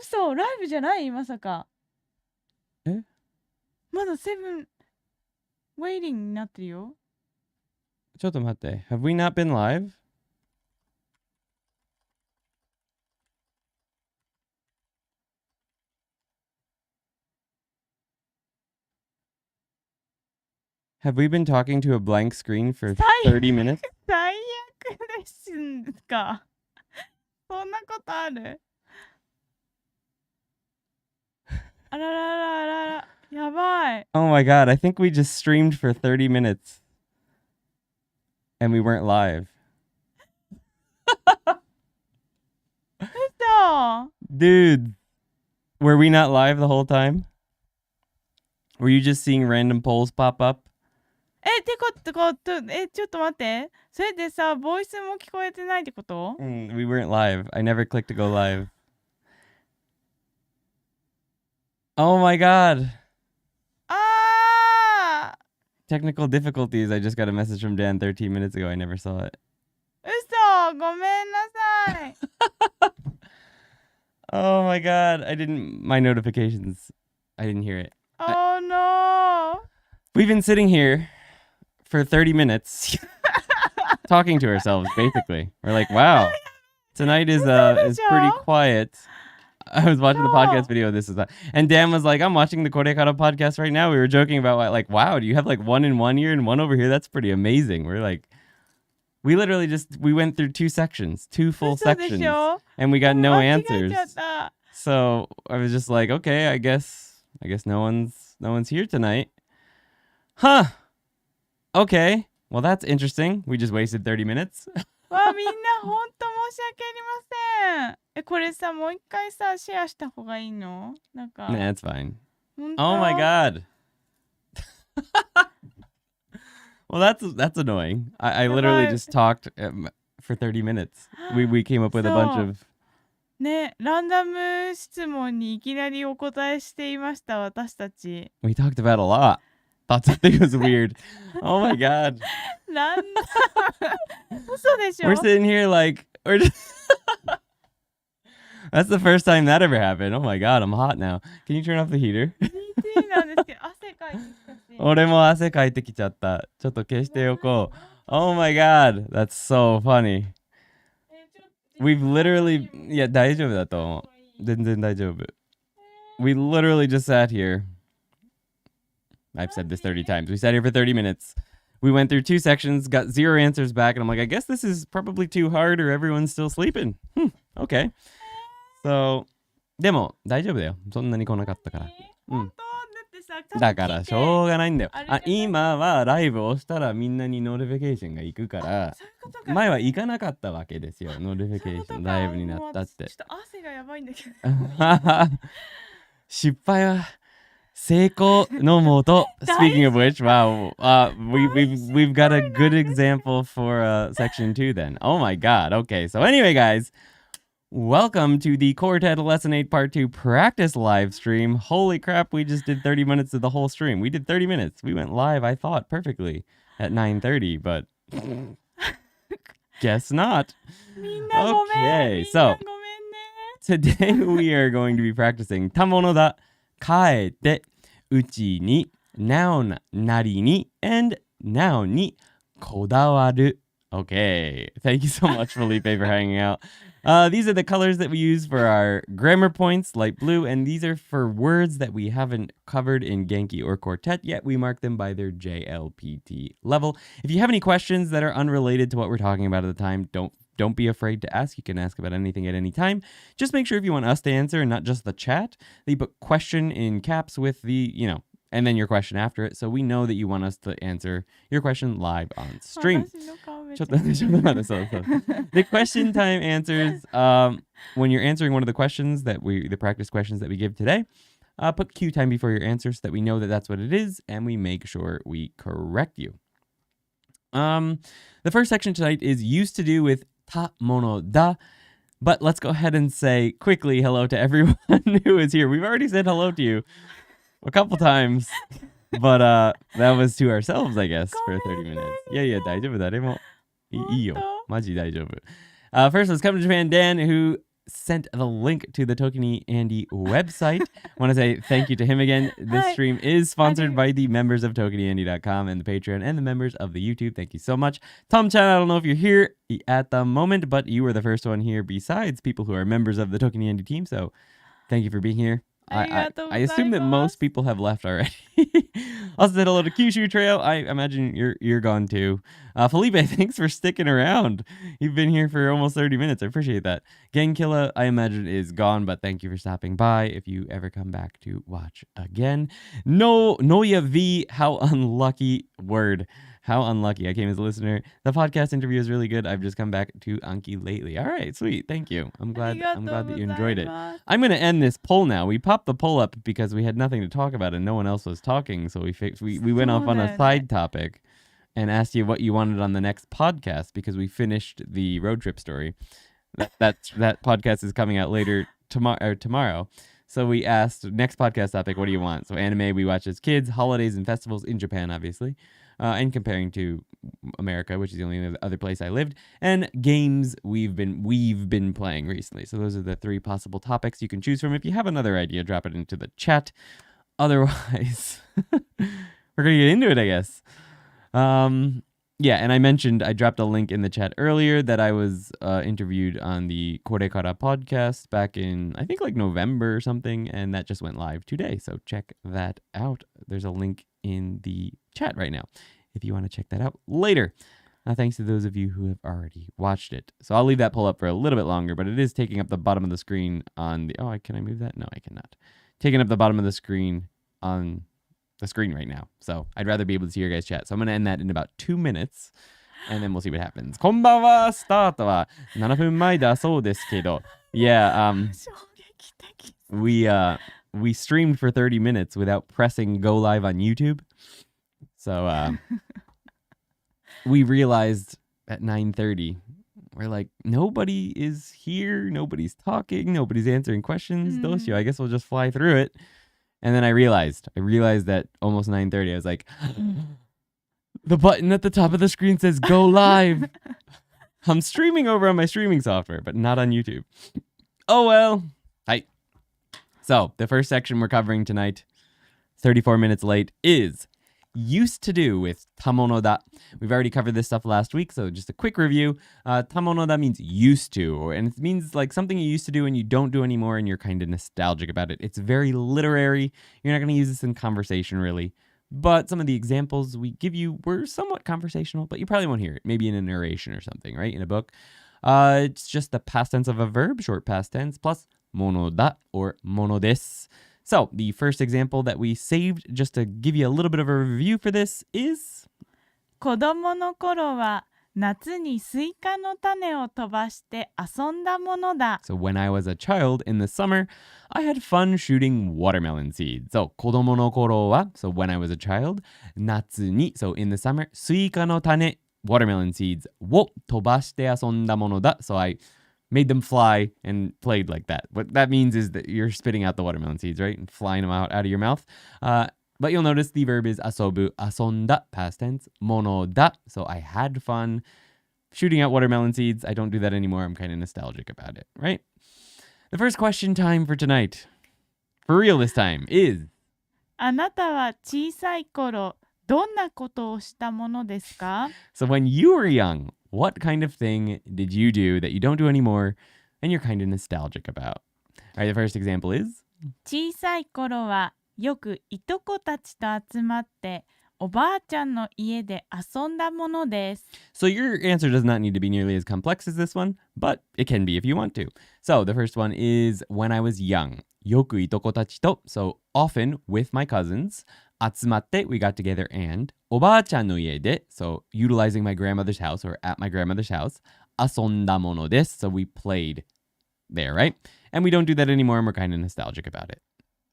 嘘、ライブじゃないまさか。えまだ7 waiting になってるよ。ちょっと待って。Have we not been live? Have we been talking to a blank screen for 30 minutes? 最悪ですんか。そんなことある？あららららら。やばい。Oh my god, I think we just streamed for 30 minutes. And we weren't live. 嘘。 Dude, were we not live the whole time? Were you just seeing random polls pop up? てこと、ちょっと待って。それでさ、ボイスも聞こえてないってこと？ We weren't live. I never clicked to go live. Oh my god. あー Technical difficulties. I just got a message from Dan 13 minutes ago. I never saw it. 嘘、ごめんなさい。Oh my god. My notifications. I didn't hear it. Oh no. We've been sitting here for 30 minutes talking to ourselves, basically. We're like, wow, tonight is pretty quiet. I was watching the podcast video. And Dan was like, I'm watching the Quartet podcast right now. We were joking about like, wow, do you have like one in one ear and one over here? That's pretty amazing. We're like, we literally we went through 2 sections, 2 full sections, and we got no answers. So I was just like, okay, I guess no one's here tonight. Huh. Okay. Well, that's interesting. We just wasted 30 minutes. わ、みんなほんと申し訳ありません。これさ、もう一回さ、シェアした方がいいの？なんか。Nah, it's fine. 本当？ Oh my god. Well, that's annoying. I literally just talked for 30 minutes. We came up with a bunch of ね、ランダム質問にいきなりお答えしていました私たち。We talked about a lot. Thought something was weird. Oh my god. ランダム嘘でしょ？ We're sitting here like That's the first time that ever happened. Oh my god, I'm hot now. Can you turn off the heater? なんですけど、汗かいてきたし。俺も汗かいてきちゃった。ちょっと消しておこう。Oh my god, that's so funny. We've literally... いや、大丈夫だと思う。全然大丈夫。We literally just sat here. I've said this 30 times. We sat here for 30 minutes. We went through 2 sections, got 0 answers back, and I'm like, I guess this is probably too hard or everyone's still sleeping. Okay. So, でも、大丈夫だよ。そんなに来なかったから。だから、しょうがないんだよ。今はライブをしたらみんなにノーティフィケーションが行くから、前は行かなかったわけですよ。ノーティフィケーション、ライブになったって。ちょっと汗がやばいんだけど。失敗は成功のもと。Speaking of which, wow, we've got a good example for section 2 then. Oh my god. Okay, so anyway, guys, welcome to the Quartet Lesson 8 Part 2 practice live stream. Holy crap, we just did 30 minutes of the whole stream. We did 30 minutes. We went live, I thought, perfectly at 9:30, but guess not. Okay, so today we are going to be practicing たものだ、かえって、Uchiに、Nなりに and Nにこだわる。Okay, thank you so much, Felipe, for hanging out. These are the colors that we use for our grammar points, light blue, and these are for words that we haven't covered in Genki or Quartet yet. We mark them by their JLPT level. If you have any questions that are unrelated to what we're talking about at the time, don't be afraid to ask. You can ask about anything at any time. Just make sure if you want us to answer and not just the chat, that you put question in caps with the, and then your question after it, so we know that you want us to answer your question live on stream. The question time answers, when you're answering one of the questions the practice questions that we give today, put Q time before your answer so that we know that that's what it is, and we make sure we correct you. The first section tonight is used to do with ta mono da, but let's go ahead and say quickly hello to everyone who is here. We've already said hello to you a couple times, but that was to ourselves, I guess, for 30 minutes. Yeah, 大丈夫誰もいいよ。マジ大丈夫。First, let's come to Japan. Dan, who sent the link to the ToKini Andy website. I want to say thank you to him again. This stream is sponsored by the members of ToKiniAndy.com and the Patreon and the members of the YouTube. Thank you so much. Tom-chan, I don't know if you're here at the moment, but you were the first one here besides people who are members of the ToKini Andy team. So thank you for being here. I assume that most people have left already. Also said hello to Kyushu Trail. I imagine you're gone too. Felipe, thanks for sticking around. You've been here for almost 30 minutes. I appreciate that. Gangkilla, I imagine, is gone, but thank you for stopping by. If you ever come back to watch again. Noya V, how unlucky word. How unlucky. I came as a listener. The podcast interview is really good. I've just come back to Anki lately. All right, sweet. Thank you. I'm glad that you enjoyed it. I'm going to end this poll now. We popped the poll up because we had nothing to talk about and no one else was talking. So we went off on a side topic and asked you what you wanted on the next podcast because we finished the road trip story. That podcast is coming out later tomorrow. So we asked, next podcast topic, what do you want? So anime we watch as kids, holidays and festivals in Japan, obviously. And comparing to America, which is the only other place I lived, and games we've been playing recently. So those are the three possible topics you can choose from. If you have another idea, drop it into the chat. Otherwise, we're gonna get into it, I guess. Yeah, and I dropped a link in the chat earlier that I was interviewed on the Korekara podcast back in, I think, like November or something, and that just went live today. So check that out. There's a link in the chat right now if you want to check that out later. Thanks to those of you who have already watched it. So I'll leave that poll up for a little bit longer, but it is taking up the bottom of the screen on the... Oh, can I move that? No, I cannot. Taking up the bottom of the screen on the screen right now. So I'd rather be able to see your guys' chat. So I'm going to end that in about 2 minutes, and then we'll see what happens. こんばんは、スタートは7分前だそうですけど。Yeah, we streamed for 30 minutes without pressing go live on YouTube. So we realized at 9:30, we're like, nobody is here, nobody's talking, nobody's answering questions. Dosyo, I guess we'll just fly through it. And then I realized that almost 9:30, I was like, the button at the top of the screen says go live. I'm streaming over on my streaming software, but not on YouTube. Oh well. Hi. So the first section we're covering tonight, 34 minutes late, is used to do with ta mono da. We've already covered this stuff last week, so just a quick review. Ta mono da means used to, and it means like something you used to do and you don't do anymore and you're kind of nostalgic about it. It's very literary. You're not going to use this in conversation really, but some of the examples we give you were somewhat conversational, but you probably won't hear it. Maybe in a narration or something, right? In a book. It's just the past tense of a verb, short past tense, plus mono da or mono desu. So, the first example that we saved, just to give you a little bit of a review for this, is 子供の頃は夏にスイカの種を飛ばして遊んだものだ。 So, when I was a child in the summer, I had fun shooting watermelon seeds. So, 子供の頃は, so when I was a child, 夏に, so in the summer, スイカの種, watermelon seeds を飛ばして遊んだものだ. So, I made them fly and played like that. What that means is that you're spitting out the watermelon seeds, right? And flying them out of your mouth. But you'll notice the verb is asobu, asonda, past tense, mono da. So I had fun shooting out watermelon seeds. I don't do that anymore. I'm kind of nostalgic about it, right? The first question time for tonight, for real this time, is あなたは小さい頃どんなことをしたものですか? So when you were young, what kind of thing did you do that you don't do anymore and you're kind of nostalgic about? All right, the first example is 小さい頃はよくいとこたちと集まっておばあちゃんの家で遊んだものです。 So your answer does not need to be nearly as complex as this one, but it can be if you want to. So the first one is when I was young. よくいとこたちと, so often with my cousins. 集まって, we got together, and おばあちゃんの家で, so utilizing my grandmother's house or at my grandmother's house. 遊んだものです, so we played there, right? And we don't do that anymore and we're kind of nostalgic about it.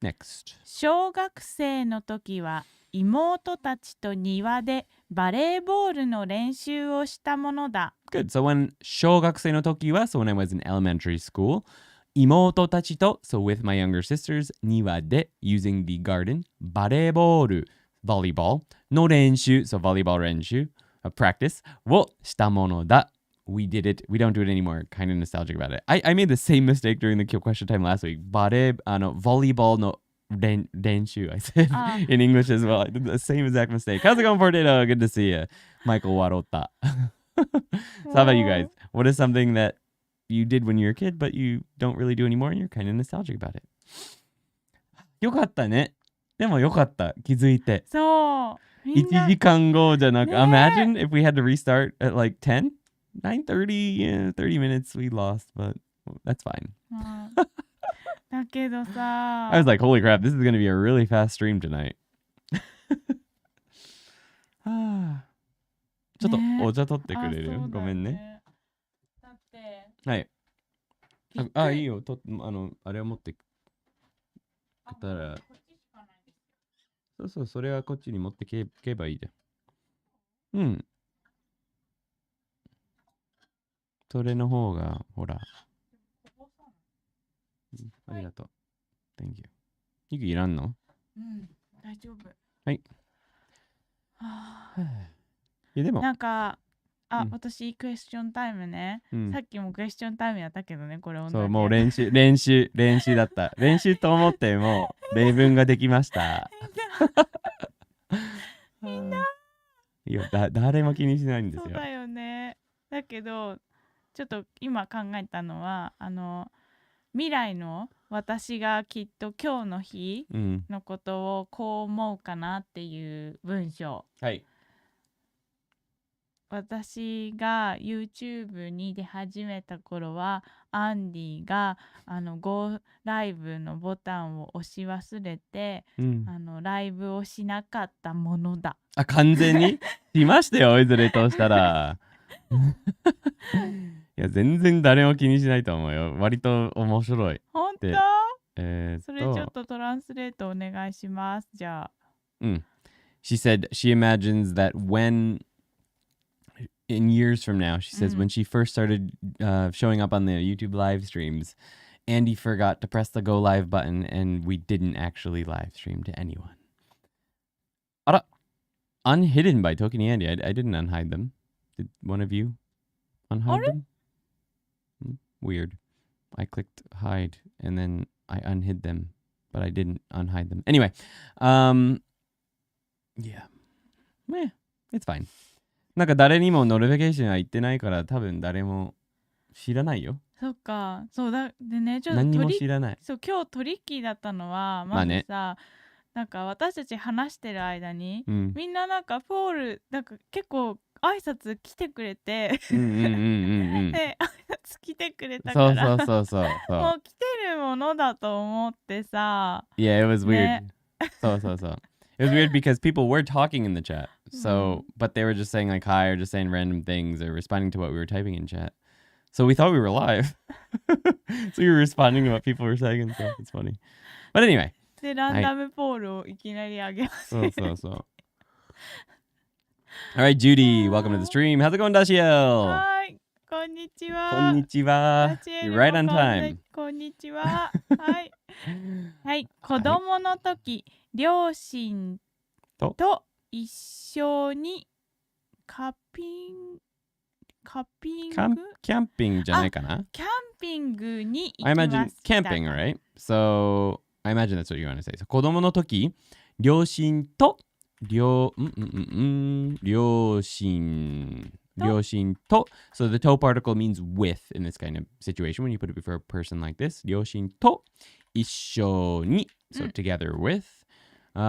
Next. 小学生の時は妹たちと庭でバレーボールの練習をしたものだ。 Good. So when 小学生の時は, so when I was in elementary school, 妹たちと, so with my younger sisters, 庭で using the garden, バレーボール volleyball の練習, so volleyball 練習 practice をしたものだ we did it. We don't do it anymore. Kind of nostalgic about it. I made the same mistake during the question time last week. Volleyball no 練習 I said in English as well. I did the same exact mistake. How's it going, Potato? Good to see you. Michael Warota. So how about you guys? What is something that you did when you were a kid, but you don't really do anymore, and you're kind of nostalgic about it? よかったね。でもよかった。気づいて。そう。みんな1時間後じゃなく、ね imagine if we had to restart at like 10? 9:30, yeah, 30 minutes we lost, but that's fine. うんだけどさ I was like, holy crap, this is going to be a really fast stream tonight. ちょっとねお茶取ってくれる、あそうだよごめんね。だってはい。びっくりあ、いいよ。あれを持ってきたら、こっちしかないですそう、それはこっちに持ってけばいいじゃん。うん。それの方が、ほら。ありがとう。Thank you. ゆきいらんの？うん大丈夫はい。はあいやでも、なんかうん私クエスチョンタイムね、うんさっきもクエスチョンタイムやったけどねこれ同じそう、もう練習だった。練習と思ってもう例文ができました。みんな。いや、誰も気にしないんですよ。そうだよねだけどちょっと今考えたのは未来の私がきっと今日の日うん。のことをこう思うかなっていう文章はい。私が YouTube に出始めた頃はアンディがGo ライブのボタンを押し忘れてうん。ライブをしなかったものだ。あ、完全にしましたよ、いずれとしたら。いや、全然誰も気にしないと思うよ。割と面白い。本当？でそれちょっとトランスレートお願いします。じゃあ。うん。She said she imagines that when in years from now, she says when she first started showing up on the YouTube live streams, Andy forgot to press the go live button and we didn't actually live stream to anyone. Ara, unhidden by ToKini Andy. I didn't unhide them. Did one of you unhide them? Weird. I clicked hide and then I unhid them, but I didn't unhide them. Anyway, yeah. Meh, it's fine. なんか誰にもノリフィケーションは言ってないから多分誰も知らないよ。そっか。そうだ。でね、ちょっと何にも知らない。そう今日トリッキーだったのはまずさ、なんか私たち話してる間に、みんななんかポールなんか結構挨拶来てくれてで挨拶来てくれたからそうもう来てるものだと思ってさ Yeah, it was weird. ねそう。It was weird because people were talking in the chat. So, but they were just saying like hi or just saying random things or responding to what we were typing in chat. So we thought we were live. So we were responding to what people were saying and stuff. It's funny. But anyway. でランダムポールをいきなり上げますそう。All right, Judy, welcome to the stream. How's it going, Dashiel? はい、こんにちは。こんにちは。You're right on time. こんにちは。はい。はい、子供の時、両親と一緒にキャンピングじゃないかな？キャンピングに行き I ま imagine した。 camping, right? So, I imagine that's what you want to say. So, 子供の時、両親とSo the to particle means with in this kind of situation when you put it before a person like this. 両親と一緒に so together with キ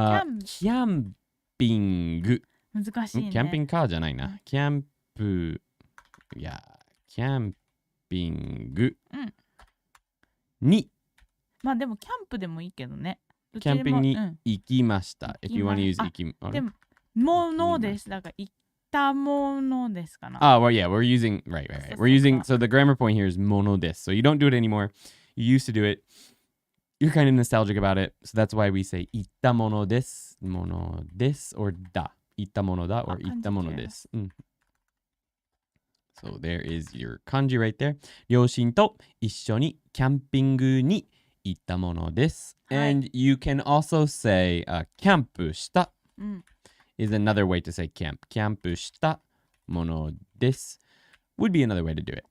ャンピング難しいね。キャンピングカーじゃないな。キャンプいやキャンピングにまあでもキャンプでもいいけどね。キャンピングに行きました。If you want to use 行きでもものです。だから行ったものですかな。Well, yeah, we're using right. We're using so the grammar point here is mono des. So you don't do it anymore. You used to do it. You're kind of nostalgic about it. So that's why we say 行ったものです or だ。行ったものだ or 行ったものです。So there is your kanji right there. 両親と一緒にキャンピングに行ったものです。And you can also say キャンプした。is another way to say camp. キャンプしたものです。would be another way to do it.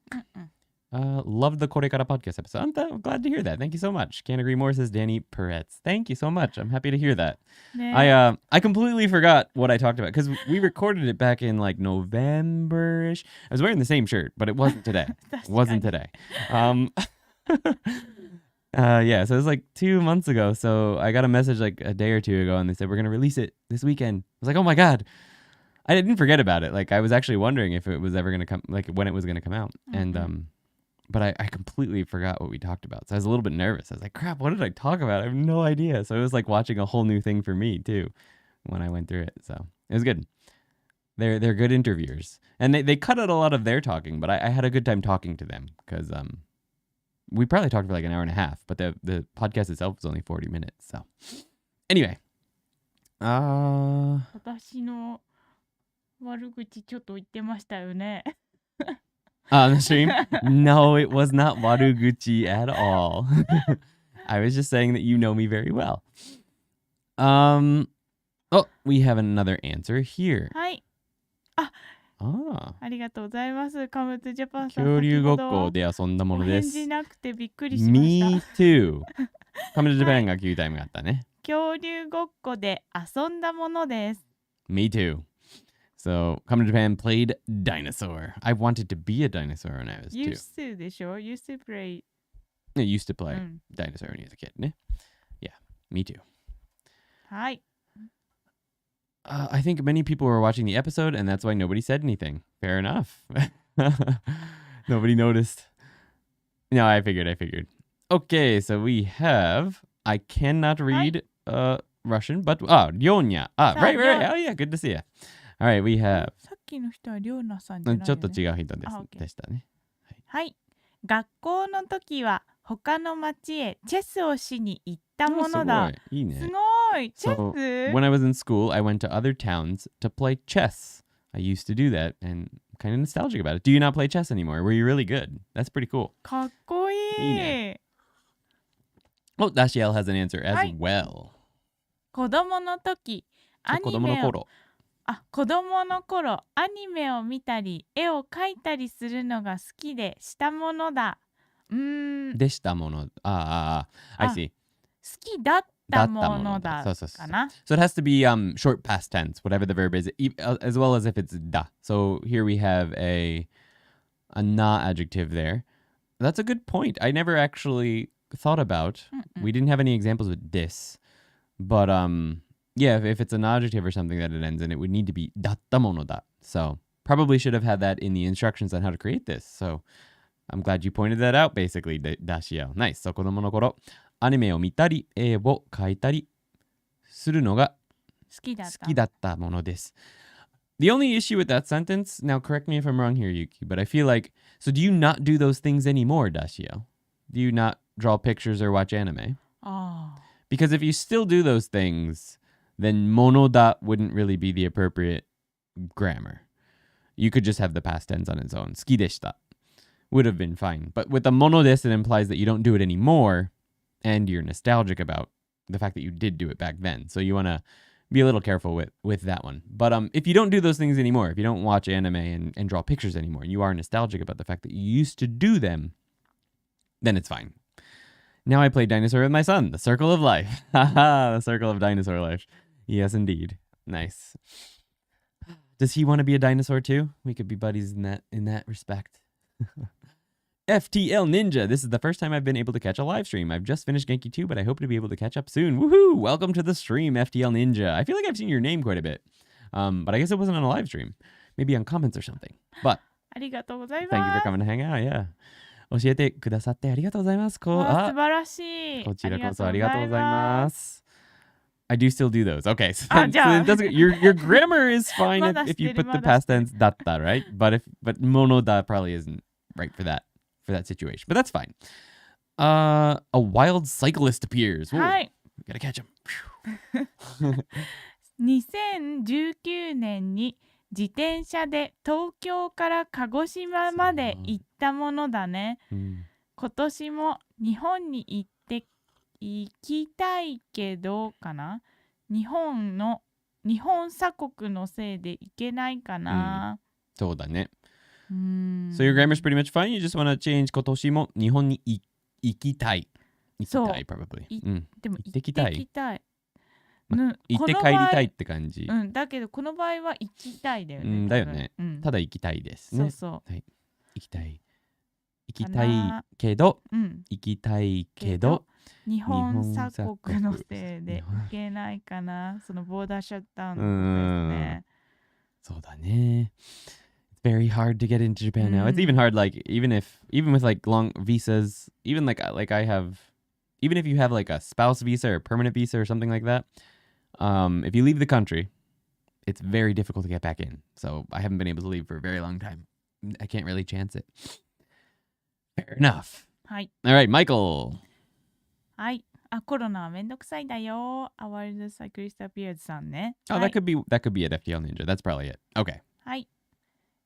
Loved the Korekara podcast episode. I'm glad to hear that. Thank you so much. Can't agree more, says Danny Peretz. Thank you so much. I'm happy to hear that. I completely forgot what I talked about because we recorded it back in like November-ish. I was wearing the same shirt, but it wasn't today. Yeah, so it was like 2 months ago. So I got a message like a day or two ago and they said, we're going to release it this weekend. I was like, oh my God. I didn't forget about it. Like I was actually wondering if it was ever going to come, like when it was going to come out. And, but I completely forgot what we talked about. So I was a little bit nervous. I was like, crap, what did I talk about? I have no idea. So it was like watching a whole new thing for me too when I went through it. So it was good. They're good interviewers. And they cut out a lot of their talking, but I had a good time talking to them because we probably talked for like an hour and a half, but the podcast itself was only 40 minutes. So anyway. 私の悪口ちょっと言ってましたよね。On the stream? No, it was not waruguchi at all. I was just saying that you know me very well. Oh, we have another answer here. はい。ありがとうございます。カムツジャパンさん。恐竜ごっこで遊んだものです。返事なくてびっくりしました。Me too. カムツジャパンがQタイムがあったね。恐竜ごっこで遊んだものです。Me too.So, Come to Japan played dinosaur. I wanted to be a dinosaur when I was two. Used to でしょ Used to play. I used to play dinosaur when I was a kid, ne? Yeah, me too. はい。I think many people were watching the episode, and that's why nobody said anything. Fair enough. Nobody noticed. No, I figured. Okay, so we have... I cannot read Russian, but... Lyonya. Right. Oh, yeah, good to see you.All right, we have. さっきの人はリョーナさんじゃないよね。ちょっと違う人でしたね。はい。学校の時は他の町へチェスをしに行ったものだ。すごい。いいね。すごい。チェス So, when I was in school, I went to other towns to play chess. I used to do that and kind of nostalgic about it. Do you not play chess anymore? Were you really good? That's pretty cool. かっこいい。いいね。Oh, Dashiel has an answer as well. 子供の時、子供の頃アニメを見たり絵を描いたりするのが好きでしたものだ。でしたもの。I see. 好きだったものだかな。So it has to be short past tense, whatever the verb is, as well as if it's da. So here we have a na adjective there. That's a good point. I never actually thought about. We didn't have any examples with this, but yeah, if it's an adjective or something that it ends in, it would need to be datta mono da. So probably should have had that in the instructions on how to create this. So I'm glad you pointed that out, basically, Dashiel. Nice. So 子供の頃、アニメを見たり、絵を描いたりするのが好きだったものです。The only issue with that sentence, now correct me if I'm wrong here, Yuki, but I feel like, so do you not do those things anymore, Dashiel? Do you not draw pictures or watch anime? Because if you still do those things,then monoda wouldn't really be the appropriate grammar. You could just have the past tense on its own. 好きでした would have been fine. But with the monodes, it implies that you don't do it anymore, and you're nostalgic about the fact that you did do it back then. So you want to be a little careful with that one. But if you don't do those things anymore, if you don't watch anime and draw pictures anymore, and you are nostalgic about the fact that you used to do them, then it's fine. Now I play dinosaur with my son. The circle of life. The circle of dinosaur life.Yes, indeed. Nice. Does he want to be a dinosaur too? We could be buddies in that respect. FTL Ninja. This is the first time I've been able to catch a live stream. I've just finished Genki 2, but I hope to be able to catch up soon. Woohoo! Welcome to the stream, FTL Ninja. I feel like I've seen your name quite a bit. But I guess it wasn't on a live stream. Maybe on comments or something. But ありがとうございます。 Thank you for coming to hang out. Yeah. 教えてくださってありがとうございます。素晴らしい。こちらこそありがとうございます。I do still do those. Okay, so it doesn't, your grammar is fine if you put the past tense datta, right? But monoda probably isn't right for that situation. But that's fine. A wild cyclist appears. Whoa, gotta catch him. 2019年に自転車で東京から鹿児島まで行ったものだね。今年も日本に行きたいけどかな。日本鎖国のせいで行けないかな。そうだね。So your grammar's pretty much fine. You just want to change 今年も日本に行きたい。行きたい、probably。でも行ってきたい。行って帰りたいって感じ。だけどこの場合は行きたいだよね。だよね。ただ行きたいですね。そう。はい、行きたい。行きたいけど、日本鎖国のせいで行けないかな。そのボーダーシャットダウンのことですね。そうだね。It's very hard to get into Japan now. It's even hard, like even with like long visas, even like I have, even if you have like a spouse visa or permanent visa or something like that, if you leave the country, it's very difficult to get back in. So I haven't been able to leave for a very long time. I can't really chance it. Fair enough. はい。All right, Michael. はい。コロナはめんどくさいだよ。アワルドサイクリストピアーズさんね。Oh, that could be it, FTL Ninja. That's probably it. Okay. はい。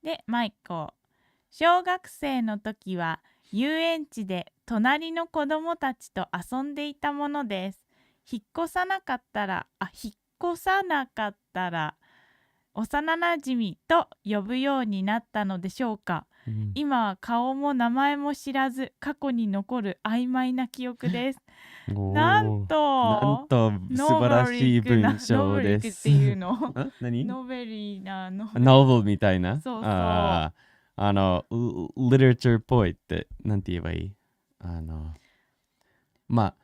で、マイコ。小学生の時は遊園地で隣の子供たちと遊んでいたものです。引っ越さなかったら幼なじみと呼ぶようになったのでしょうか。今は顔も名前も知らず過去に残る曖昧な記憶です。なんと素晴らしい文章です。っていうの何？ノベリーなノーベルみたいな。そう。literature っぽいってなんて言えばいい？まあ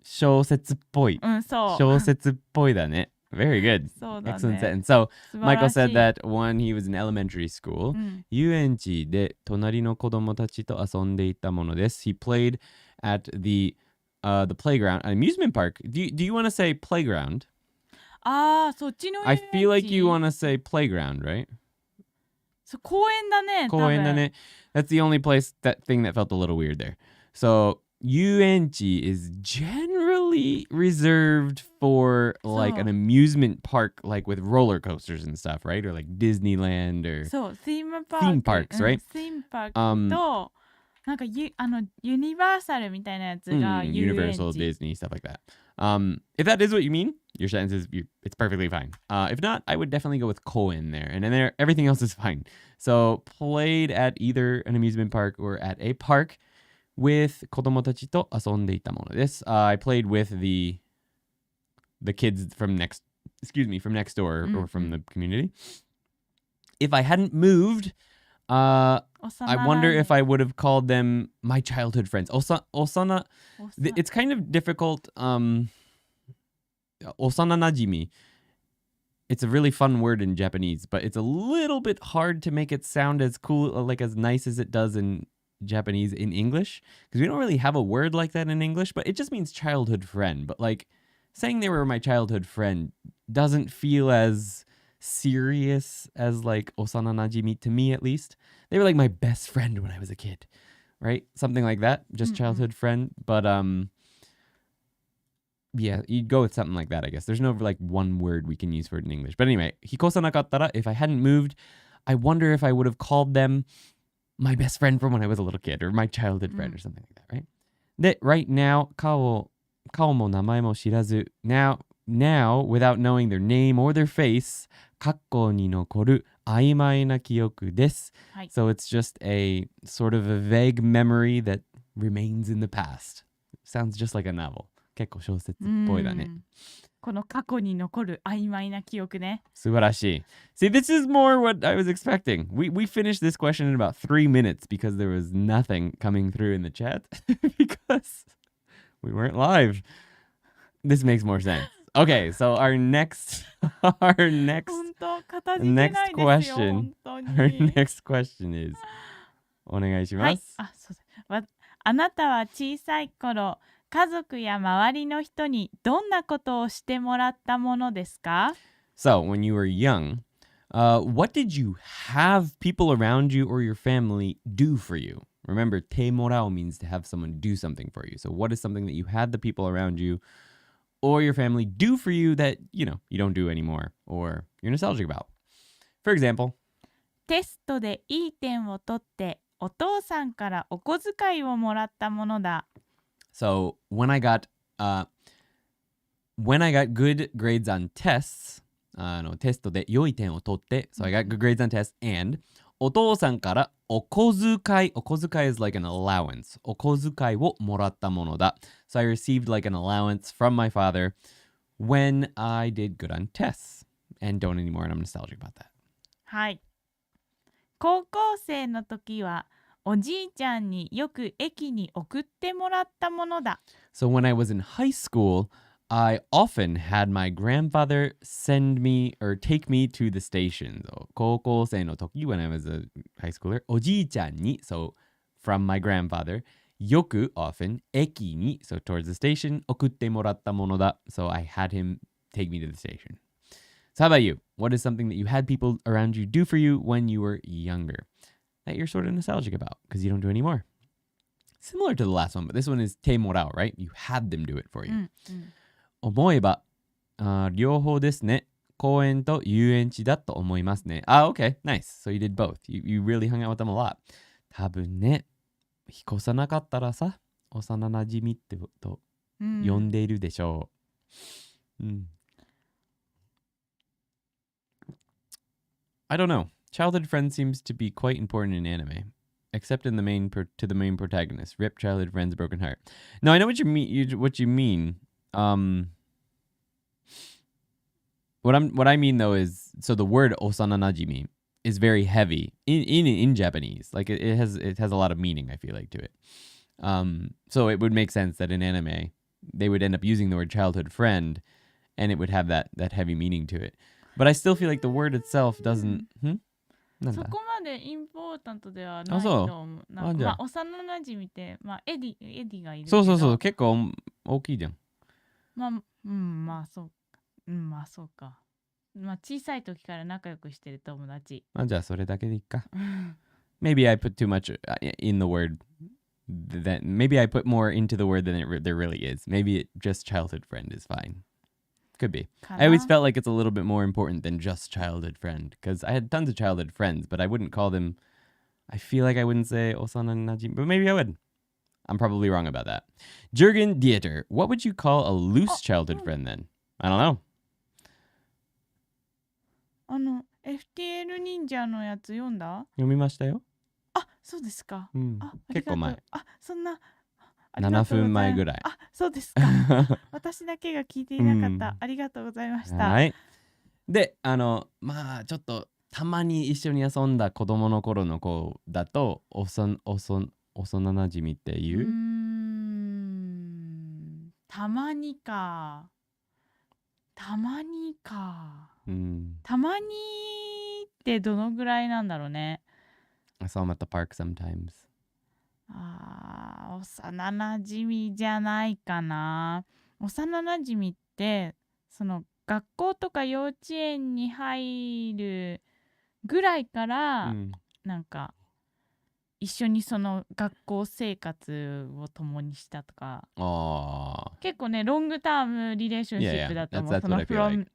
小説っぽい。小説っぽいだね。Very good. Excellent sentence. So, Michael said that when he was in elementary school, 遊園地で隣の子供たちと遊んでいたものです。He played at the playground, an amusement park. Do you want to say playground? そっちの遊園地。I feel like you want to say playground, right? 公園だね。公園だね。That's the only thing that felt a little weird there. So, 遊園地 is generally reserved for like an amusement park, like with roller coasters and stuff, right? Or like Disneyland or theme parks, right? Theme park となんかユニバーサルみたいなやつが遊園地。Universal, Disney, stuff like that. If that is what you mean, your sentence is it's perfectly fine. If not, I would definitely go with koen there, and then everything else is fine. So played at either an amusement park or at a park with 子供たちと遊んでいたものです。I played with the kids from next door or from the community. If I hadn't moved, I wonder if I would have called them my childhood friends. Osana. It's kind of difficult. Osana najimi. It's a really fun word in Japanese, but it's a little bit hard to make it sound as cool, like as nice as it does in Japanese in English, because we don't really have a word like that in English, but it just means childhood friend. But like saying they were my childhood friend doesn't feel as serious as like osana najimi, to me at least. They were like my best friend when I was a kid, right? Something like that, just childhood friend. But yeah, you'd go with something like that, I guess. There's no like one word we can use for it in English. But anyway, hikosanakattara, if I hadn't moved, I wonder if I would have called them my best friend from when I was a little kid, or my childhood friend, or something like that, right? で、right now, 顔も名前も知らず now, without knowing their name or their face, 過去に残る曖昧な記憶です。So it's just a sort of a vague memory that remains in the past. Sounds just like a novel. 結構小説っぽいだね。この過去に残る曖昧な記憶ね。素晴らしい。See, this is more what I was expecting. We finished this question in about 3 minutes because there was nothing coming through in the chat because we weren't live. This makes more sense. Okay, so our next question is お願いします。あなたは小さい頃家族や周りの人にどんなことをしてもらったものですか？ So, when you were young, what did you have people around you or your family do for you? Remember, te morau means to have someone do something for you. So, what is something that you had the people around you or your family do for you that, you don't do anymore or you're nostalgic about? For example, テストでいい点を取ってお父さんからお小遣いをもらったものだ。So when I got good grades on tests, テストで良い点を取って, so I got good grades on tests, and お父さんからお小遣い is like an allowance お小遣いをもらったものだ So I received like an allowance from my father when I did good on tests and don't anymore and I'm nostalgic about that はい。高校生の時はおじいちゃんによく駅に送ってもらったものだ。So when I was in high school, I often had my grandfather send me or take me to the station. So 高校生の時 when I was a high schooler, おじいちゃんに so from my grandfather, よく often 駅に so towards the station 送ってもらったものだ. So I had him take me to the station. So how about you? What is something that you had people around you do for you when you were younger that you're sort of nostalgic about because you don't do anymore? Similar to the last one, but this one is te morau, right? You had them do it for you. 思えば、両方ですね。公園と遊園地だと思いますね。Okay, nice. So you did both. You really hung out with them a lot. 多分ね、引っ越さなかったらさ、幼なじみってこと呼んでいるでしょう。I don't know. Childhood friends seems to be quite important in anime, except in the to the main protagonist. Rip childhood friends, broken heart. No, I know what you mean. What you mean. What I mean though is so the word osana najimi is very heavy in Japanese. Like it has a lot of meaning. I feel like to it. So it would make sense that in anime they would end up using the word childhood friend, and it would have that heavy meaning to it. But I still feel like the word itself doesn't. そこまでインポータントではないと思う。なんか幼なじみって、エディがいるけど。そう結構大きいじゃん。まあそうか。小さい時から仲良くしてる友達。じゃあそれだけでいいか。Maybe I put too much in the word. Maybe I put more into the word than there really is. Maybe just childhood friend is fine. Could be. I always felt like it's a little bit more important than just childhood friend because I had tons of childhood friends, but I wouldn't call them. I feel like I wouldn't say osana najimi, but maybe I would. I'm probably wrong about that. Jürgen Dieter, what would you call a loose childhood friend then? I don't know. FTL 忍者のやつ読んだ？読みましたよ。そうですか。結構前。そんな。7分前ぐらい。そうですか。私だけが聞いていなかった。ありがとうございました。はい。で、ちょっとたまに一緒に遊んだ子供の頃の子だと、幼なじみっていう？たまにか。たまにってどのぐらいなんだろうね。I saw him at the park sometimes. 幼なじみじゃないかな。幼なじみってその学校とか幼稚園に入るぐらいから、なんか一緒にその学校生活を共にしたとか。結構ねロングタームリレーションシップだと思う。その from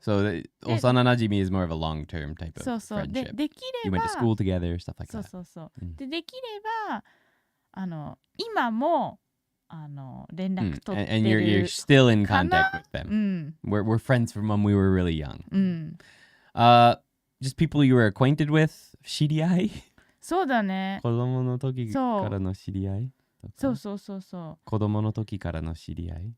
So osana najimi is more of a long-term type of friendship. できれば You went to school together, stuff like that. そう。できれば今も連絡取ってる and you're still in contact with them. We're friends from when we were really young. Just people you were acquainted with, 知り合い？そうだね。子供の時からの知り合い？そう。子供の時からの知り合い？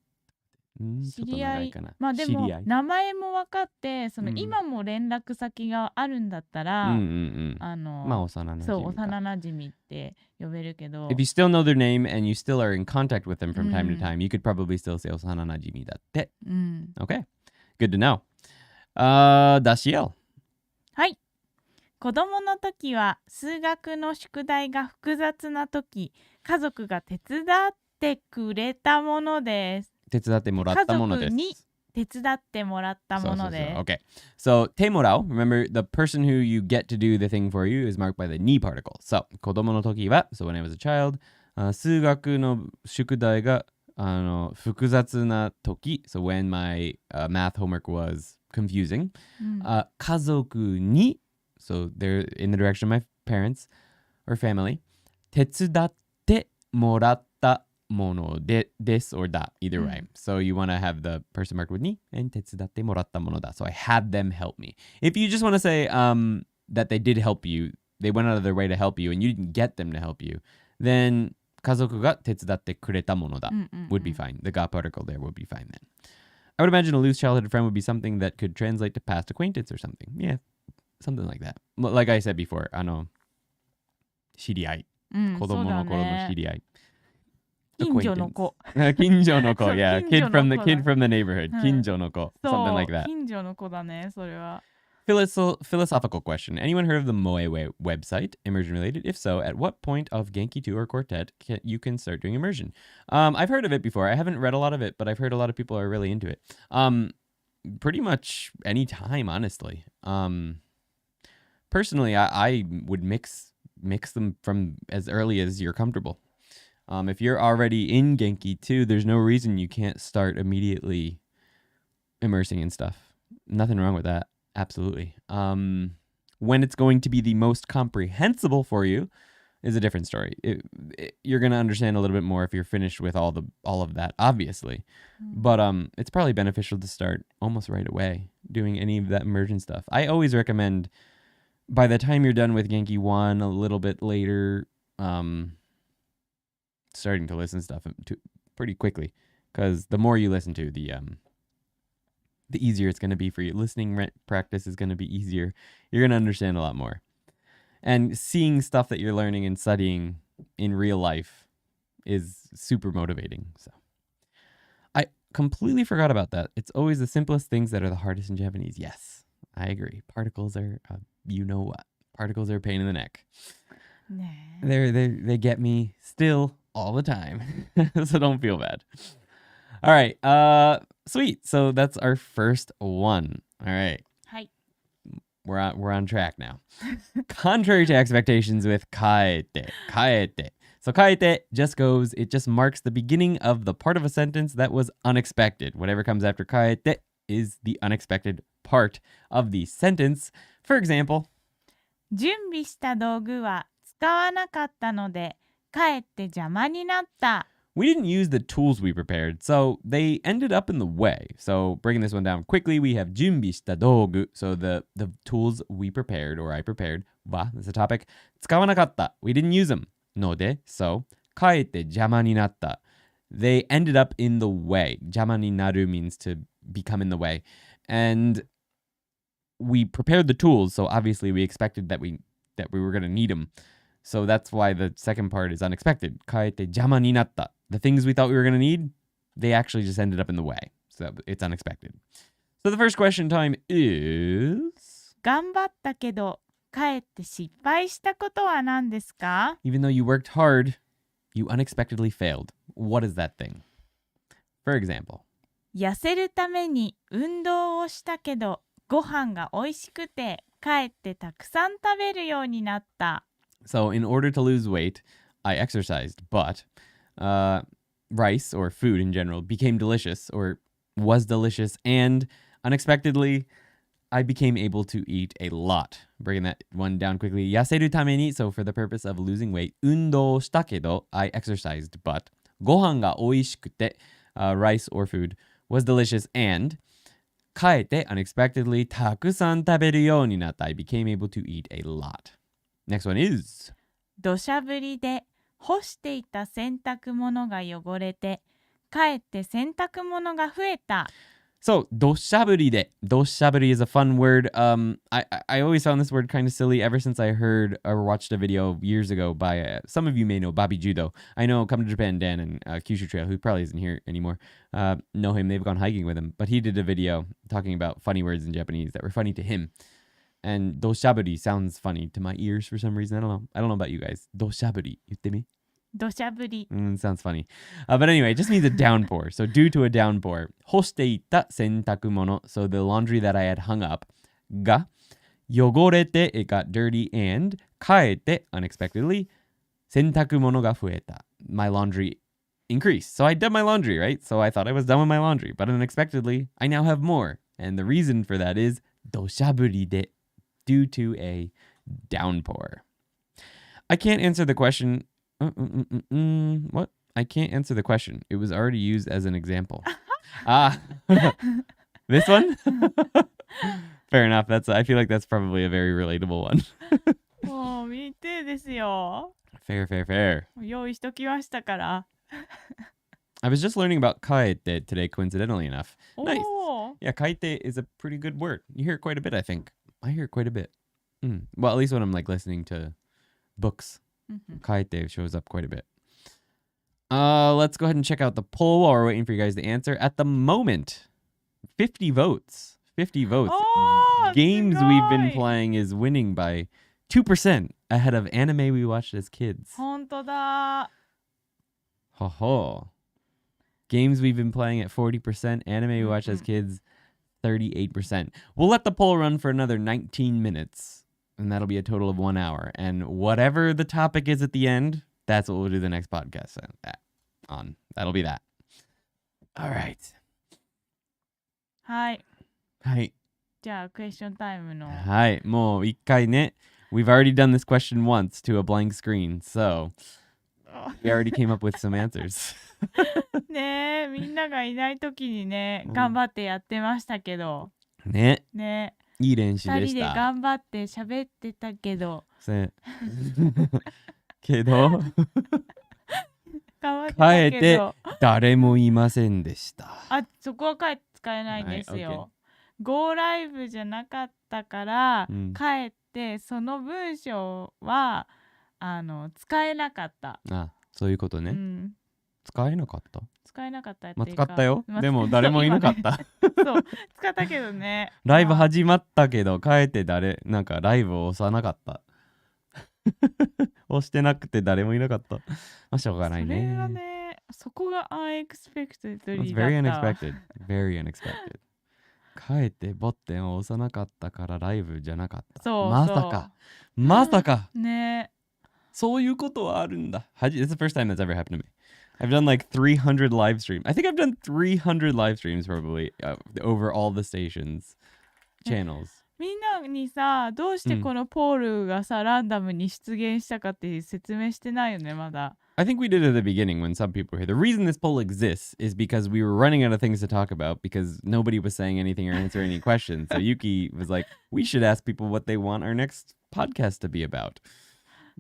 知り合いでも名前も分かって今も連絡先があるんだったら幼なじみって呼べるけど If you still know their name and you still are in contact with them from time to time, you could probably still say 幼なじみだって。Okay, good to know. ダシエル。はい。子供の時は数学の宿題が複雑な時、家族が手伝ってくれたものです。手伝ってもらったものです。家族に手伝ってもらったものです。Okay. So, てもらう remember, the person who you get to do the thing for you is marked by the ni particle. So, 子供の時は so when I was a child, 数学の宿題が複雑な時 so when my math homework was confusing, 家族に so they're in the direction of my parents or family 手伝ってもらった mono desu or da, either way. So you want to have the person marked with ni and 手伝ってもらったものだ. So I had them help me. If you just want to say that they did help you, they went out of their way to help you and you didn't get them to help you, then 家族が手伝ってくれたものだ would be fine. The ga particle there would be fine then. I would imagine a loose childhood friend would be something that could translate to past acquaintance or something. Yeah, something like that. Like I said before, 知り合い。子供の頃の知り合い。近所の子。近所の子、yeah. Kid from the neighborhood. 近所の子。Something like that. 近所の子だね、それは。Philosophical question. Anyone heard of the morau website, immersion related? If so, at what point of Genki 2 or Quartet you can start doing immersion? I've heard of it before. I haven't read a lot of it, but I've heard a lot of people are really into it. Pretty much any time, honestly. Personally, I would mix them from as early as you're comfortable. If you're already in Genki 2, there's no reason you can't start immediately immersing in stuff. Nothing wrong with that. Absolutely. When it's going to be the most comprehensible for you is a different story. You're going to understand a little bit more if you're finished with all of that, obviously. But it's probably beneficial to start almost right away doing any of that immersion stuff. I always recommend by the time you're done with Genki 1, a little bit later, starting to listen stuff to pretty quickly, because the more you listen to, the easier it's going to be for you. Listening practice is going to be easier. You're going to understand a lot more. And seeing stuff that you're learning and studying in real life is super motivating. So I completely forgot about that. It's always the simplest things that are the hardest in Japanese. Yes, I agree. Particles are, you know what? Particles are a pain in the neck. Nah. They get me still all the time. So don't feel bad. All right. Sweet. So that's our first one. All right. Hi. We're on track now. Contrary to expectations with kaete. Kaete. So kaete it just marks the beginning of the part of a sentence that was unexpected. Whatever comes after kaete is the unexpected part of the sentence. For example, 準備した道具は使わなかったので、かえって邪魔になった。We didn't use the tools we prepared, so they ended up in the way. So breaking this one down quickly, we have 準備した道具. So the tools we prepared, or I prepared, that's the topic. 使わなかった. We didn't use them. ので, so かえって邪魔になった. They ended up in the way. 邪魔になる means to become in the way. And we prepared the tools, so obviously we expected that we were going to need them. So that's why the second part is unexpected. かえって邪魔になった. The things we thought we were going to need, they actually just ended up in the way. So it's unexpected. So the first question time is... 頑張ったけど、かえって失敗したことは何ですか? Even though you worked hard, you unexpectedly failed. What is that thing? For example. 痩せるために運動をしたけど、ご飯が美味しくて、かえってたくさん食べるようになった。So in order to lose weight, I exercised, but... rice or food in general became delicious or was delicious, and unexpectedly I became able to eat a lot. Breaking that one down quickly. Yaseru tameni, so for the purpose of losing weight. Undo shita kedo, I exercised, but gohan ga oishikute, rice or food was delicious, and kaete, unexpectedly, takusan taberu you ni natta, I became able to eat a lot. Next one is 土砂降りで干していた洗濯物が汚れて、かえって洗濯物が増えた。So, 土砂降りで. 土砂降り is a fun word. I always found this word kind of silly ever since I heard or watched a video years ago by, some of you may know Bobby Judo. I know Come to Japan Dan and Kyushu Trail, who probably isn't here anymore, know him. They've gone hiking with him. But he did a video talking about funny words in Japanese that were funny to him. And 土砂降り sounds funny to my ears for some reason. I don't know about you guys. 土砂降り 言ってみ? 土砂降り. Sounds funny. But anyway, it just means a downpour. So due to a downpour. 干していた洗濯物. So the laundry that I had hung up. が汚れて it got dirty, and かえて unexpectedly 洗濯物が増えた. My laundry increased. So I did my laundry, right? So I thought I was done with my laundry. But unexpectedly, I now have more. And the reason for that is 土砂降りで. Due to a downpour. I can't answer the question... What? I can't answer the question. It was already used as an example. This one? Fair enough. I feel like that's probably a very relatable one. もう見てですよ。Fair. 用意しときましたから。I was just learning about かえって today, coincidentally enough. Nice. Oh. Yeah, かえって is a pretty good word. You hear it quite a bit, I think. I hear it quite a bit. Well, at least when I'm like listening to books. かえって shows up quite a bit. Let's go ahead and check out the poll while we're waiting for you guys to answer. At the moment, 50 votes. 50 votes. Oh, Games we've been playing is winning by 2% ahead of anime we watched as kids. 本当だ。Ho ho. Games we've been playing at 40%, anime we watched as kids 38%. We'll let the poll run for another 19 minutes, and that'll be a total of 1 hour. And whatever the topic is at the end, that's what we'll do the next podcast on. That'll be that. All right. はい。はい。じゃあ、クエスチョンタイムの。はい。もう一回ね。We've already done this question once to a blank screen, so we already came up with some answers. ねえ、みんながいないときにね、頑張ってやってましたけど。ね。ね。いい練習でした。2人で頑張って喋ってたけど。けど頑張ってたけど。帰って誰もいませんでした。そこは使えないんですよ。Go Live じゃなかったから、帰ってその文章は使えなかった。そういうことね。使えなかった使えなかったっていうか。使ったよ。でも誰もいなかった。そう、使ったけどね。ライブ始まったけど、帰ってなんかライブを押さなかった。押してなくて誰もいなかった。まあしょうがないね。それはね、そこが unexpected だった。It's very unexpected. Very unexpected. 帰ってボッテンを押さなかったからライブじゃなかった。そうまさかね。そういうことはあるんだ。It's the first time that's ever happened to me. I've done like 300 live streams. I think I've done 300 live streams probably over all the stations, channels. みんなにさ、どうしてこのポールがさ、ランダムに出現したかって説明してないよね、まだ。I think we did at the beginning when some people were here. The reason this poll exists is because we were running out of things to talk about because nobody was saying anything or answering any questions. So Yuki was like, we should ask people what they want our next podcast to be about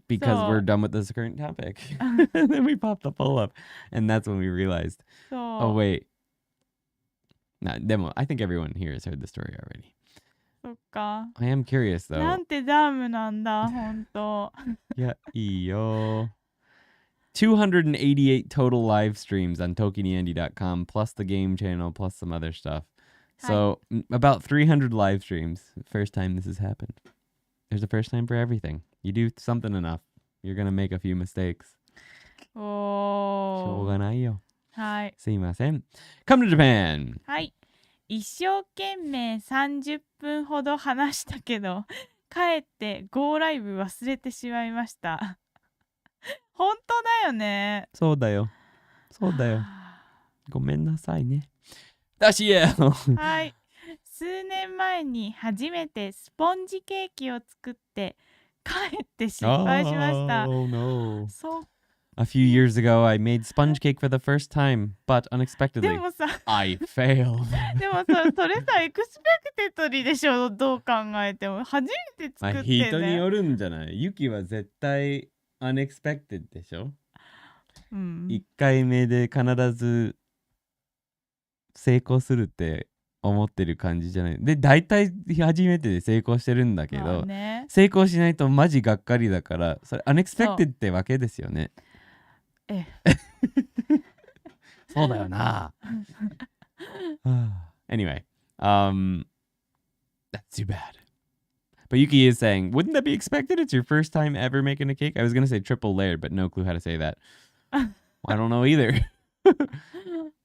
because we're done with this current topic. And then we popped the poll up and that's when we realized, oh, wait. Demo, I think everyone here has heard the story already. そっか。I am curious though. なんてダムなんだ、ほんと。いや、いいよ。288 total live streams on ToKiniAndy.com, plus the game channel, plus some other stuff. So about 300 live streams. First time this has happened. There's a first time for everything. You do something enough, you're gonna make a few mistakes. しょうがないよ。はい。すいません。Come to Japan! はい。一生懸命30分ほど話したけど、帰って Go Live 忘れてしまいました。本当だよね。そうだよ。ごめんなさいね。だしや。はい。数年前に初めてスポンジケーキを作って帰って失敗しました。Oh no. そう。A few years ago, I made sponge cake for the first time, but unexpectedly, でもさ、I failed. でもさ、それさ、エクスペクテッドリーでしょ、どう考えても。初めて作ってね。人によるんじゃない？ユキは絶対 unexpected でしょ？うん。1回目で必ず成功するって思ってる感じじゃない。で、大体初めてで成功してるんだけど、成功しないとマジがっかりだから、それ unexpected ってわけですよね。そうだよな。Anyway, that's too bad. But Yuki is saying, wouldn't that be expected? It's your first time ever making a cake? I was going to say triple layered, but no clue how to say that. I don't know either.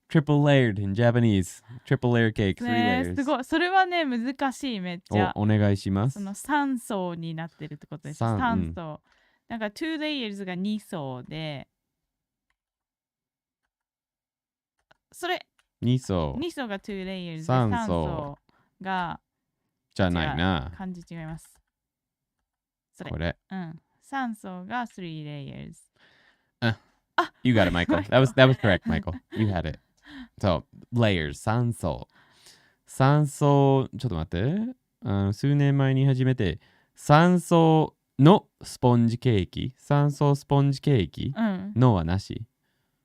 Triple layered in Japanese. Triple layer cake, 3 layers. すごい。それはね、難しい、めっちゃ。お願いします。その3層になってるってことです。3層。なんか2 layers が2層で、それ2層が2 layers で3層がじゃないな。漢字違います。それこれ。3層が3 layers。You got it, Michael. That was correct, Michael. You had it. So, layers, 3層。3層、ちょっと待って。数年前に始めて、3層のスポンジケーキ。3層スポンジケーキのはなし。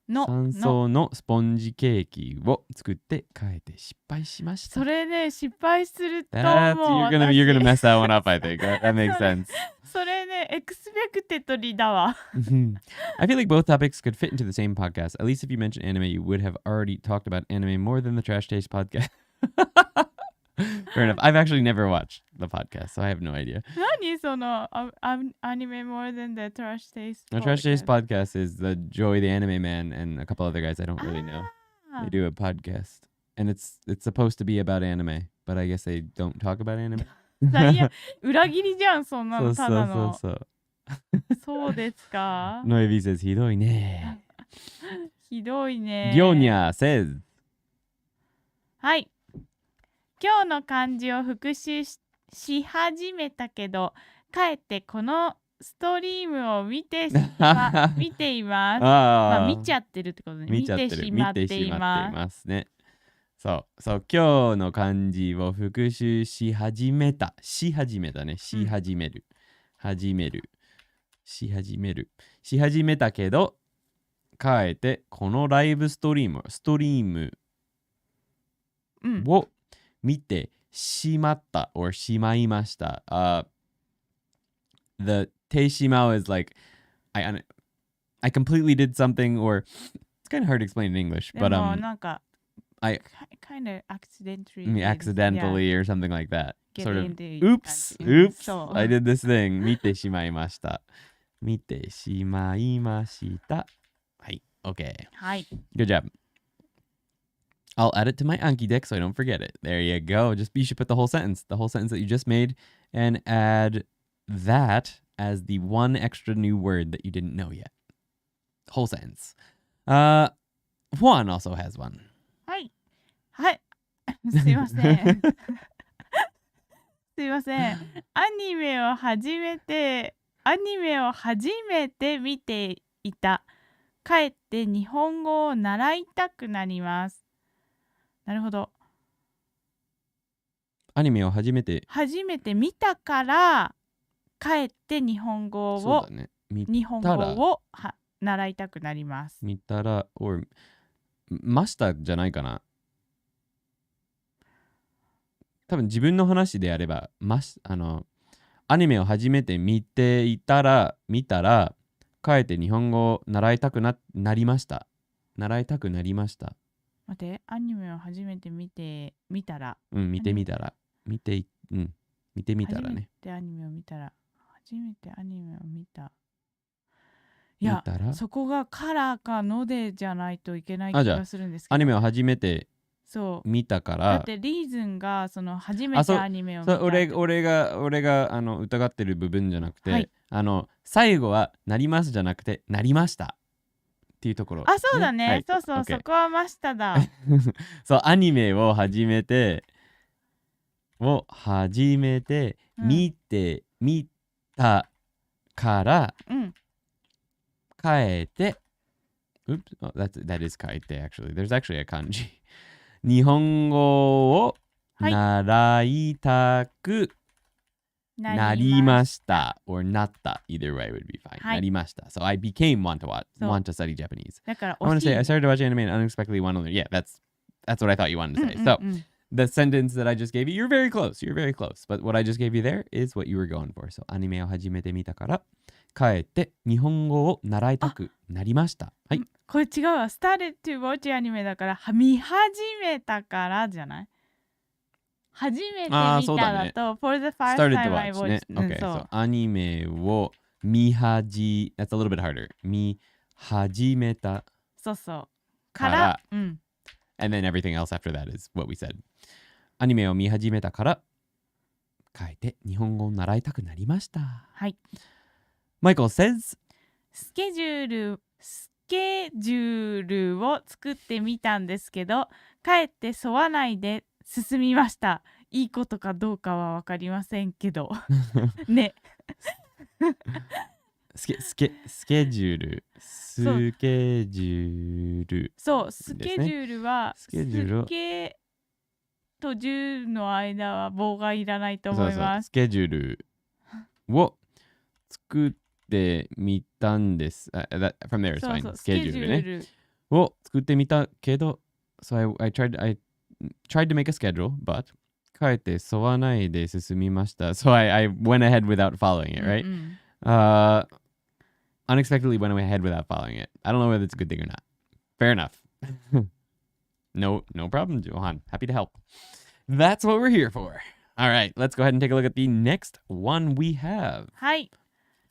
3層のスポンジケーキを作って変えて失敗しました。それね、失敗するともうYou're gonna mess that one up, I think. That makes sense. それね、エクスペクテッドリーだわ。I feel like both topics could fit into the same podcast. At least if you mentioned anime, you would have already talked about anime more than the Trash Taste podcast. Fair enough. I've actually never watched the podcast, so I have no idea. 何そのアニメ more than the Trash Taste The Trash Taste podcast is the Joey the Anime Man and a couple other guys I don't really know. They do a podcast. And it's supposed to be about anime, but I guess they don't talk about anime. 裏切りじゃん、そんなのただの。そう。そうですか。ノエビ says ひどいね。ひどいね。ギョニャ says はい。今日の漢字を復習 し始めたけど、かえってこのストリームを見ています。まあ見ちゃってるってことね。見てしまっていますね。そう、今日の漢字を復習し始めた。し始めたね。し始める。し始めたけど、かえってこのライブストリームを見てしまった or しまいました。The てしまう is like I completely did something or it's kind of hard to explain in English, but なんかI kind of accidentally or something like that. Sort of oops, I did this thing. 見てしまいました。見てしまいました。はい、OK. はい。Good job. I'll add it to my Anki deck so I don't forget it. There you go. You should put the whole sentence that you just made, and add that as the one extra new word that you didn't know yet. Whole sentence. Juan also has one. はい。すいません。アニメを初めて見ていた。かえって日本語を習いたくなります。なるほど。アニメを初めて見たからかえって日本語を習いたくなります。見たら or ましたじゃないかな。多分自分の話であればアニメを初めて見たらかえって日本語を習いたくなりました。待って、アニメを初めて見たら。見てみたらね。初めてアニメを見た。いや、そこがカラーかのでじゃないといけない気がするんですけど。アニメを初めて見たから。だってリーズンがその初めてアニメを見た。俺が疑ってる部分じゃなくて、はい、最後はなりますじゃなくてなりました。っていうところ、そうだね、はい、そう、そこはましただ。そう、アニメを初めて見てみたからかえて、that is かえて actually. There's actually a kanji. 日本語を習いたくなりました or なった either way would be fine、なりました so I became want to study Japanese だから I want to say I started to watch anime and unexpectedly want to learn. Yeah, that's what I thought you wanted to say. So the sentence that I just gave you, you're very close, but what I just gave you there is what you were going for. So アニメを初めて見たからかえって日本語を習いたくなりました。はい、これ違うわ。started to watch アニメだから見始めたからじゃない？初めて見ただと、for the first time I watched、ね。Okay, so アニメをthat's a little bit harder. 見始めた。そうから。And then everything else after that is what we said. アニメを見始めたから変えて日本語を習いたくなりました。はい。Michael says スケジュールを作ってみたんですけど、かえって沿わないで進みました。いいことかどうかは分かりませんけど。ね。スケジュール。スケジュール。そう、スケジュールは、スケジュールをスケと10の間は棒がいらないと思います。スケジュールを作ってみたんです。from there is そう fine. そう、スケジュールね。を作ってみたけど、so I tried to make a schedule, but かえって沿わないで進みました。So I went ahead without following it, right? Unexpectedly went ahead without following it. I don't know whether it's a good thing or not. Fair enough. No problem, Johan. Happy to help. That's what we're here for. All right, let's go ahead and take a look at the next one we have. はい。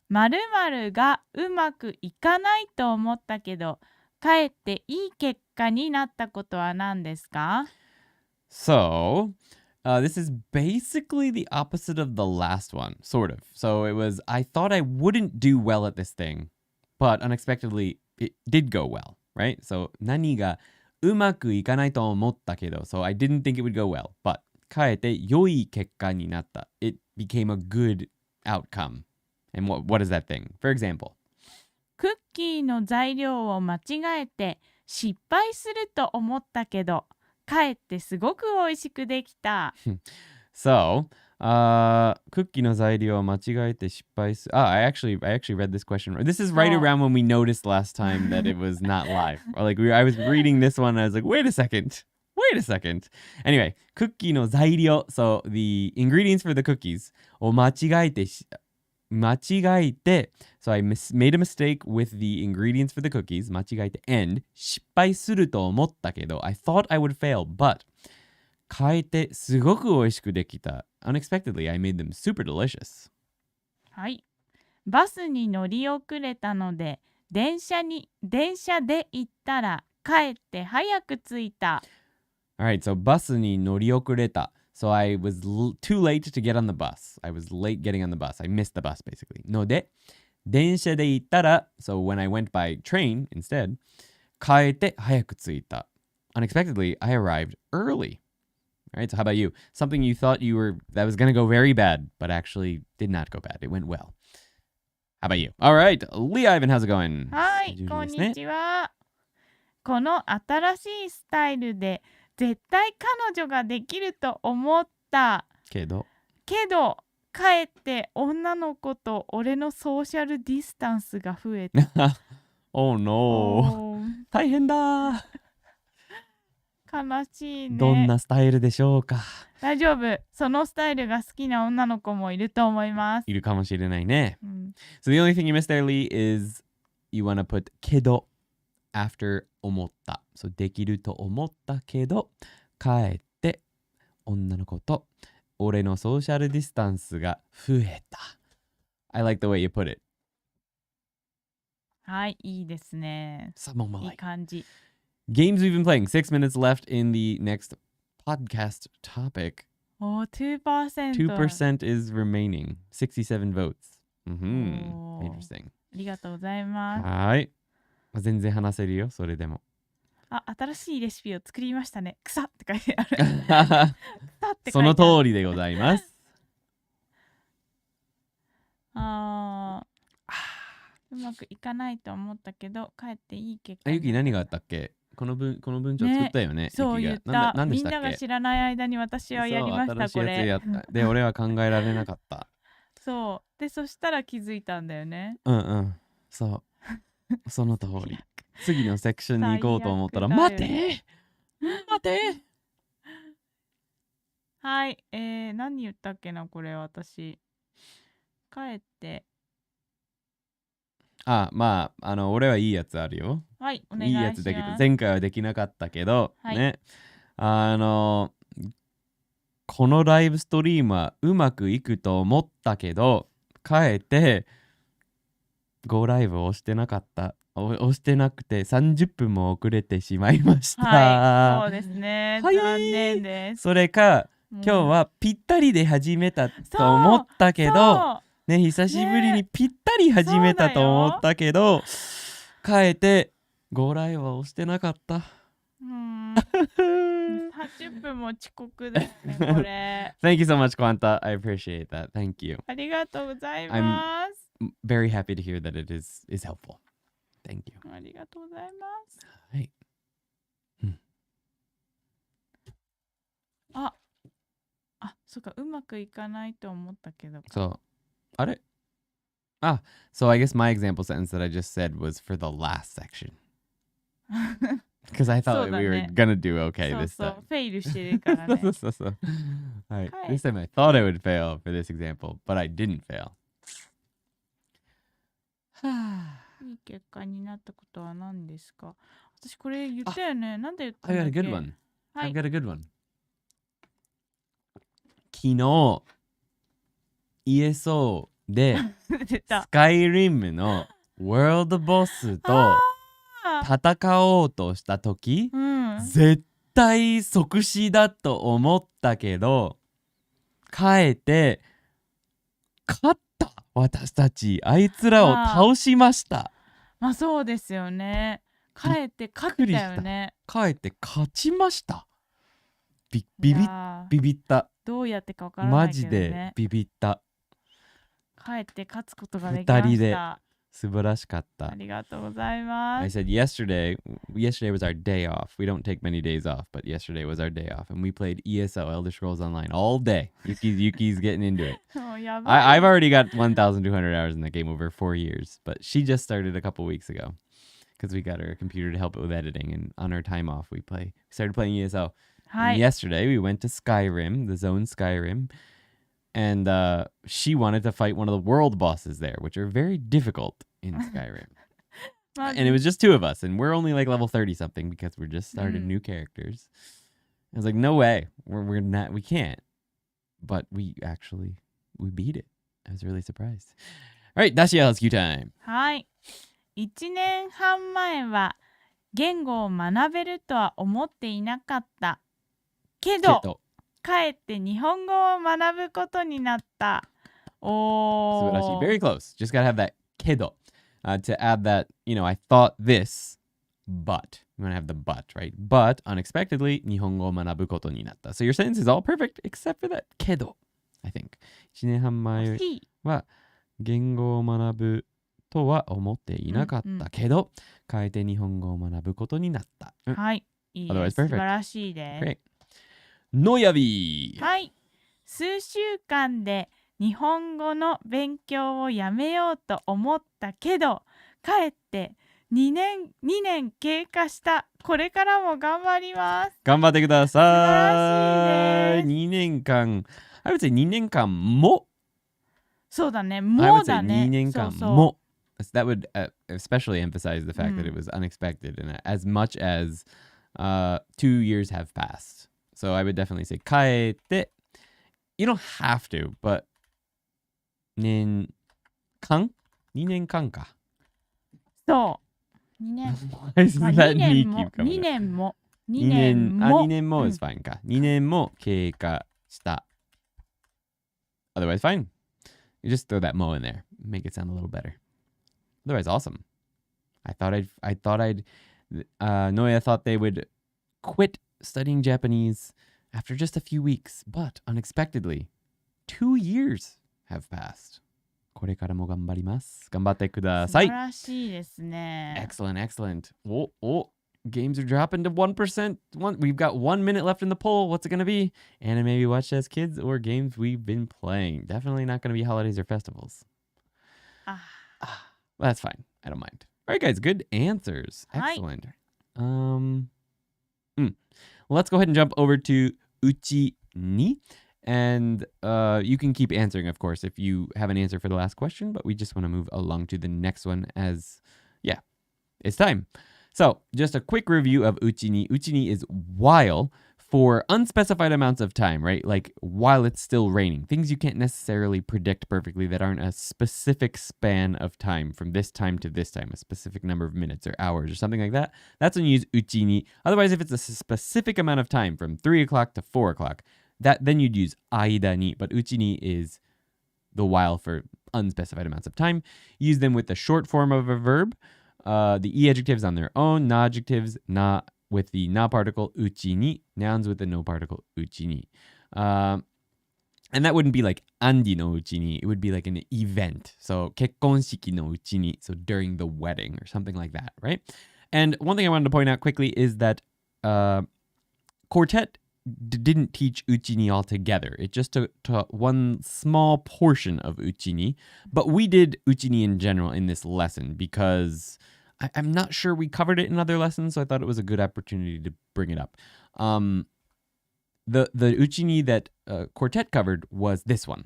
〇〇がうまくいかないと思ったけど、かえっていい結果になったことは何ですか？ So, this is basically the opposite of the last one, sort of. So it was, I thought I wouldn't do well at this thing, but unexpectedly it did go well, right? So 何がうまくいかないと思ったけど、so I didn't think it would go well, but かえて良い結果になった。It became a good outcome. And what is that thing? For example, クッキーの材料を間違えて失敗すると思ったけど、かえってすごく美味しくできた。So, クッキーの材料を間違えて失敗する。I actually read this question. This is right around when we noticed last time that it was not live. Or like I was reading this one and I was like, wait a second. Anyway, クッキーの材料. So the ingredients for the cookies を間違えて so I made a mistake with the ingredients for the cookies 間違えて and 失敗すると思ったけど I thought I would fail but 変えてすごく美味しくできた Unexpectedly I made them super delicious はい。バスに乗り遅れたので電車で行ったらかえって早く着いた。 Alright, so バスに乗り遅れたSo I was too late to get on the bus. I was late getting on the bus. I missed the bus, basically. ので、電車で行ったら So when I went by train instead, 変えて早く着いた Unexpectedly, I arrived early. Alright, so how about you? Something you thought that was going to go very bad, but actually did not go bad. It went well. How about you? Alright, Lee Ivan, how's it going? はい、こんにちは。この新しいスタイルで絶対彼女ができると思ったけどかえって女の子と俺のソーシャルディスタンスが増えた。Oh no 大変だ悲しいね。どんなスタイルでしょうか。大丈夫。そのスタイルが好きな女の子もいると思います。いるかもしれないね。So the only thing you missed there, Lee, is you want to put けどafter 思った。So できると思ったけど、帰って女の子と俺のソーシャルディスタンスが増えた。I like the way you put it. はい、いいですね。いい感じ。Games we've been playing. 6 minutes left in the next podcast topic. 2%. 2% is remaining. 67 votes. Interesting. ありがとうございます。はい。全然話せるよ、それでも。新しいレシピを作りましたね。草って書いてある。草って書いてある。その通りでございます。うまくいかないと思ったけど、かえっていい結果。ゆき何があったっけ？この文章作ったよね。そう言った。みんなが知らない間に私はやりました、これ。で、俺は考えられなかった。そう。で、そしたら気づいたんだよね。そう。その通り。次のセクションに行こうと思ったら、待てはい。何言ったっけな、これ私。かえって。俺はいいやつあるよ。はい、お願いします。いいやつだけど、前回はできなかったけど、ね。このライブストリームはうまくいくと思ったけど、かえて、Go ライブを押してなかった。押してなくて30分も遅れてしまいました。はい、そうですね。残念です。それか、今日はぴったりで始めたと思ったけど、ね、久しぶりにぴったり始めたと思ったけど、変えてGoライブを押してなかった。30分も遅刻ですね、これ。Thank you so much, Quanta. I appreciate that. Thank you. ありがとうございます。very happy to hear that it is helpful. Thank you. ありがとうございます。はい。そうか、うまくいかないと思ったけど。そう。あれ? So I guess my example sentence that I just said was for the last section. Because I thought we were gonna do okay this time. フェイルしてるからね。そう。はい。This time I thought I would fail for this example, but I didn't fail. いい結果になったことは何ですか？私これ言ったよね。なんで言ったんだっ I け？ got a good one. はい。 I've got a good one. 昨日言えそうでスカイリムのワールドボスと戦おうとした時、絶対即死だと思ったけどかえって勝った。私たちあいつらを倒しました。まあそうですよね。かえって勝ったよね。かえって勝ちました。ビビった。どうやってかわからないけどね。マジでビビった。かえって勝つことができました。2人で素晴らしかった。ありがとうございます。I said yesterday was our day off. We don't take many days off, but yesterday was our day off, and we played ESO Elder Scrolls Online all day. Yuki's getting into it. I've already got 1,200 hours in that game over 4 years, but she just started a couple weeks ago because we got her a computer to help it with editing, and on our time off we started playing ESO. And yesterday we went to Skyrim, the zone Skyrim, and she wanted to fight one of the world bosses there, which are very difficult in Skyrim. And it was just 2 of us, and we're only like level 30 something because we're just started new characters. I was like, no way, we can't. But we beat it. I was really surprised. All right, Dashiell's Q time. はい。1年半前は言語を学べるとは思っていなかったけどかえって日本語を学ぶことになった。素晴らしい。Very close. Just gotta have that けど。To add that, I thought this, but. You want to have the but, right? But, unexpectedly, 日本語を学ぶことになった。So your sentence is all perfect, except for that けど、I think. 1年半前は言語を学ぶとは思っていなかったけど、変えて日本語を学ぶことになった。はい。いいです。素晴らしいです。Great. のやび。はい。数週間で日本語の勉強をやめようと思ったけど、かえって2年経過した。これからも頑張ります。頑張ってください。素晴らしいです。2年間、I would say 2年間も。そうだね、もだね。2年間も。That would especially emphasize the fact that it was unexpected and as much as 2 years have passed. So I would definitely say 変えて。You don't have to, but 2年間か。そう。2年。2年も。2年も is fine か。2年も経過した。Otherwise, fine. You just throw that mo in there. Make it sound a little better. Otherwise, awesome. Noya thought they would quit studying Japanese after just a few weeks, but unexpectedly, 2 years have passed. これからも頑張ります。頑張ってください。素晴らしいですね。Excellent. Games are dropping to 1%. We've got 1 minute left in the poll. What's it going to be? Anime we watched as kids or games we've been playing? Definitely not going to be holidays or festivals. That's fine. I don't mind. All right, guys. Good answers. Excellent. Let's go ahead and jump over to Uchi ni. And you can keep answering, of course, if you have an answer for the last question. But we just want to move along to the next one as, it's time. So, just a quick review of Uchi ni. Uchi ni is while for unspecified amounts of time, right? Like while it's still raining. Things you can't necessarily predict perfectly that aren't a specific span of time from this time to this time, a specific number of minutes or hours or something like that. That's when you use Uchi ni. Otherwise, if it's a specific amount of time from 3 o'clock to 4 o'clock, then you'd use aida ni. But Uchi ni is the while for unspecified amounts of time. Use them with the short form of a verb. The e adjectives on their own, na adjectives, na with the na particle, uchi ni, nouns with the no particle, uchi ni. And that wouldn't be like Andy no uchi ni. It would be like an event. So 結婚式のうちに. So during the wedding or something like that, right? And one thing I wanted to point out quickly is that Quartet didn't teach uchi ni altogether. It just taught one small portion of uchi ni. But we did uchi ni in general in this lesson because I'm not sure we covered it in other lessons. So I thought it was a good opportunity to bring it up. The uchi ni that Quartet covered was this one.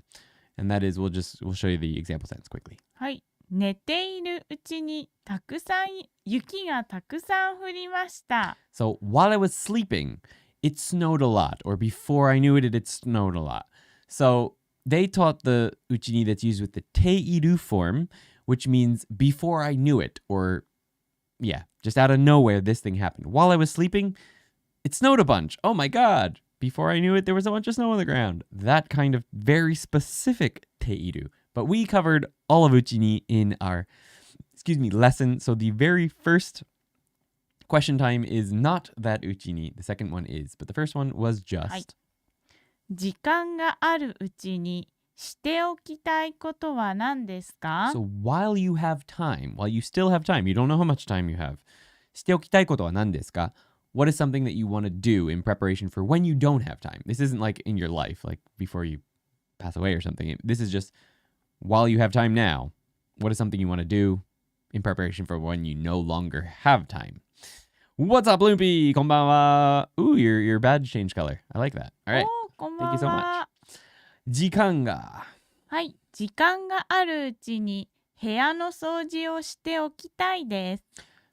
And that is, we'll show you the example sentence quickly. はい。寝ているうちにたくさん雪がたくさん降りました。So while I was sleeping, it snowed a lot. Or before I knew it, it snowed a lot. So they taught the uchi ni that's used with the teiru form, which means before I knew it. Or, yeah, just out of nowhere, this thing happened. While I was sleeping, it snowed a bunch. Oh my God. Before I knew it, there was a bunch of snow on the ground. That kind of very specific teiru. But we covered all of uchi ni in our, lesson. So the very first question time is not that uchi ni. The second one is. But the first one was just. はい。時間があるうちにしておきたいことは何ですか? So while you have time, while you still have time, you don't know how much time you have. しておきたいことは何ですか? What is something that you want to do in preparation for when you don't have time? This isn't like in your life, like before you pass away or something. This is just while you have time now. What is something you want to do in preparation for when you no longer have time? What's up, Loopy? こんばんは. Ooh, your badge changed color. I like that. All right. こんばんは。 Thank you so much. 時間が。はい。時間があるうちに部屋の掃除をしておきたいです。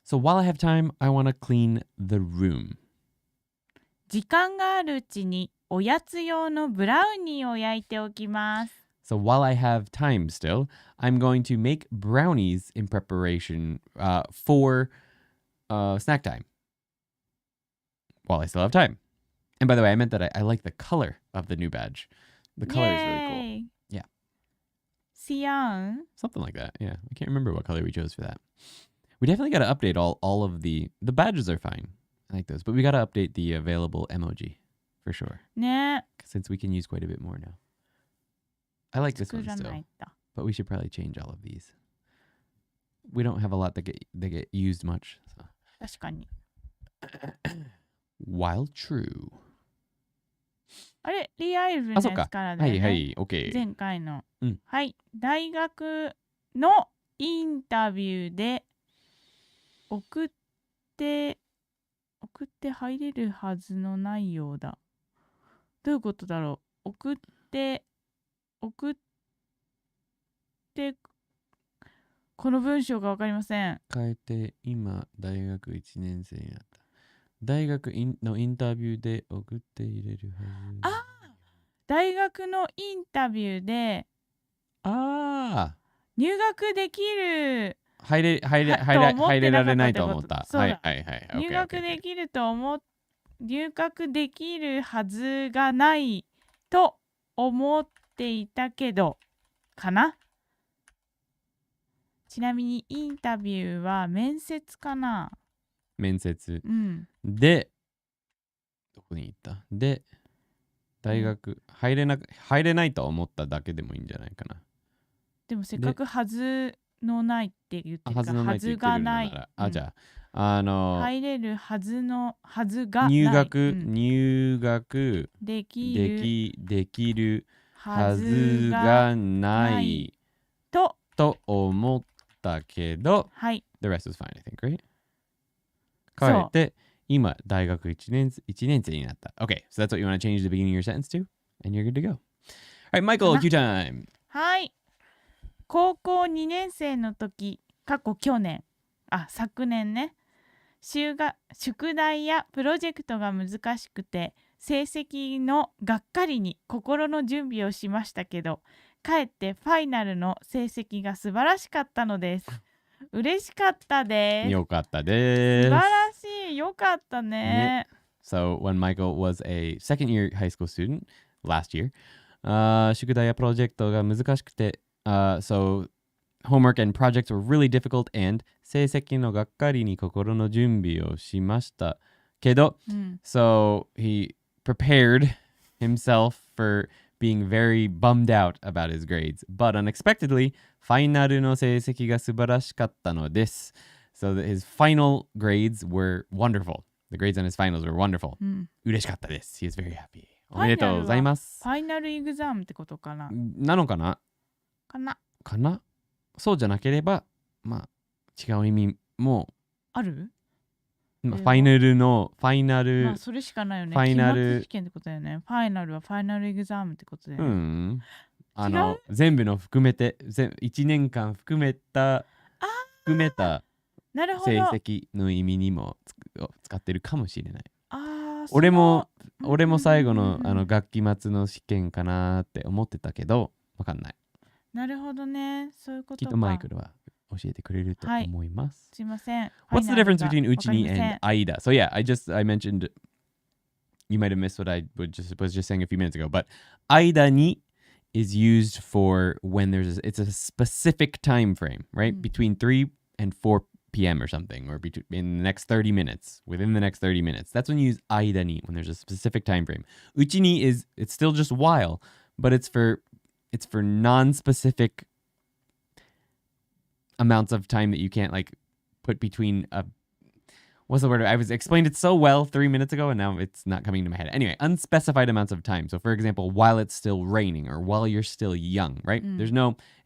So while I have time, I want to clean the room. 時間があるうちにおやつ用のブラウニーを焼いておきます。So while I have time still, I'm going to make brownies in preparation for snack time. While I still have time. And by the way, I meant that I like the color of the new badge. The color is really cool. Yeah. Cyan? Something like that, yeah. I can't remember what color we chose for that. We definitely got to update all of the badges are fine. I like those. But we got to update the available emoji for sure. ね。 Since we can use quite a bit more now. I like this one still. But we should probably change all of these. We don't have a lot that get used much. So. 確かに。While true. あれ、リアルのやつからだよね。はい、OK。前回の。うん。はい。大学のインタビューで送って入れるはずのないようだ。どういうことだろう。送ってこの文章がわかりません。変えて今大学1年生になった。大学のインタビューで送って入れるはず。あ、大学のインタビューで入学できる。入れられないと思った。そうだ。はい。入学できるはずがないと思っていたけどかな。ちなみにインタビューは面接かな。面接。うん。で、どこに行った？で、大学入れないと思っただけでもいいんじゃないかな。でもせっかくはずのないって言ってるからはずがない。じゃあ入れるはずのはずがない。入学できるはずがないと思ったけど、はい。The rest is fine, I think, right? 変えて今大学1年生になった。Okay, so that's what you want to change the beginning of your sentence to, and you're good to go. All right, Michael, Q time. はい。高校2年生の時、昨年ね、宿題やプロジェクトが難しくて、成績のがっかりに心の準備をしましたけど、かえってファイナルの成績が素晴らしかったのです。嬉しかったです。よかったです。素晴らしい。よかったね。So when Michael was a second year high school student last year, 宿題やプロジェクトが難しくて、so homework and projects were really difficult and 成績のがっかりに心の準備をしましたけど、so he prepared himself for being very bummed out about his grades. But unexpectedly, ファイナルの成績が素晴らしかったのです。So that his final grades were wonderful. The grades on his finals were wonderful. 嬉しかったです。He is very happy. おめでとうございます。ファイナルエグザムってことかななのかなかなそうじゃなければ、まあ、違う意味もあるファイナル、まあそれしかないよね。ファイナル期末試験ってことだよね。ファイナルはファイナルエグザムってことだよね。全部の含めて、1年間含めた成績の意味にも使ってるかもしれない。俺も最後の、学期末の試験かなって思ってたけど、わかんない。なるほどね。そういうことか。きっとマイクルは教えてくれると思います。すいません。What's the difference between Uchi and Aida? So yeah, I mentioned, you might have missed what I was just saying a few minutes ago, but Aida ni is used for when it's a specific time frame, right? Between 3 and 4 p.m. or something, or in the next 30 minutes, within the next 30 minutes. That's when you use Aida ni, when there's a specific time frame. Uchi ni it's still just while, but it's for non-specific amounts of time that you can't like put between what's the word? I was explained it so well 3 minutes ago and now it's not coming to my head. Anyway, unspecified amounts of time. So for example, while it's still raining or while you're still young, right? It's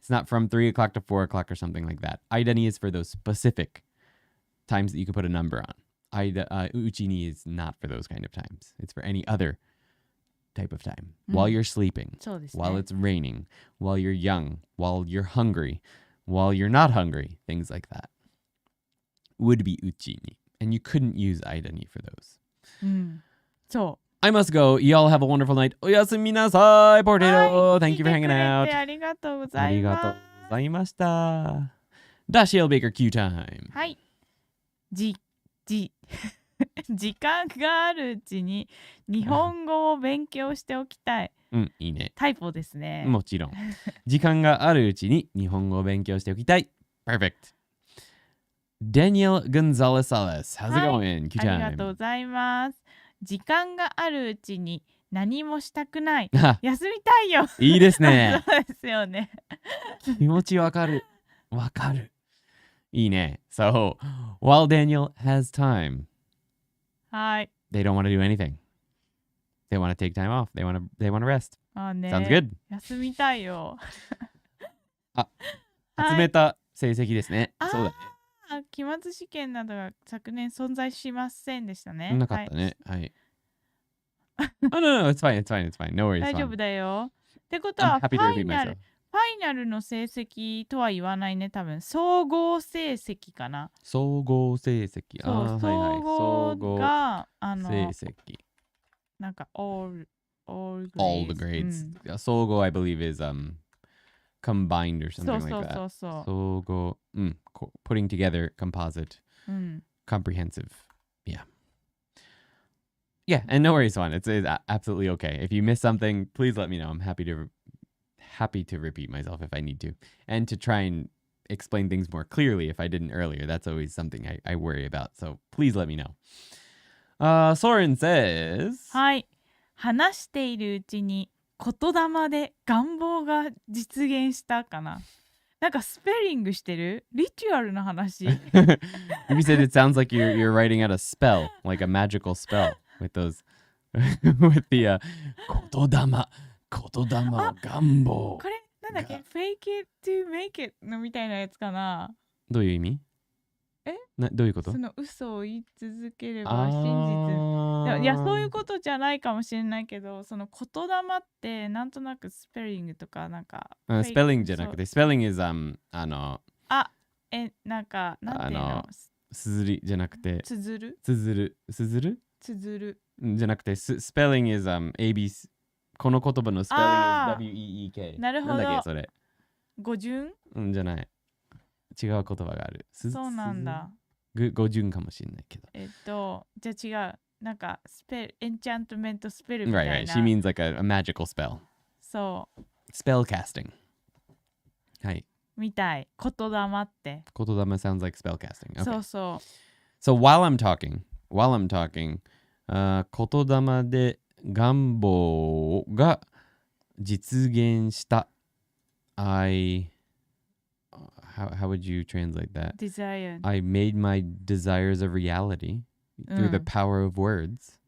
not from 3 o'clock to 4 o'clock or something like that. Aida ni is for those specific times that you can put a number on. Uchi ni is not for those kind of times. It's for any other type of time. While you're sleeping, while it's raining, while you're young, while you're hungry, while you're not hungry, things like that would be uchi ni. And you couldn't use Aida ni for those. So I must go. Y'all have a wonderful night. Oyasumi nasai, Potato. Thank you for hanging out. ありがとうございます。ありがとうございました。Dashi L. Baker Q time. はい。時間があるうちに日本語を勉強しておきたい。いいね。タイプですね。もちろん。時間があるうちに日本語を勉強しておきたい。Perfect. Daniel Gonzalez Salas. How's it going? Q time. ありがとうございます。時間があるうちに何もしたくない。休みたいよ。いいですね。そうですよね。気持ちわかる。わかる。いいね。So, while Daniel has time, はい。they don't want to do anything. They want to take time off. They want to rest. ね、Sounds good. 休みたいよ。集めた成績ですね。そうだね。期末試験などが昨年存在しませんでしたね。なかったね。はい。No, it's fine, it's fine, it's fine. No worries. 大丈夫だよ。ってことは、ファイナルの成績とは言わないね、多分。総合成績かな。総合成績。そう、総合が、成績。なんか、all the grades. 総合、I believe, is combined or something like that. 総合、putting together, composite, comprehensive. Yeah, and no worries on. It's absolutely okay. If you miss something, please let me know. I'm happy to repeat myself if I need to, and to try and explain things more clearly if I didn't earlier. That's always something I worry about. So please let me know. Soren says, はい。話しているうちに言霊で願望が実現したかな。なんかスペリングしてるリチュアルの話。You said it sounds like you're writing out a spell, like a magical spell with those with the 言霊願望。これなんだっけ Fake it to make it のみたいなやつかな。どういう意味？どういうこと？その嘘を言い続ければ真実。いやそういうことじゃないかもしれないけど、その言霊ってなんとなくスペリングとかなんか。スペリングじゃなくて、スペリング is なんかなんていうの？すずりじゃなくて。つづるじゃなくて、スペリング is ABC。この言葉のスペリング is WEEK。なるほど。なんだっけそれ？語順？じゃない。違う言葉がある。そうなんだ。語順かもしれないけど。じゃあ違う。なんかエンチャントメントスペルみたいな。Right. She means like a magical spell. そう。Spell casting. はい。みたい。言霊って。言霊 sounds like spell casting. Okay. そうそう。So while I'm talking, 言霊で願望が実現した。How would you translate that? Desire. I made my desires a reality through the power of words.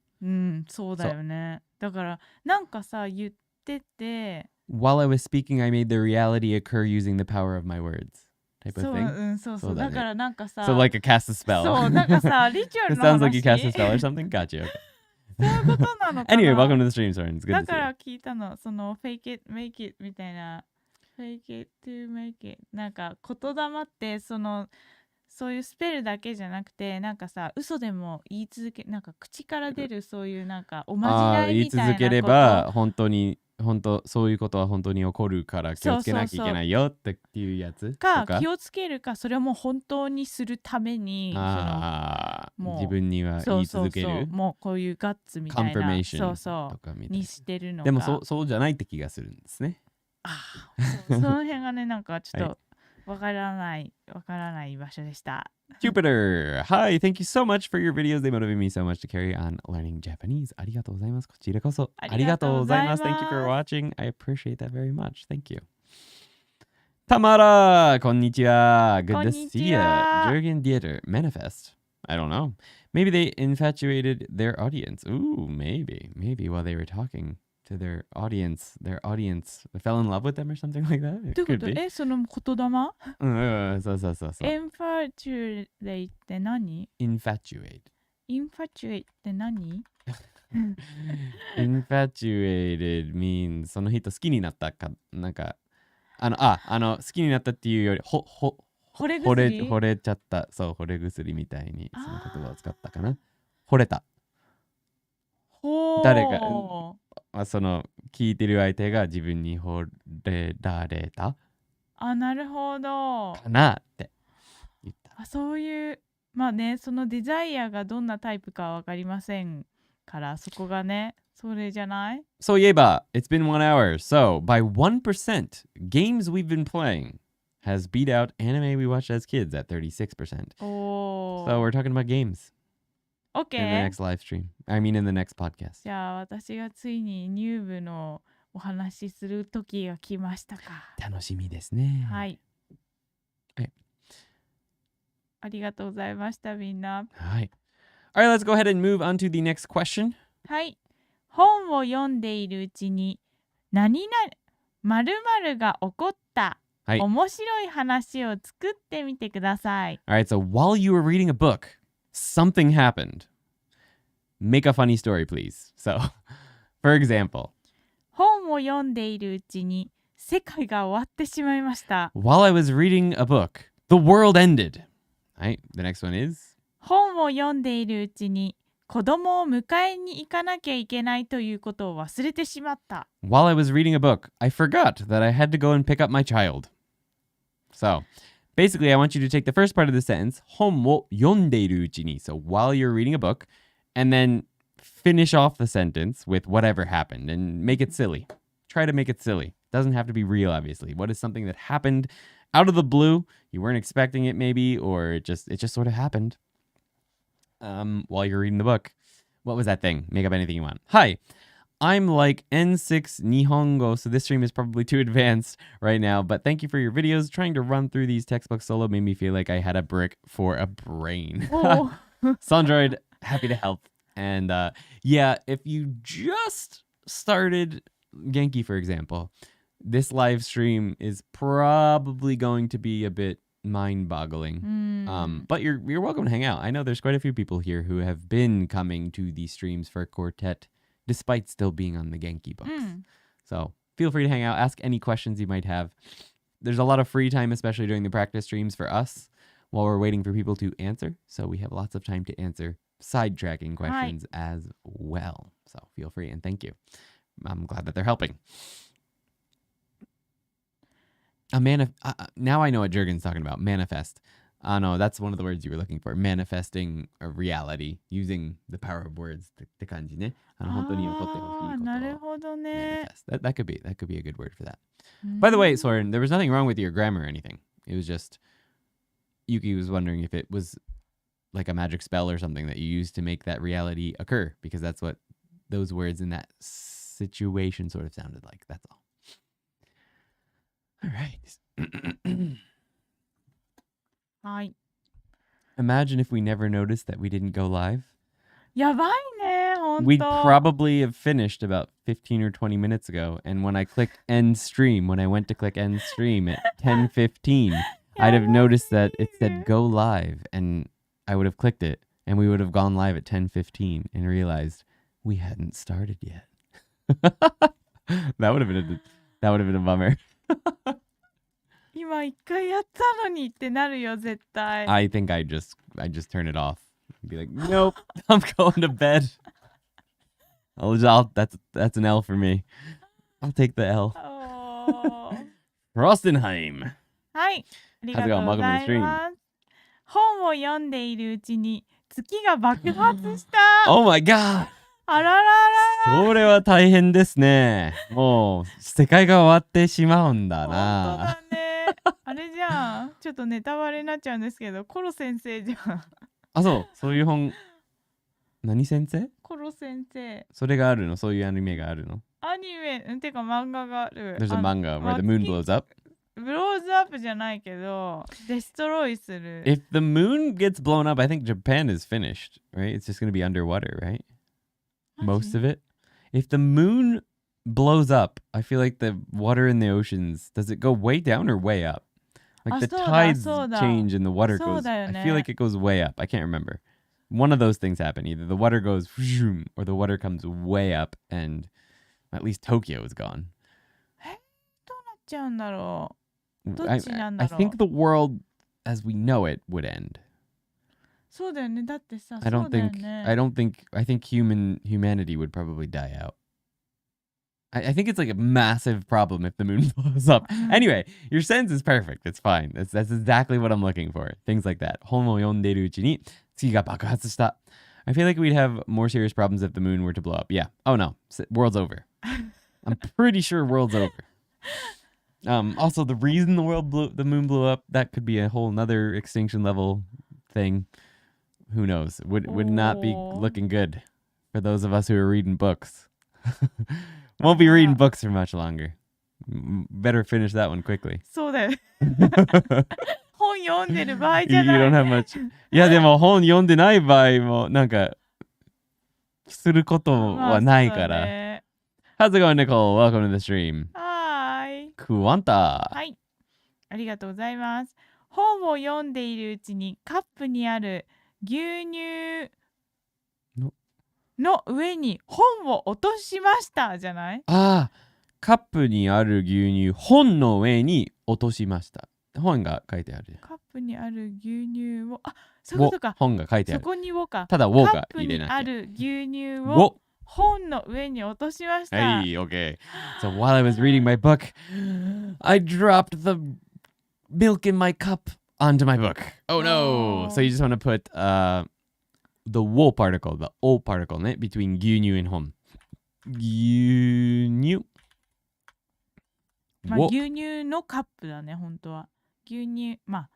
そうだよね。だからなんかさ言ってて While I was speaking, I made the reality occur using the power of my words. Type of thing. そうだからなんかさ So like a cast a spell. そうなんかさリチュアル It の話 sounds like you cast a spell or something. Gotcha. Okay. そういうことなのかな Anyway, welcome to the stream, Soren. It's good だ to か see you. ら聞いたのその fake it make it みたいな fake it to make it なんか言霊ってそういうスペルだけじゃなくてなんかさ嘘でも言い続けなんか口から出るそういうなんかおまじないみたいなこと言い続ければ本当そういうことは本当に起こるから気をつけなきゃいけないよっていうやつか気をつけるかそれをもう本当にするためにもう自分には言い続けるそうもうこういうガッツみたいな confirmation とかみたいなにしてるのかでもそうじゃないって気がするんですねその辺がねなんかちょっとわからない場所でした。Jupiter, hi, thank you so much for your videos. They motivate me so much to carry on learning Japanese. ありがとうございます。こちらこそ。ありがとうございます。Thank you for watching. I appreciate that very much. Thank you. Tamara, こんにちは. Good to see you. Jürgen Dieter, manifest. I don't know. Maybe they infatuated their audience. Ooh, maybe while they were talking.To their audience fell in love with them or something like that. It could be. その言霊そう。infatuate って何 infatuate って何infatuated means その人好きになったかなんか好きになったっていうより惚れちゃったそう惚れ薬みたいにその言葉を使ったかな惚れた誰かその聞いてる相手が自分に惚れられたなるほどかなって言ったそういうまあねそのデザイアがどんなタイプかわかりませんからそこがねそれじゃないそういえば It's been 1 hour So by 1% Games we've been playing has beat out anime we watched as kids at 36% So we're talking about games,Okay. In the next live stream. I mean in the next podcast. じゃあ私がついに入部のお話しする時が来ましたか。楽しみですね。はい。ありがとうございましたみんな。はい。Alright, let's go ahead and move on to the next question. はい。本を読んでいるうちに何々〇〇が起こった。はい。面白い話を作ってみてください。Alright, so while you were reading a book,Something happened. Make a funny story, please. So, for example, 本を読んでいるうちに世界が終わってしまいました。While I was reading a book, the world ended. Right? The next one is 本を読んでいるうちに子供を迎えに行かなきゃいけないということを忘れてしまった。While I was reading a book, I forgot that I had to go and pick up my child. So,Basically, I want you to take the first part of the sentence, 本を読んでいるうちに So while you're reading a book, and then finish off the sentence with whatever happened and make it silly. Try to make it silly. Doesn't have to be real, obviously. What is something that happened out of the blue? You weren't expecting it maybe, or it just sort of happened while you're reading the book. What was that thing? Make up anything you want. Hi.I'm like N6 Nihongo, so this stream is probably too advanced right now, but thank you for your videos. Trying to run through these textbooks solo made me feel like I had a brick for a brain. Sandroid, happy to help. And yeah, if you just started Genki, for example, this live stream is probably going to be a bit mind-boggling. But you're welcome to hang out. I know there's quite a few people here who have been coming to these streams for Quartet.Despite still being on the Genki books. So feel free to hang out, ask any questions you might have. There's a lot of free time, especially during the practice streams for us, while we're waiting for people to answer. So we have lots of time to answer sidetracking questions as well. So feel free and thank you. I'm glad that they're helping. Now I know what Jürgen's talking about. Manifest.No, that's one of the words you were looking for. Manifesting a reality using the power of words って感じね。本当に起こってほしいことをなるほどね。That could be a good word for that. By the way, Soren, there was nothing wrong with your grammar or anything. It was just Yuki was wondering if it was like a magic spell or something that you used to make that reality occur, because that's what those words in that situation sort of sounded like. That's all. Alright. はい。Imagine if we never noticed that we didn't go live. やばいね、ほん We'd と。 probably have finished about 15 or 20 minutes ago. And when I clicked end stream, when I went to click end stream at 10:15, I'd have noticed that it said go live. And I would have clicked it. And we would have gone live at 10:15 and realized we hadn't started yet. that would have been a bummer. 今一回やったのにってなるよ、絶対。I think I just turn it off. Be like, nope, I'm going to bed. That's an L for me. I'll take the L. おー Frostenheim. はい。ありがとうございます。本を読んでいるうちに月が爆発した。Oh my god. あらららら。それは大変ですね。もう世界が終わってしまうんだ本当な。だね。あれじゃん。ちょっとネタバレになっちゃうんですけど、コロ先生じゃん。あ、そういう本。何先生？コロ先生。それがあるの？そういうアニメがあるの？アニメ、てか漫画がある。There's a manga where the moon blows up. blows up じゃないけど、デストロイする。If the moon gets blown up, I think Japan is finished, right? It's just going to be underwater, right? Most of it. If the moon blows up, I feel like the water in the oceans, does it go way down or way up? Like the tides change and the water goes. I feel like it goes way up. I can't remember. One of those things happen. Either the water goes or the water comes way up and at least Tokyo is gone. どうなっちゃうんだろう。どっ I ちなんだろう。 think the world as we know it would end. そうだよね。だってさ、 I そ don't うだよ think ね。I think humanity would probably die out. I think it's like a massive problem if the moon blows up. Anyway, your sense is perfect. It's fine. That's exactly what I'm looking for. Things like that. 本を読んでいるうちに月が爆発した。I feel like we'd have more serious problems if the moon were to blow up. Yeah. Oh no. World's over. I'm pretty sure world's over. Also, the reason the moon blew up, that could be a whole nother extinction level thing. Who knows? Would not be looking good for those of us who are reading books. Won't be reading books for much longer. Better finish that one quickly. そうだよ。本読んでる場合じ You ゃない。 don't have much. いやでも本読んでない場合もなんかすることはないから。ね、How's it going, Nicole? Welcome to the stream. はーい。クワンタ。はい。ありがとうございます。本を読んでいるうちにカップにある牛乳の上に本を落としましたじゃない？ああ、カップにある牛乳、本の上に落としました。本が書いてある。カップにある牛乳を、あ、そういうことか。本が書いてある。そこにをか。ただ、をが入れなきゃ。カップにある牛乳を本の上に落としました。はい、OK. So while I was reading my book, I dropped the milk in my cup onto my book. Oh no! So you just want to put the を particle, the お particle ね、between 牛乳 and 本。牛乳。まあ、牛乳のカップだね、本当は。牛乳、まあ、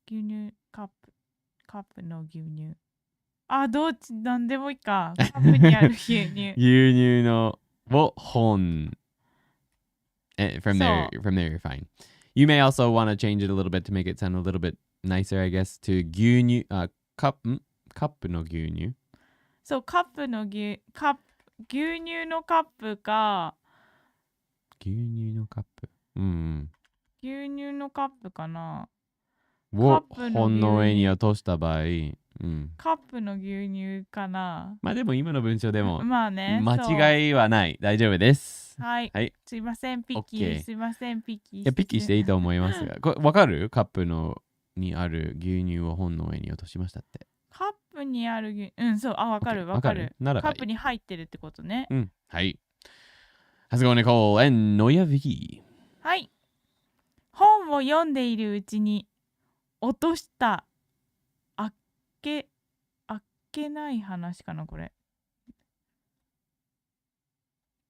牛乳カップの牛乳。あ、どっち、なんでもいいか。カップにある牛乳。牛乳のを本。From there, you're fine. You may also want to change it a little bit to make it sound a little bit nicer, I guess, to 牛乳、カップの牛乳。そう、カップの牛乳のカップか。牛乳のカップ。うん。牛乳のカップかな。を本の上に落とした場合、うん、カップの牛乳かな。まあでも今の文章でもまあね、間違いはない。大丈夫です。はい。はい、すいません、ピッキー。すいません、ピッキー。いや、ピッキーしていいと思いますが。これわかる？カップにある牛乳を本の上に落としましたって。カップにある牛乳、うん、そう、あ、わかるわかる。カップに入ってるってことね。うん、はい。How's it going, Nicole? And のやびき。はい。本を読んでいるうちに落としたあっけない話かな、これ。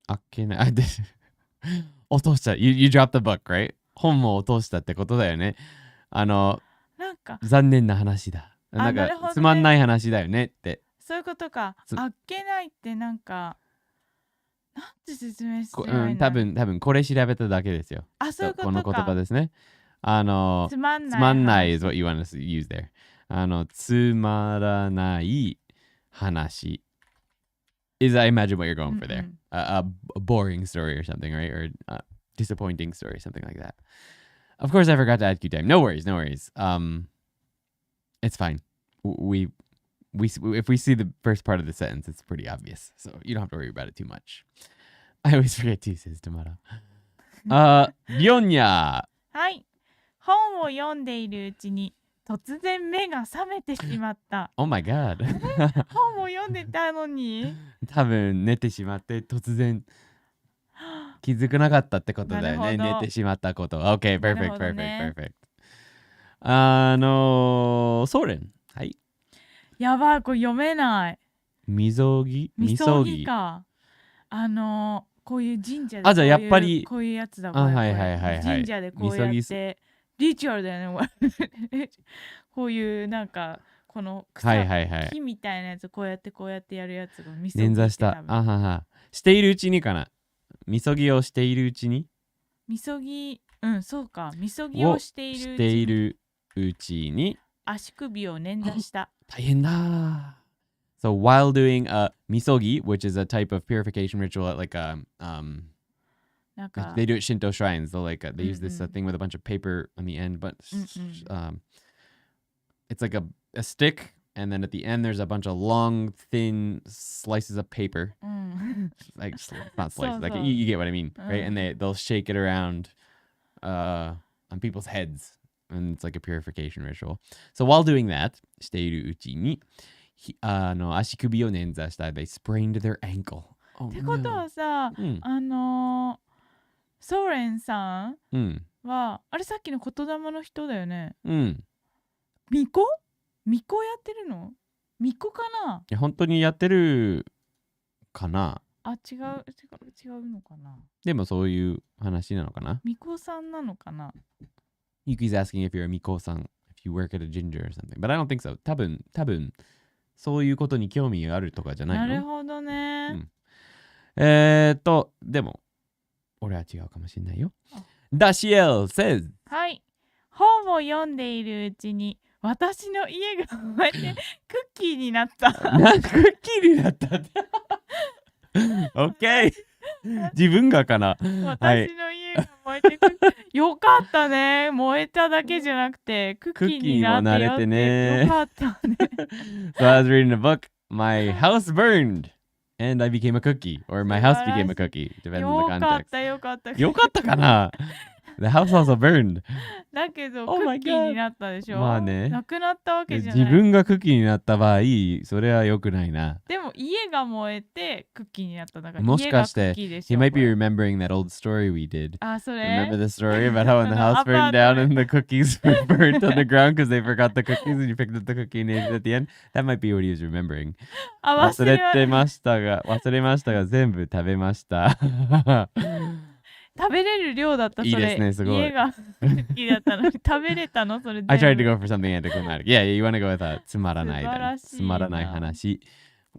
あっけない。落とした。You dropped the book, right? 本も落としたってことだよね。なんか残念な話だ。なんか、ね、つまんない話だよねって。そういうことか。あっけないってなんかなんて説明してない多分これ調べただけですよ。あ、そういうことか。この言葉ですね。つまんない。つまんない is what you want to use there. つまらない話 is I imagine what you're going for there. A boring story or something, right? Or a disappointing story, something like that. Of course, I forgot to add Q time. No worries, no worries. It's fine. We if we see the first part of the sentence, it's pretty obvious. So you don't have to worry about it too much. I always forget to says tomorrow. ビョンニャー。はい。本を読んでいるうちに突然目が覚めてしまった。Oh my god. 本を読んでたのに多分寝てしまって突然気づかなかったってことだよね。寝てしまったこと。Okay, perfect, perfect, perfect. ソレン。はい。やばい、これ読めない。みそぎか。こういう神社であ、じゃあやっぱりこういうやつだ。はい。神社でこうやってリチュアルだよね。こういうなんかこの木みたいなやつこうやってやるやつがみそぎ。捻挫した。あはは。しているうちにかな。みそぎをしているうちに。みそぎ、そうか。みそぎをしているうちに足首を捻挫した。大変だ。So while doing a misogi, which is a type of purification ritual at like they do it Shinto shrines. They'll they use this thing with a bunch of paper on the end, but it's like a stick, and then at the end there's a bunch of long, thin slices of paper. Like not slices, like you get what I mean, right? And they'll shake it around on people's heads, and it's like a purification ritual. So while doing that, しているうちに足首を捻挫した。They sprained their ankle. ってことはさ、ソーレンさんは、あれさっきの言霊の人だよね。巫女やってるの？巫女かな？いや本当にやってるかな？あ、違うのかな？でもそういう話なのかな？巫女さんなのかな？ Yuki's asking if you're a 巫女さん、if you work at a ginger or something. But I don't think so. 多分そういうことに興味があるとかじゃないの？なるほどね。でも俺は違うかもしれないよ。ダシエル says はい。本を読んでいるうちに私の家が燃えてクッキーになった。なんクッキーになったって。OK 自分がかな。私の家が燃えてよかったね。燃えただけじゃなくてクッキーになってよってね。よかったね。So I was reading a book. My house burned and I became a cookie, or my house became a cookie. Depends on the context. よかった。よかったかな。The house also burned. だけど、クッキーになったでしょ。まあね。なくなったわけじゃない。自分がクッキーになった場合、それは良くないな。でも家が燃えてクッキーになっただから。もしかして、he might be remembering that old story we did. あ、それ Remember the story about how when the house burned down and the cookies were burnt on the ground because they forgot the cookies and you picked up the cookie and ate it at the end? That might be what he was remembering. 忘れましたが全部食べました。食べれる量だったそれ。いいですね、すごい。家がクッキーだったのに食べれたのそれ。I tried to go for something anecdotic. Yeah, you want to go with a つまらない。つまらない話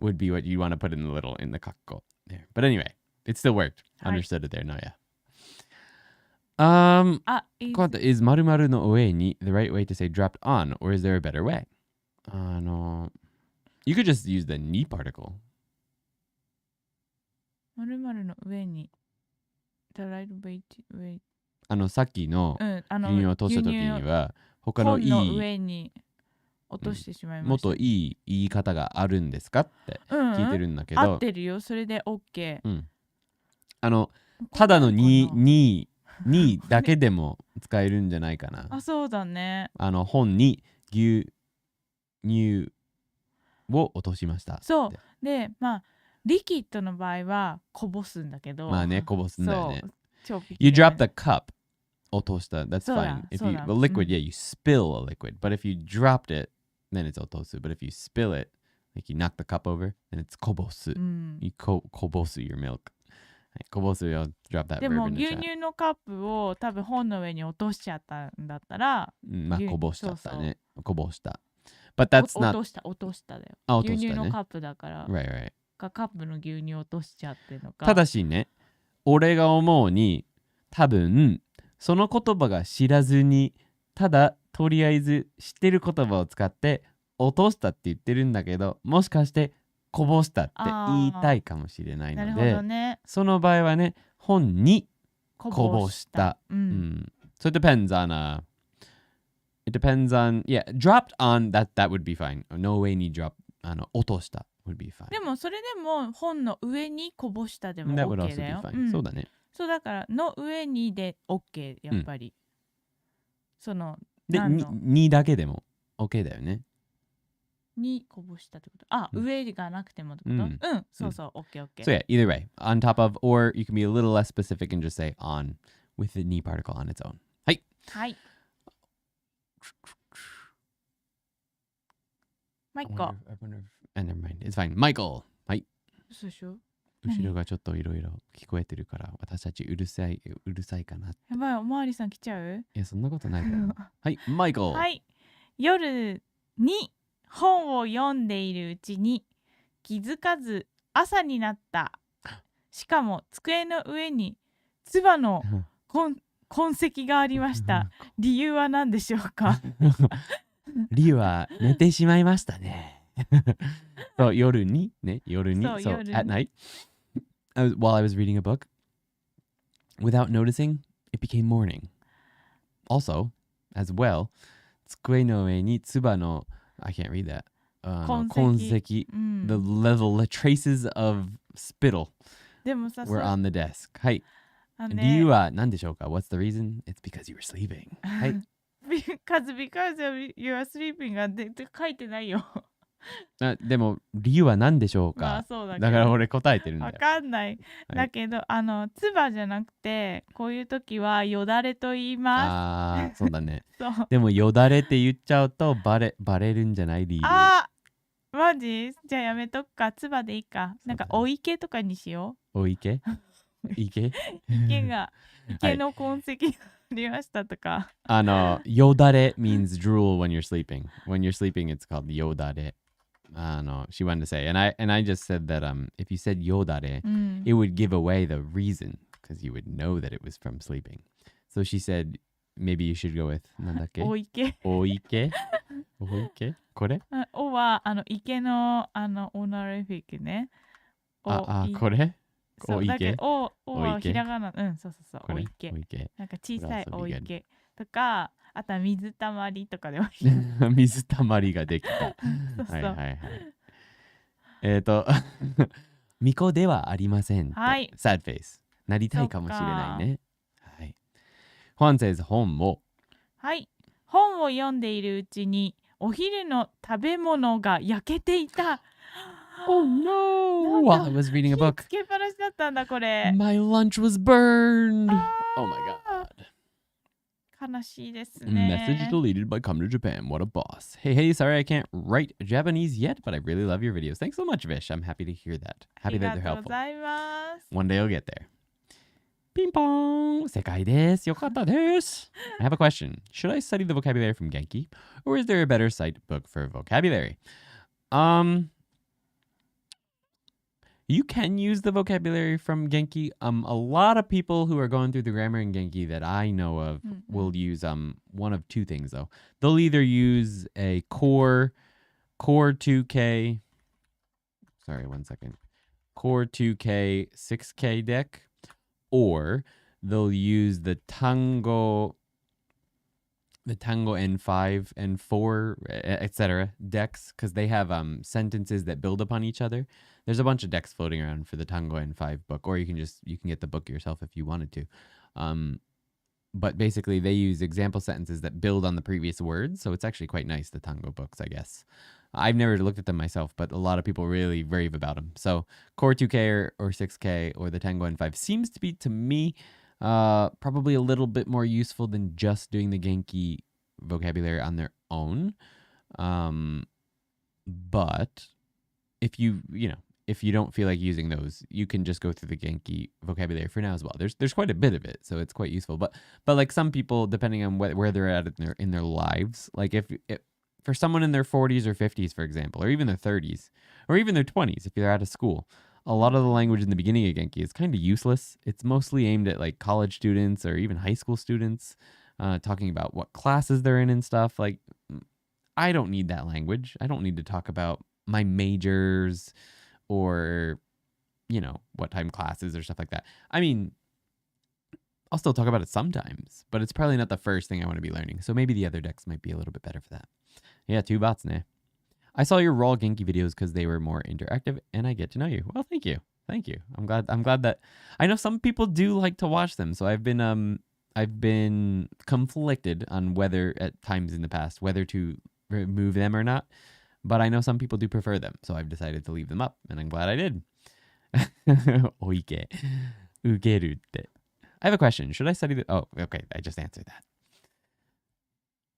would be what you want to put in the カッコ there. But anyway, it still worked. Understood it there, no, yeah. Is 〇〇の上に the right way to say dropped on, or is there a better way? You could just use the に particle. 〇〇の上にさっきの牛乳を落とした時には他のいい本の上に落としてしまいました。もっといい言い方があるんですかって聞いてるんだけど、合ってるよ。それで OK。ただのにだけでも使えるんじゃないかな。あ、そうだね。本に牛乳を落としました。そうで、まあリキッドの場合はこぼすんだけど。まあね、こぼすんだよね。You drop the cup. 落とした。That's fine. If you, a liquid, yeah, you spill a liquid. But if you dropped it, then it's 落とす。But if you spill it, like you knock the cup over, then it's こぼす。You こぼす your milk. こぼすよ。drop that verb in the chat. でも牛乳のカップを多分本の上に落としちゃったんだったら、まあこぼしちゃったね。こぼした。But that's not 落としただよ。牛乳のカップだから。Right. かカップの牛乳落としちゃってるのか。ただしね、俺が思うに多分その言葉が知らずにただとりあえず知ってる言葉を使って落としたって言ってるんだけど、もしかしてこぼしたって言いたいかもしれないので、なるほどね。その場合はね、本にここぼした。So it depends on yeah, dropped on that would be fine. No way に drop 落とした would be fine. でもそれでも本の上にこぼしたでも That would OK also だ be よ。fine. そうだね。そうだからの上にで OK やっぱり。そのでにだけでも OK だよね。にこぼしたってこと。上がなくてもってこと？そうそう、OK。So yeah, either way, on top of, or you can be a little less specific and just say on with the ni particle on its own. はい。はい。マイコ。Never mind. It's fine. マイコ。はい。そうでしょ？後ろがちょっといろいろ聞こえてるから私たちうるさいかな。やばい、おまわりさん来ちゃう？いや、そんなことないから。はい、マイコ。はい。夜に本を読んでいるうちに気づかず朝になった。しかも机の上に唾の痕跡がありました。理由は何でしょうか？理由は寝てしまいましたね。そう、夜にね、夜に。So at night, while I was reading a book, without noticing, it became morning. Also, as well, 机の上に唾の I can't read that. 痕跡 the traces of spittle でもさ were on the desk. はい。理由は何でしょうか？ What's the reason? It's because you were sleeping. はい。because you are sleeping が書いてないよ。でも理由は何でしょうか？だから俺答えてるんだよ。わかんない。だけど唾じゃなくてこういう時はよだれと言います。そうだね。そうでもよだれって言っちゃうとバレるんじゃない？理由。マジ？じゃあやめとくか。唾でいいか。なんかお池とかにしよう。お池池の痕跡がありましたとか。よだれ means drool when you're sleeping. When you're sleeping, it's called よだれ。she wanted to say, and I just said that if you said yodare, it would give away the reason because you would know that it was from sleeping. So she said, maybe you should go with なんだっけ？お池。お池？これ？おは池のオナリフィックね。これ？お池。おはひらがな。そうお池。なんか小さいお池とか。あとは水たまりとかでもいい。水たまりができた。巫女ではありません。はい。sad face。なりたいかもしれないね。はい。Juan says 本を。はい。本を読んでいるうちにお昼の食べ物が焼けていた。Oh no! While I was reading a book. つけっぱなしだったんだこれ。My lunch was burned. Oh my god.悲しいですね。Message deleted by Come to Japan. What a boss. Hey, sorry I can't write Japanese yet, but I really love your videos. Thanks so much, Vish. I'm happy to hear that. Happy that they're helpful. ありがとうございます。One day you'll get there. ピンポーン世界です。よかったです。I have a question. Should I study the vocabulary from Genki, or is there a better site book for vocabulary? You can use the vocabulary from Genki. A lot of people who are going through the grammar in Genki that I know of will use one of two things though. They'll either use a core 2K. Sorry, 1 second. Core 2K 6K deck, or they'll use the Tango N5 and 4 etc. decks because they have sentences that build upon each other. There's a bunch of decks floating around for the Tango N5 book, or you can get the book yourself if you wanted to. But basically they use example sentences that build on the previous words, so it's actually quite nice, the Tango books, I guess. I've never looked at them myself, but a lot of people really rave about them. So Core 2K or 6K or the Tango N5 seems to be, to me, probably a little bit more useful than just doing the Genki vocabulary on their own. But if you don't feel like using those, you can just go through the Genki vocabulary for now as well. There's quite a bit of it, so it's quite useful. But like some people, depending on where they're at in their lives, like if for someone in their 40s or 50s, for example, or even their 30s, or even their 20s, if you're out of school, a lot of the language in the beginning of Genki is kind of useless. It's mostly aimed at like college students or even high school students, talking about what classes they're in and stuff. Like, I don't need that language. I don't need to talk about my majors or, what time classes or stuff like that. I mean, I'll still talk about it sometimes, but it's probably not the first thing I want to be learning. So maybe the other decks might be a little bit better for that. Yeah, 2 bots, ne. I saw your raw Genki videos because they were more interactive and I get to know you. Well, thank you. Thank you. I'm glad that I know some people do like to watch them. So I've been conflicted on whether at times in the past whether to remove them or not. But I know some people do prefer them. So I've decided to leave them up and I'm glad I did. Oike. Ugeru tte. I have a question. Should I study the... Oh, okay. I just answered that.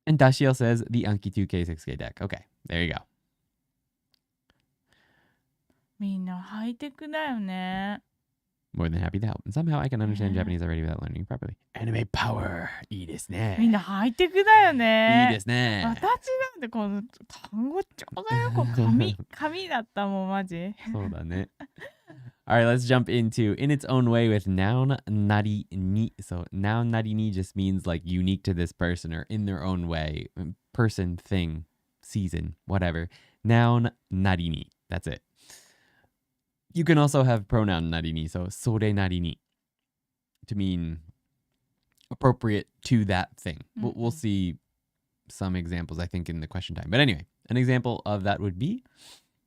And Dashiel says the Anki 2K 6K deck. Okay. There you go. みんなハイテクだよね。 More than happy to help. And somehow I can understand Japanese already without learning properly. Anime power. いいですね。みんなハイテクだよね。いいですね。私なんてこの単語帳だよ。こう紙だったもんマジ。そうだね。All right, let's jump into in its own way with noun nari ni. So noun nari ni just means like unique to this person or in their own way. Person, thing, season, whatever. Noun nari ni. That's it. You can also have pronoun nari ni. So sore nari ni to mean appropriate to that thing. We'll see some examples, I think, in the question time. But anyway, an example of that would be...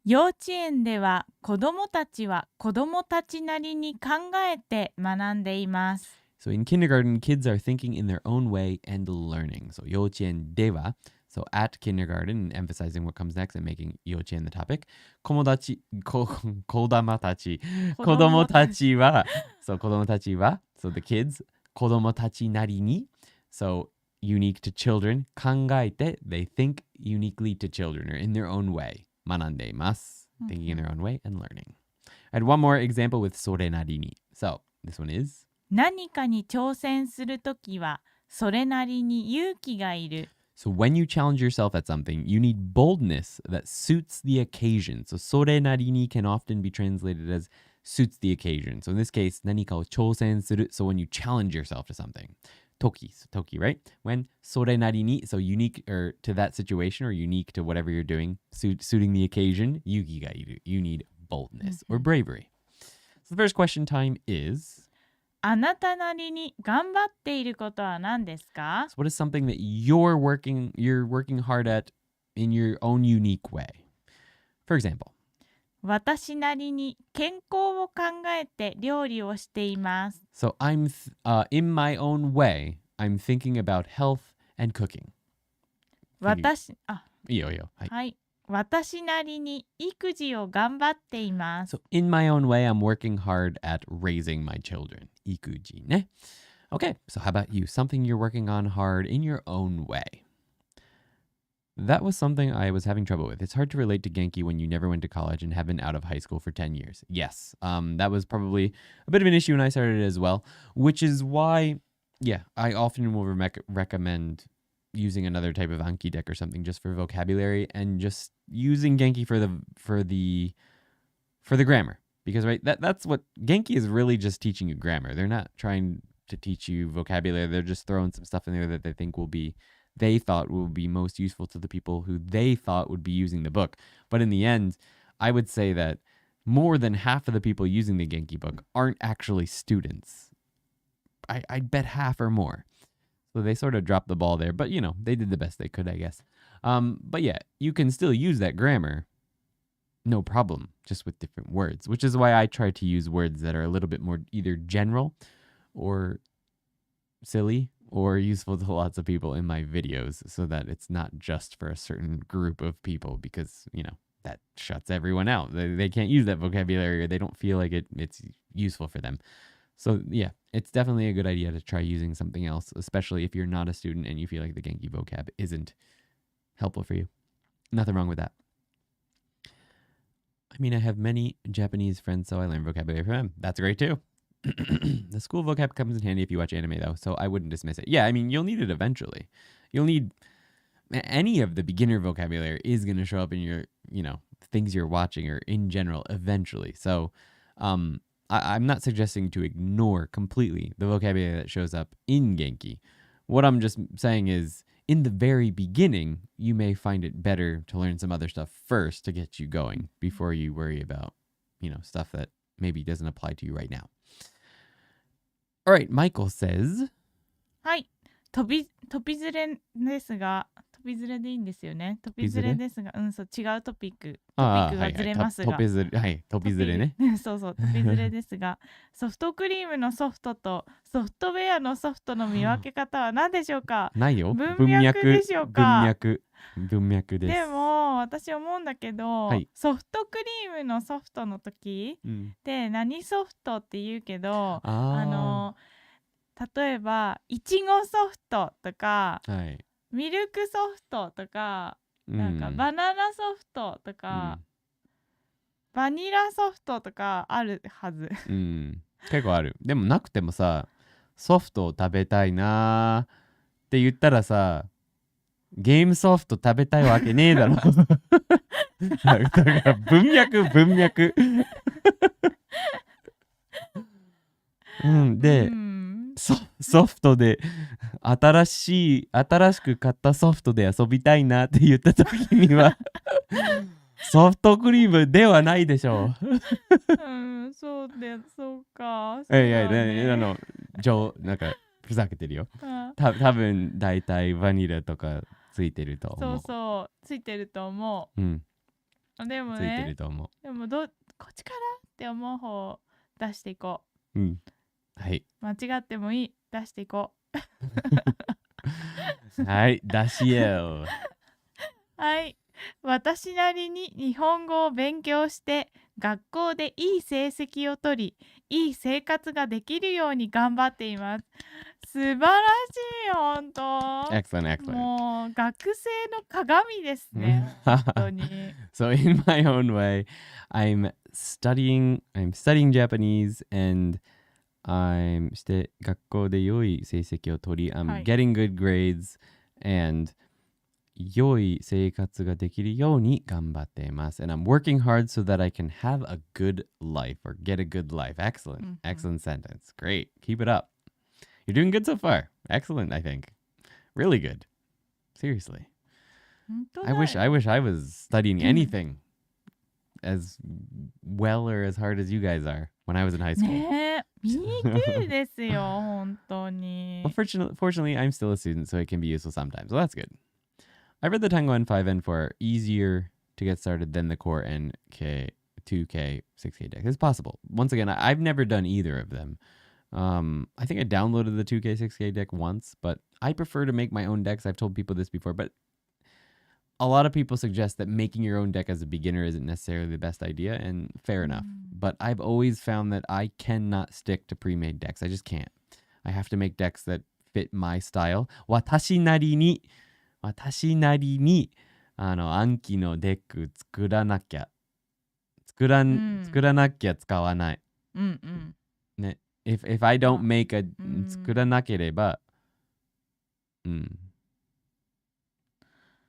幼稚園では子どもたちは子どもたちなりに考えて学んでいます。So in kindergarten, kids are thinking in their own way and learning. So 幼稚園では so at kindergarten, emphasizing what comes next and making 幼稚園 the topic. 子供たちは so 子供たちは so the kids 子供たちなりに so unique to children 考えて they think uniquely to children or in their own way. 学んでいます thinking in their own way and learning. I had one more example with それなりに so this one is 何かに挑戦するときはそれなりに勇気がいる。 So when you challenge yourself at something, you need boldness that suits the occasion. So それなりに can often be translated as suits the occasion. So in this case, 何かを挑戦する so when you challenge yourself to something. Toki, so toki, right? When それなりに so unique or to that situation or unique to whatever you're doing, suiting the occasion, yuki ga iru. You need boldness or bravery. So the first question time is... あなたなりに頑張っていることは何ですか? So what is something that you're working hard at in your own unique way? For example, 私なりに健康を考えて料理をしています。 So I'm in my own way, I'm thinking about health and cooking. いいよいいよ。はい。はい。私なりに育児を頑張っています。 So in my own way, I'm working hard at raising my children. 育児ね。Okay, so how about you? Something you're working on hard in your own way. That was something I was having trouble with. It's hard to relate to Genki when you never went to college and have been out of high school for 10 years. Yes, that was probably a bit of an issue when I started as well, which is why, yeah, I often will recommend using another type of Anki deck or something just for vocabulary and just using Genki for the grammar. Because, right, that's what Genki is really just teaching you grammar. They're not trying to teach you vocabulary. They're just throwing some stuff in there that they thought will be most useful to the people who they thought would be using the book. But in the end, I would say that more than half of the people using the Genki book aren't actually students. I'd bet half or more. So they sort of dropped the ball there. But, they did the best they could, I guess. But yeah, you can still use that grammar. No problem, just with different words, which is why I try to use words that are a little bit more either general or silly or useful to lots of people in my videos so that it's not just for a certain group of people because, that shuts everyone out. They can't use that vocabulary or they don't feel like it's useful for them. So yeah, it's definitely a good idea to try using something else, especially if you're not a student and you feel like the Genki vocab isn't helpful for you. Nothing wrong with that. I mean, I have many Japanese friends, so I learn vocabulary from them. That's great too. The school vocab comes in handy if you watch anime, though, so I wouldn't dismiss it. Yeah, I mean, you'll need it eventually. You'll need any of the beginner vocabulary is going to show up in your, things you're watching or in general eventually. So I'm not suggesting to ignore completely the vocabulary that shows up in Genki. What I'm just saying is, in the very beginning, you may find it better to learn some other stuff first to get you going before you worry about, stuff that maybe doesn't apply to you right now. All right, Michael says... はい。飛びずれですが、飛びずれでいいんですよね。飛びずれですが、そう、違うトピックがずれますが。飛びずれね。そうそう、飛びずれですが、ソフトクリームのソフトとソフトウェアのソフトの見分け方は何でしょうか？ないよ。文脈でしょうか？文脈です。でも、私思うんだけど、ソフトクリームのソフトの時で、何ソフトって言うけど、例えばいちごソフトとか、ミルクソフトとか、なんかバナナソフトとか、バニラソフトとかあるはず。結構ある。でもなくてもさ、ソフトを食べたいなって言ったらさ、ゲームソフト食べたいわけねえだろ。だから文脈。で、ソフトで新しく買ったソフトで遊びたいなって言った時にはソフトクリームではないでしょう。そうか。なんかふざけてるよ。多分大体バニラとかついてると思う。そう、ついてると思う。でもね、ついてると思う。でもこっちからって思う方を出していこう。はい。間違ってもいい。出していこう。はい、出しよう。はい。私なりに日本語を勉強して学校でいい成績を取り、いい生活ができるように頑張っています。素晴らしい、本当。Excellent. もう学生の鏡ですね。本当に。So in my own way, I'm studying Japanese andして学校で良い成績を取り、I'm getting good grades and 良い生活ができるように頑張っています。And I'm working hard so that I can have a good life or get a good life. Excellent. Excellent sentence. Great. Keep it up. You're doing good so far. Excellent, I think. Really good. Seriously. I wish I was studying anything as well or as hard as you guys are when I was in high school. ねえ、Me too ですよ、本当に。Well, fortunately, I'm still a student, so it can be useful sometimes. So that's good. I read the Tango N5 and 4 easier to get started than the core NK 2K 6K deck. It's possible. Once again, I've never done either of them. I think I downloaded the 2K 6K deck once, but I prefer to make my own decks. I've told people this before, but a lot of people suggest that making your own deck as a beginner isn't necessarily the best idea, and fair enough. But I've always found that I cannot stick to pre-made decks. I just can't. I have to make decks that fit my style. 私なりに暗記のデック作らなきゃ使わない。ね。If I don't make a 作らなければ、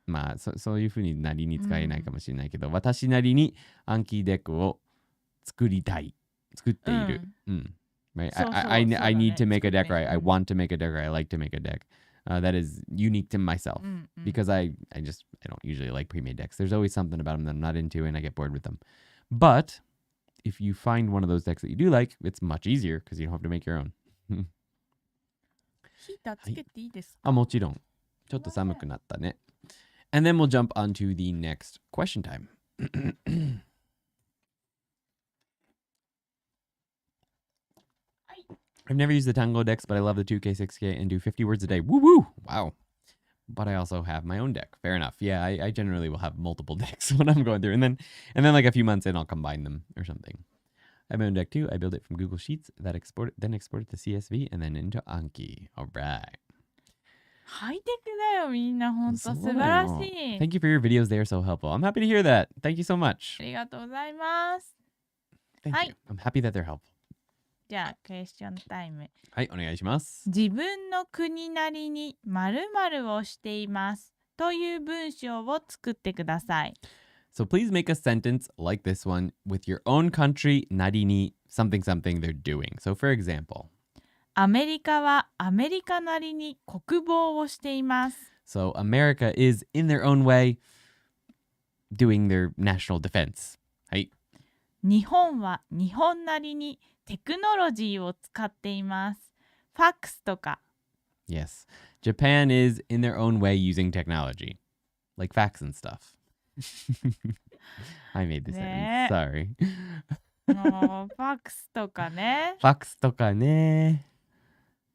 まあそういうふうになりに使えないかもしれないけど、私なりに暗記デックを作っている。Right? I need to make a deck, or I want to make a deck, or I like to make a deck that is unique to myself. Because I don't usually like pre-made decks. There's always something about them that I'm not into and I get bored with them. But if you find one of those decks that you do like, it's much easier because you don't have to make your own. ヒーターつけていいですか？あ、もちろん。ちょっと寒くなったね。And then we'll jump on to the next question time. I've never used the Tango decks, but I love the 2K, 6K, and do 50 words a day. Woo woo! Wow. But I also have my own deck. Fair enough. Yeah, I generally will have multiple decks when I'm going through. And then like a few months in, I'll combine them or something. I have my own deck too. I build it from Google Sheets, then export it to CSV, and then into Anki. All right. ハイテクだよ、みんな。ほんと素晴らしい。Thank you for your videos. They are so helpful. I'm happy to hear that. Thank you so much. ありがとうございます。Thank you. I'm happy that they're helpful. じゃあ、クエスチョンタイム。はい、お願いします。自分の国なりに〇〇をしています。という文章を作ってください。So please make a sentence like this one with your own country, nari ni, something something they're doing. So for example, アメリカはアメリカなりに国防をしています。So America is in their own way doing their national defense. はい。日本は日本なりにテクノロジーを使っています。ファックスとか。Yes. Japan is in their own way using technology, like fax and stuff. I made this sentence. Sorry. もうファックスとかね。ファックスとかね。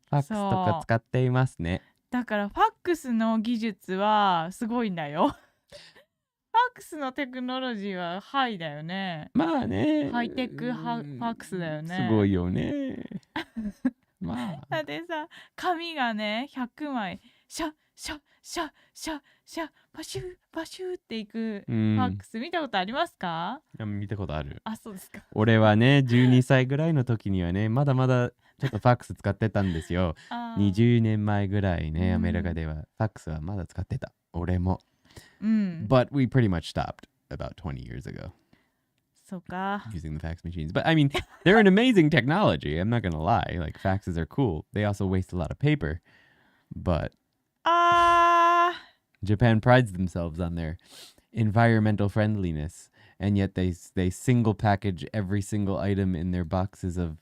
ファックスとか使っていますね。だからファックスの技術はすごいんだよ。ファックスのテクノロジーはハイだよね。まあね。ハイテクファックスだよね。すごいよね。まあ。だってさ、紙がね、100枚、シャッシャッシャッシャッシャッパシューパシューっていくファックス見たことありますか？見たことある。あ、そうですか。俺はね、12歳ぐらいの時にはね、まだまだちょっとファックス使ってたんですよ。20年前ぐらいね、アメリカではファックスはまだ使ってた。俺も。But we pretty much stopped about 20 years ago. そうか。Using the fax machines. But I mean, they're an amazing technology. I'm not going to lie. Like, faxes are cool. They also waste a lot of paper. But Japan prides themselves on their environmental friendliness. And yet they single package every single item in their boxes of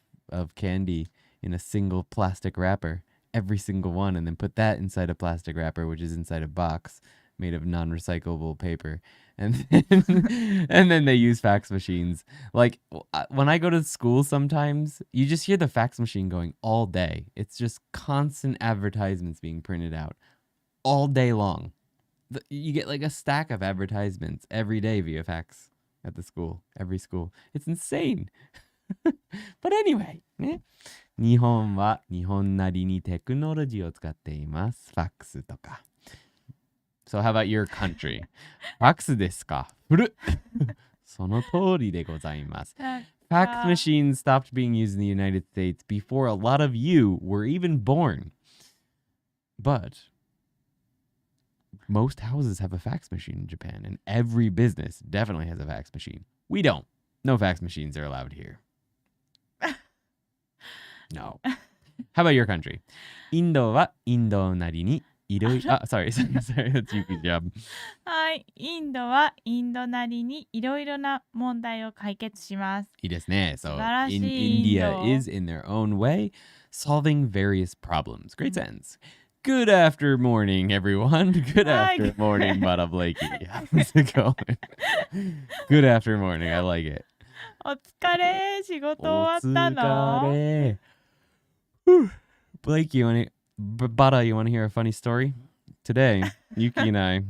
candy in a single plastic wrapper. Every single one. And then put that inside a plastic wrapper, which is inside a box made of non-recyclable paper. And then they use fax machines. Like, when I go to school sometimes, you just hear the fax machine going all day. It's just constant advertisements being printed out all day long. You get like a stack of advertisements every day via fax at the school, every school. It's insane. But anyway, ね。日本は日本なりにテクノロジーを使っています。ファックスとか。So how about your country? ファックスですか？古っその通りでございます。Fax machines stopped being used in the United States before a lot of you were even born. But most houses have a fax machine in Japan, and every business definitely has a fax machine. We don't. No fax machines are allowed here. No. How about your country? インドはインドなりにいろいろ、sorry, that's Yuki's job. はい、インドはインドなりにいろいろな問題を解決します。いいですね。So, India is in their own way solving various problems. Great sentence. Good after morning, everyone. Good after morning, Bada Blakey. How's it going? Good after morning. I like it. お疲れ。仕事終わったの？お疲れ。Blake, Bada, you want to hear a funny story? Today, Yuki and I,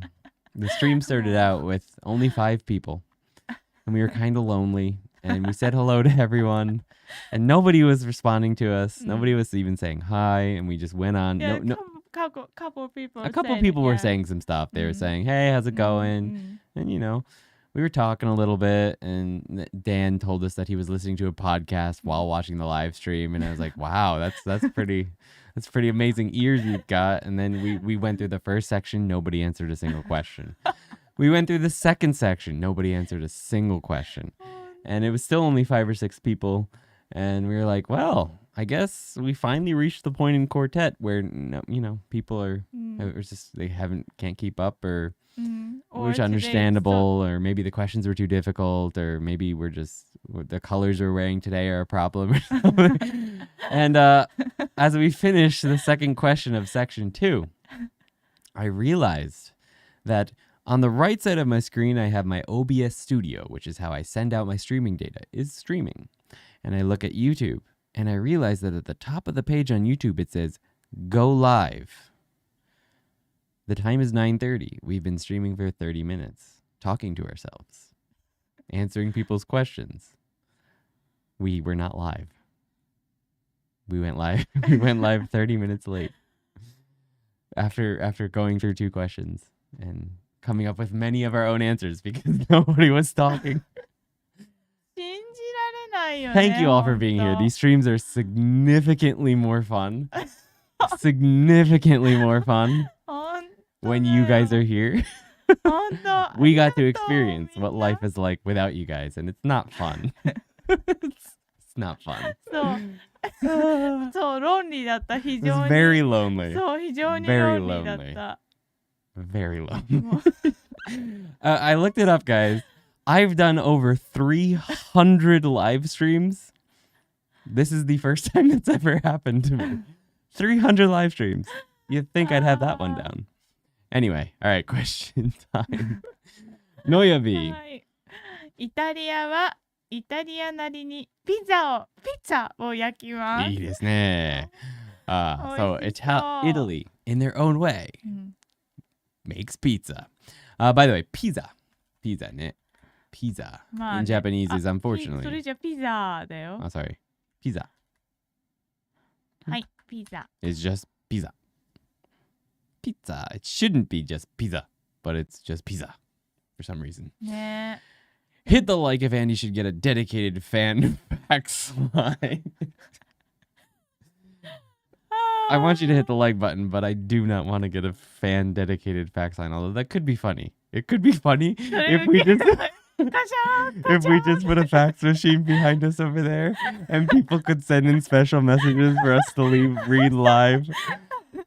the stream started out with only 5 people. And we were kind of lonely. And we said hello to everyone. And nobody was responding to us. Nobody was even saying hi. And we just went on. Yeah, couple people. A couple people were saying some stuff. They were saying, hey, how's it going? And, you know, we were talking a little bit. And Dan told us that he was listening to a podcast while watching the live stream. And I was like, wow, that's pretty amazing ears you've got. And then we went through the first section. Nobody answered a single question. We went through the second section. Nobody answered a single question. And it was still only 5 or 6 people. And we were like, well, I guess we finally reached the point in Quartet where, you know, people are just, can't keep up or which is understandable, or maybe the questions were too difficult, or maybe the colors we're wearing today are a problem or something. And as we finished the second question of section 2, I realized that on the right side of my screen, I have my OBS Studio, which is how I send out my streaming data, is streaming. And I look at YouTube, and I realize that at the top of the page on YouTube, it says, go live. The time is 9:30. We've been streaming for 30 minutes, talking to ourselves, answering people's questions. We were not live. We went live. We went live 30 minutes late after going through 2 questions and coming up with many of our own answers because nobody was talking. Thank you all for being here. These streams are significantly more fun. Significantly more fun. when you guys are here. 本当 We got to ありがとう experience みんな what life is like without you guys, and it's not fun. It's not fun. そうロンリーだった非 It's 常に very lonely. そう非常に Very ロンリーだっ lonely. た Very lonely. I looked it up, guys. I've done over 300 live streams. This is the first time that's ever happened to me. 300 live streams. You'd think I'd have that one down. Anyway, all right, question time. のよび。はい、イタリアはイタリアなりにピザを焼きます。いいですね。So Italy, in their own way, makes pizza. By the way, pizza ね。Pizza in Japanese is unfortunately. それじゃピザだよ。sorry. Pizza. はい、ピザ。It's just pizza. Pizza. It shouldn't be just pizza, but it's just pizza for some reason. ね。Hit the like if Andy should get a dedicated fan fax line. I want you to hit the like button, but I do not want to get a fan dedicated fax line. Although that could be funny. It could be funny if we just if we just put a fax machine behind us over there and people could send in special messages for us to read live.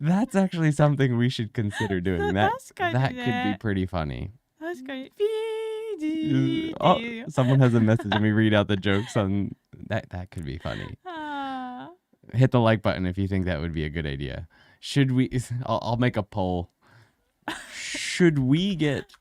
That's actually something we should consider doing. That could be pretty funny. 確かにピージーっていう。Someone has a message and we read out the jokes on that. That could be funny. Hit the like button if you think that would be a good idea. Should we? I'll make a poll. Should we get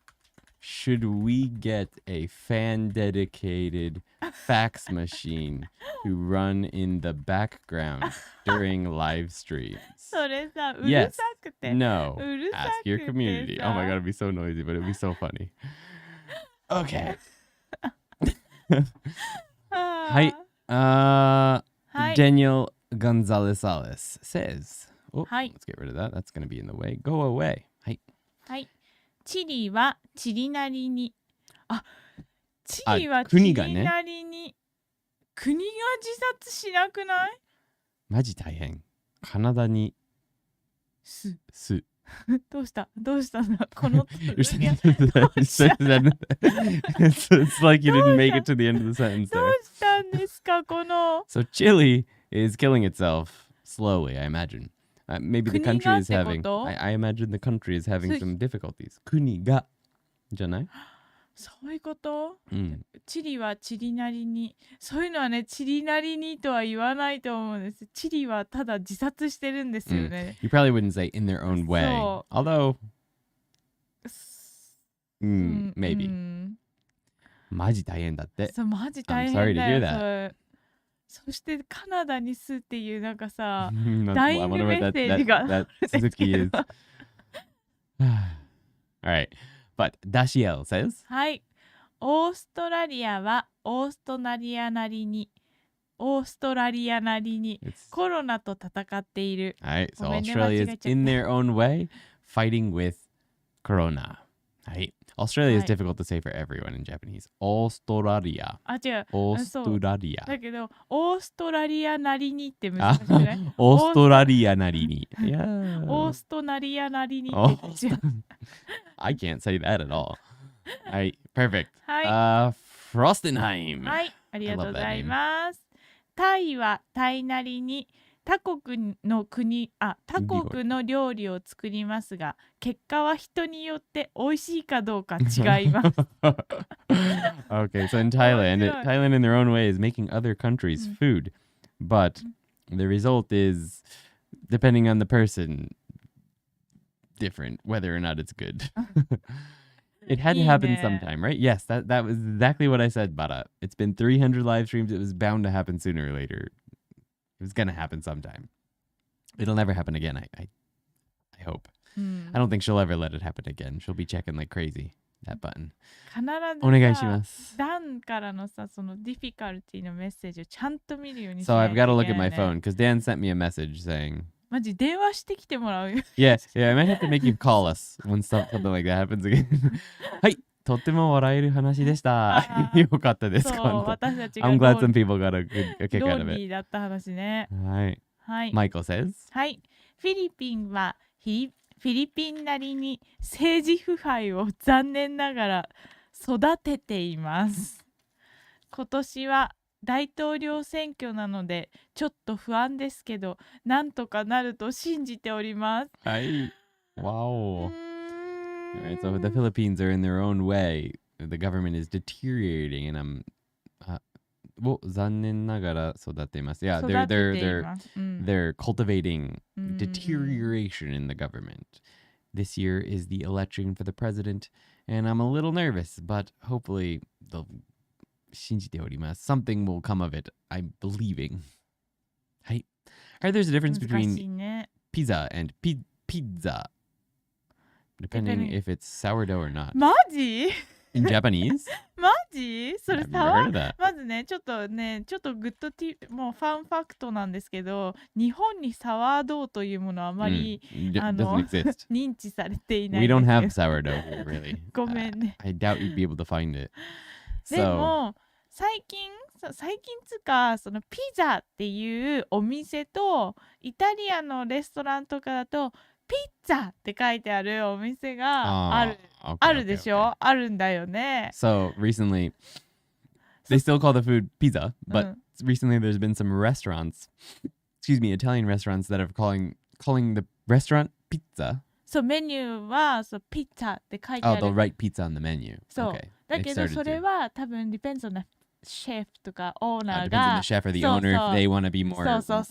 a fan dedicated fax machine to run in the background during live streams? それさ、うるさくて。 No. うるさ Ask く your て community. さ Oh my god, it'd be so noisy, but it'd be so funny. Okay. はい。Daniel Gonzalez says, let's get rid of that. That's going to be in the way. Go away. はい。はい。チリはチリなりに。チリはチリ国がねなりに。国が自殺しなくない？マジ大変。カナダにす。どうしたんだこの it's like you didn't make it to the end of the sentence ど there. うしたんですかこの So Chile is killing itself slowly, I imagine. Maybe the country is having. I imagine the country is having some difficulties. 国がじゃない？そういうこと、うん、チリはチリなりに。そういうのはね、チリなりにとは言わないと思うんです。チリはただ自殺してるんですよね。You probably wouldn't say in their own way. Although, maybe. マジ大変だって。そう、マジ大変だ I'm sorry to hear よ。that. そしてカナダにすっていうなんかさ、ダダイイングメッセージが。that Suzuki is. Alright. But Dashiel says, はい。オーストラリアはオーストラリアなりにコロナと戦っている。Alright, so Australia is in their own way fighting with Corona. はい。Australia is difficult to say for everyone in Japanese. オーストラリア。違う。オーストラリア。だけど、オーストラリアなりにって難しくない？オーストラリアなりに。オーストラリアなりにって違う。I can't say that at all. はい、perfect. はい。フロステンハイム。はい、ありがとうございます。タイはタイなりに他国の料理を作りますが、結果は人によって美味しいかどうか違います。Okay, so in Thailand in their own way is making other countries' food, but the result is, depending on the person, different whether or not it's good. It had to happen sometime, right? Yes, that was exactly what I said, Bara. It's been 300 live streams. It was bound to happen sooner or later. It was gonna happen sometime. It'll never happen again, I hope. I don't think she'll ever let it happen again. She'll be checking like crazy, that button. 必ずさ、お願いします。ダンからのさ、そのディフィカルティのメッセージをちゃんと見るようにし So ない I've と got いけ to ない look ね。 at my phone because Dan sent me a message saying, マジ電話してきてもらうよ。yeah, I might have to make you call us when something like that happens again. はい。とっても笑える話でした。よかったです。そう、私たちが I'm glad some people got a kick out of ロー it. リーだった話ね。はい。はい。Michael says, はい。フィリピンはフィフィリピンなりに政治腐敗を残念ながら育てています。今年は大統領選挙なのでちょっと不安ですけど、なんとかなると信じております。はい。Wow. Alright, so the Philippines are in their own way. The government is deteriorating, and残念ながら育てます. Yeah, they're cultivating deterioration in the government. This year is the election for the president, and I'm a little nervous, but hopefully they'll 信じております. Something will come of it. I'm believing. はい. Alright, there's a difference between pizza and pizza, depending if it's sourdough or not. マジIn Japanese? マジそれ I've never heard of that. まずねちょっとグッドもうファンファクトなんですけど、日本にサワードーというものはあまり、doesn't exist. 認知されていない。We don't have sourdough here, really. ごめんね。I doubt you'd be able to find it. でも最近つかそのピザっていうお店とイタリアンのレストランとかだとピッツァって書いてあるお店があるでしょ。あるんだよね。So recently, they still call the food pizza, but recently there's been some restaurants, Italian restaurants that are calling the restaurant pizza. そうメニューはそうピッツァって書いてある。Oh, they'll write pizza on the menu. そう。Okay. だけどそれは多分 depends on the chef とかオーナー depends on が the chef or the owner if they want to be more. そう。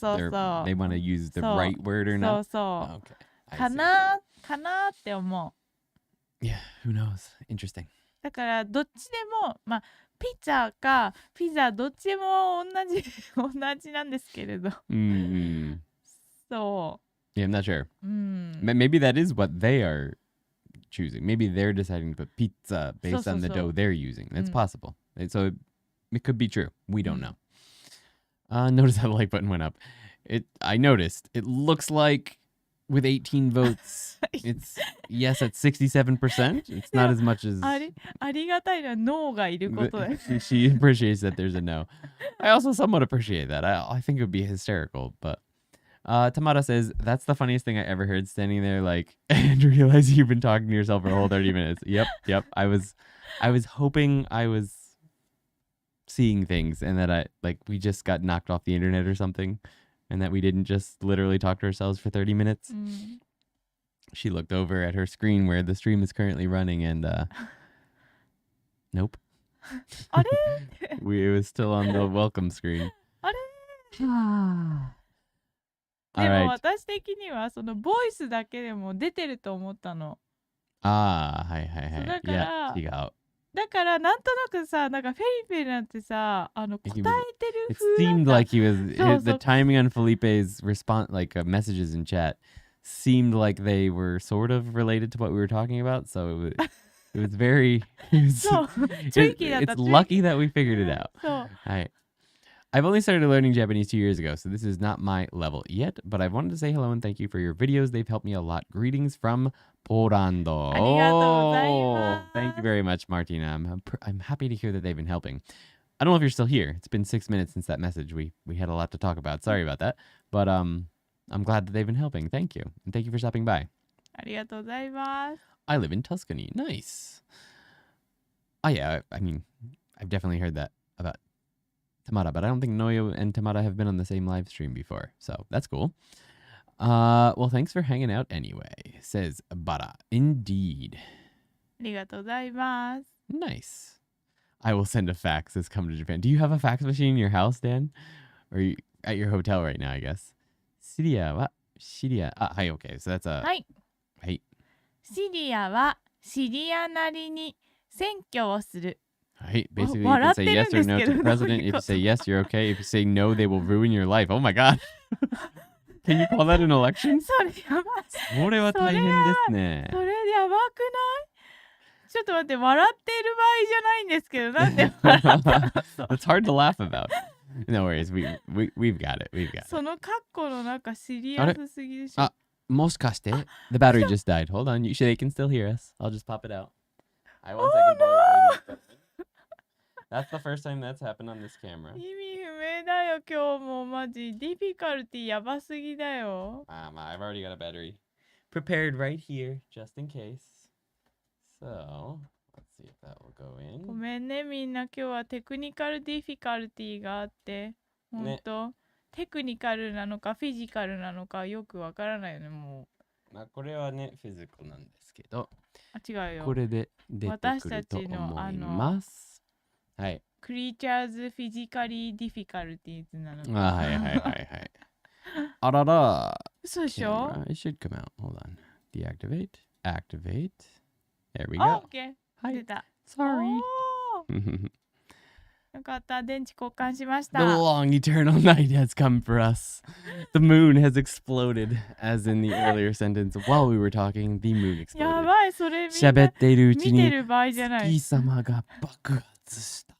They want to use the right word or not. そう。Okay. かなって思う。Yeah, who knows? Interesting. だからどっちでもピザかピザどっちも同じなんですけれど。そう。Yeah, I'm not sure. Maybe that is what they are choosing. Maybe they're deciding to put pizza based on the dough they're using. That's possible. So it could be true. We don't know. Notice how the like button went up. I noticed. It looks like with 18 votes, it's yes at 67%. It's not as much as... ありがたいのはノーがいることだよ。She appreciates that there's a no. I also somewhat appreciate that. I think it would be hysterical, but... Tamara says, that's the funniest thing I ever heard, standing there like, and realizing you've been talking to yourself for a whole 30 minutes. Yep. I was hoping I was seeing things and that we just got knocked off the internet or something and that we didn't just literally talk to ourselves for 30 minutes. She looked over at her screen where the stream is currently running and, nope. It was still on the welcome screen. でも私的にはそのボイスだけでも出てると思ったの。はい。だから、違う。だからなんとなくさ、なんかフェリペなんてさ、答えてる風 It seemed like he was the timing on Felipe's response, like messages in chat, seemed like they were sort of related to what we were talking about. So it was very. It's lucky that we figured it out. そう。はい。I've only started learning Japanese 2 years ago, so this is not my level yet, but I wanted to say hello and thank you for your videos. They've helped me a lot. Greetings from Poland. Thank you very much, Martina. I'm happy to hear that they've been helping. I don't know if you're still here. It's been 6 minutes since that message. We had a lot to talk about. Sorry about that. But I'm glad that they've been helping. Thank you. And thank you for stopping by. ありがとうございます。I live in Tuscany. Nice. Oh, yeah. I mean, I've definitely heard that about Tamara, but I don't think Noyo and Tamara have been on the same live stream before, so that's cool. Well, thanks for hanging out anyway, says Bara. Indeed. ありがとうございます。 Nice. I will send a fax as come to Japan. Do you have a fax machine in your house, Dan? Or are you at your hotel right now, I guess? Syria. Hi, okay, so that's a... はい。はい。シリアはシリアなりに選挙をする。Right. Basically, you can say yes or no to the president. If you say yes, you're okay. If you say no, they will ruin your life. Oh my god. Can you call that an election? それやばい。それは大変ですね。それやばくない？ちょっと待って、笑ってる場合じゃないんですけど、なんで笑ったの？ It's hard to laugh about. No worries. We've got it. We've got it. そのカッコの中シリアスすぎでしょ。もしかして The battery just died. Hold on. They can still hear us. I'll just pop it out. I one second. That's the first time that's happened on this camera. 意味不明だよ、今日もマジ。ディフィカルティやばすぎだよ。I've already got a battery. prepared right here, just in case. So, let's see if that will go in. ごめんね、みんな今日はテクニカルディフィカルティがあって、本当、テクニカルなのかフィジカルなのかよくわからないよね、もう。まあ、これはね、フィジカルなんですけど。違うよ。これで出てくると思います。はい。クリーチャーズフィジカリーディフィカルティーズなの。はいはいはいはい。あらら。嘘でしょ It should come out. Hold on. Deactivate. Activate. There we go. OK. 出た。Sorry. よかった。電池交換しました。The long eternal night has come for us. The moon has exploded, as in the earlier sentence. While we were talking, the moon exploded. やばい、それみんな喋っているうちに月様が爆発した。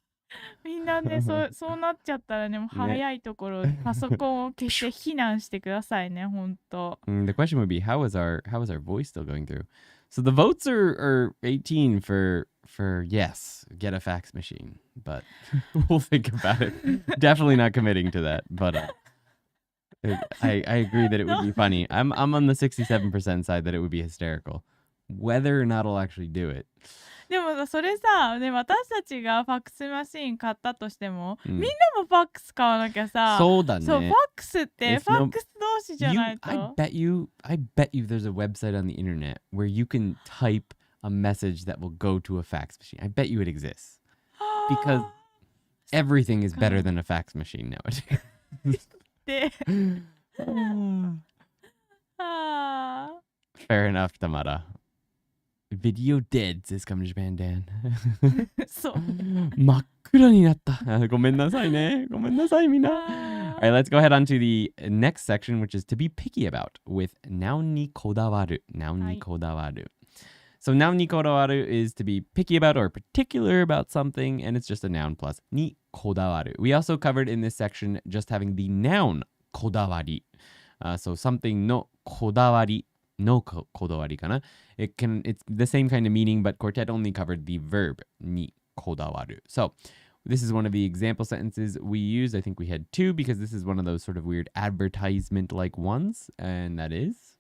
みんなね、そうなっちゃったらね、もう早いところ、パソコンを消して避難してくださいね、ほんと。The question would be, how is our voice still going through? So the votes are 18 for yes, get a fax machine, but we'll think about it. Definitely not committing to that, but I agree that it would be funny. I'm on the 67% side that it would be hysterical. Whether or not I'll actually do it. でもさ、それさ、ね、私たちがファックスマシーン買ったとしても、みんなもファックス買わなきゃさ、そうだね。そう、ファックスってファックス同士じゃないと。I bet you there's a website on the internet where you can type a message that will go to a fax machine. I bet you it exists. Because everything is better than a fax machine nowadays. で Fair enough, Tamara. Video dead, says Come to Japan Dan. そう。真っ暗になった。ごめんなさいね。ごめんなさいみんな。Alright, let's go ahead on to the next section, which is to be picky about with nounにこだわる。nounにこだわる。So noun ni kodawaru is to be picky about or particular about something, and it's just a noun plus ni kodawaru. We also covered in this section just having the noun kodawari. So something no kodawari, no kodawari kana. It's the same kind of meaning, but Quartet only covered the verb ni kodawaru. So this is one of the example sentences we used. I think we had two because this is one of those sort of weird advertisement-like ones, and that is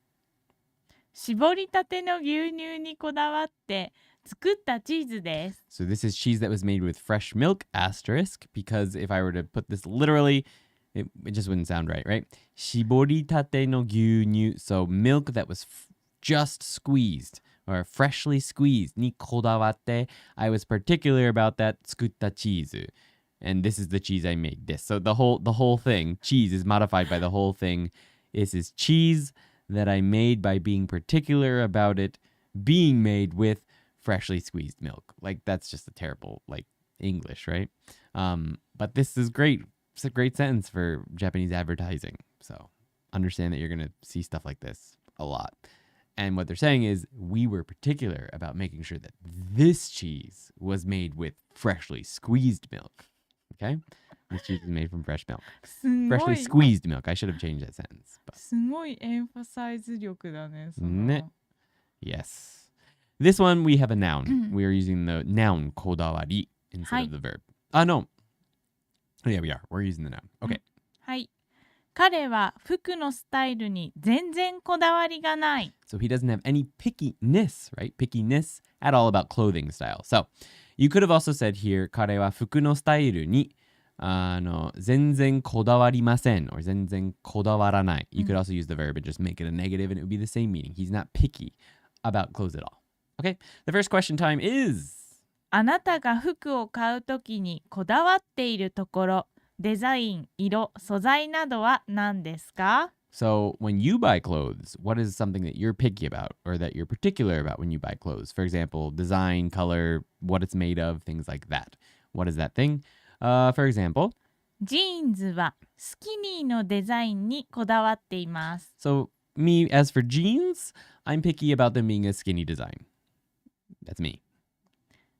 絞りたての牛乳にこだわって作ったチーズです。So this is cheese that was made with fresh milk, asterisk, because if I were to put this literally, it just wouldn't sound right, right? 絞りたての牛乳, so milk that was just squeezed or freshly squeezed にこだわって I was particular about that 作ったチーズ. And this is the cheese I made this. So the whole thing, cheese is modified by the whole thing. This is cheese that I made by being particular about it being made with freshly squeezed milk. Like, that's just a terrible, like, English, right? But this is great. It's a great sentence for Japanese advertising. So understand that you're going to see stuff like this a lot. And what they're saying is we were particular about making sure that this cheese was made with freshly squeezed milk. Okay? This cheese is made from fresh milk. Freshly squeezed milk. I should have changed that sentence. But. すごいエンファサイズ力だね。ね。Yes. This one, we have a noun. We are using the noun こだわり instead of the verb. No. Yeah, we are. We're using the noun. Okay. はい。彼は服のスタイルに全然こだわりがない。So he doesn't have any pickiness, right? Pickiness at all about clothing style. So you could have also said here, 彼は服のスタイルに全然こだわりません or 全然こだわらない. You could also use the verb and just make it a negative and it would be the same meaning. He's not picky about clothes at all. Okay, the first question time is あなたが服を買うときにこだわっているところ、デザイン、色、素材などは何ですか? So when you buy clothes, what is something that you're picky about or that you're particular about when you buy clothes? For example, design, color, what it's made of, things like that. What is that thing? For example, ジーンズはスキニーのデザインにこだわっています。So me, as for jeans, I'm picky about them being a skinny design. That's me.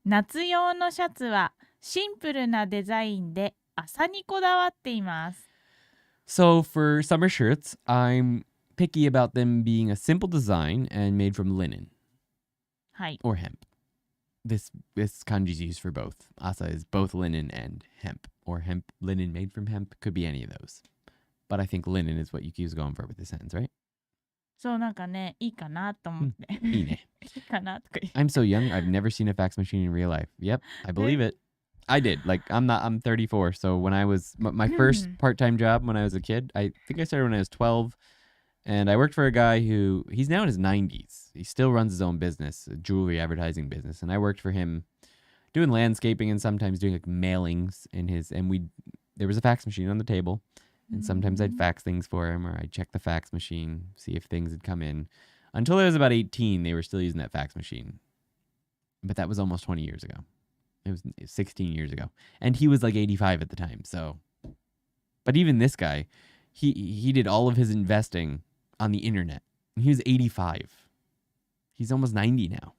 夏用のシャツはシンプルなデザインで麻にこだわっています。So for summer shirts, I'm picky about them being a simple design and made from linen. はい。 Or hemp. This kanji is used for both. Asa is both linen and hemp. Or hemp, linen made from hemp. Could be any of those. But I think linen is what Yuki was going for with this sentence, right? そうなんかね、いいかなと思って。いいね。いいかなとか言 I'm so young. I've never seen a fax machine in real life. Yep, I believe it. I did. Like I'm 34. So when I was my first part-time job when I was a kid, I think I started when I was 12, and I worked for a guy who he's now in his 90s. He still runs his own business, a jewelry advertising business, and I worked for him doing landscaping and sometimes doing like mailings in his. And there was a fax machine on the table, and sometimes I'd fax things for him, or I'd check the fax machine, see if things had come in. Until I was about 18, they were still using that fax machine, but that was almost 20 years ago. It was 16 years ago. And he was like 85 at the time. So, but even this guy, he did all of his investing on the internet. He was 85. He's almost 90 now.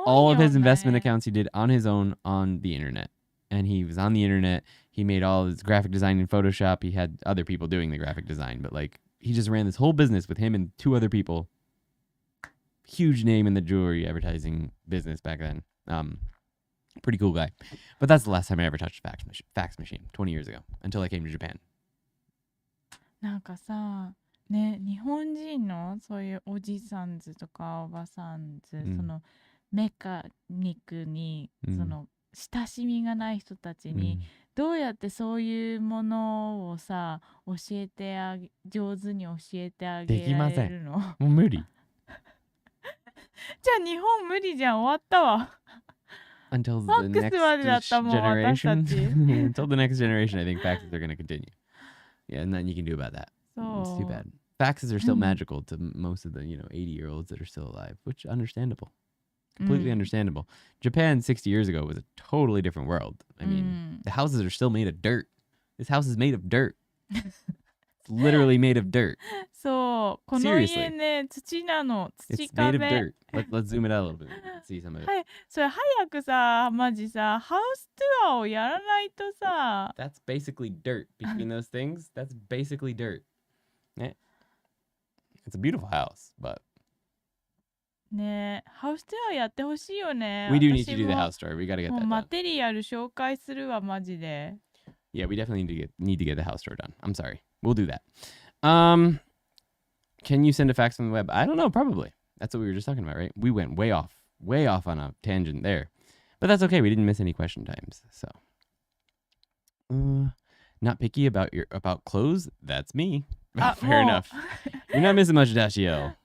All of his investment accounts he did on his own on the internet. And he was on the internet. He made all his graphic design in Photoshop. He had other people doing the graphic design, but like he just ran this whole business with him and 2 other people. Huge name in the jewelry advertising business back then. Pretty cool guy. But that's the last time I ever touched a fax machine, 20 years ago, until I came to Japan. なんかさ、ね、日本人のそういうおじさんずとかおばさんず、そのメカニックに、その親しみがない人たちに、どうやってそういうものをさ、上手に教えてあげられるの？もう無理。じゃあ日本無理じゃん、終わったわ。Until the next generation. Until the next generation, I think faxes are going to continue. Yeah, nothing you can do about that. It's too bad. Faxes are still magical to most of the 80-year-olds that are still alive, which understandable. Completely understandable. Japan 60 years ago was a totally different world. I mean, the houses are still made of dirt. This house is made of dirt. It's literally made of dirt. そう、この家ね、土なの、土壁。It's made of dirt. Let's zoom it out a little bit. Let's see some of it. はい、それ早くさ、マジさ、ハウスツアーをやらないとさ。That's basically dirt. Between those things, that's basically dirt. It's a beautiful house, but. ねえ、ハウスツアーやってほしいよね。We do need to do the house tour. We gotta get that done. マテリアル紹介するわ、マジで。Yeah, we definitely need to get the house tour done. I'm sorry. We'll do that. Can you send a fax from the web? I don't know, probably. That's what we were just talking about, right? We went way off on a tangent there. But that's okay. We didn't miss any question times. So, not picky about clothes? That's me. Fair enough. You're not missing much, Dashio.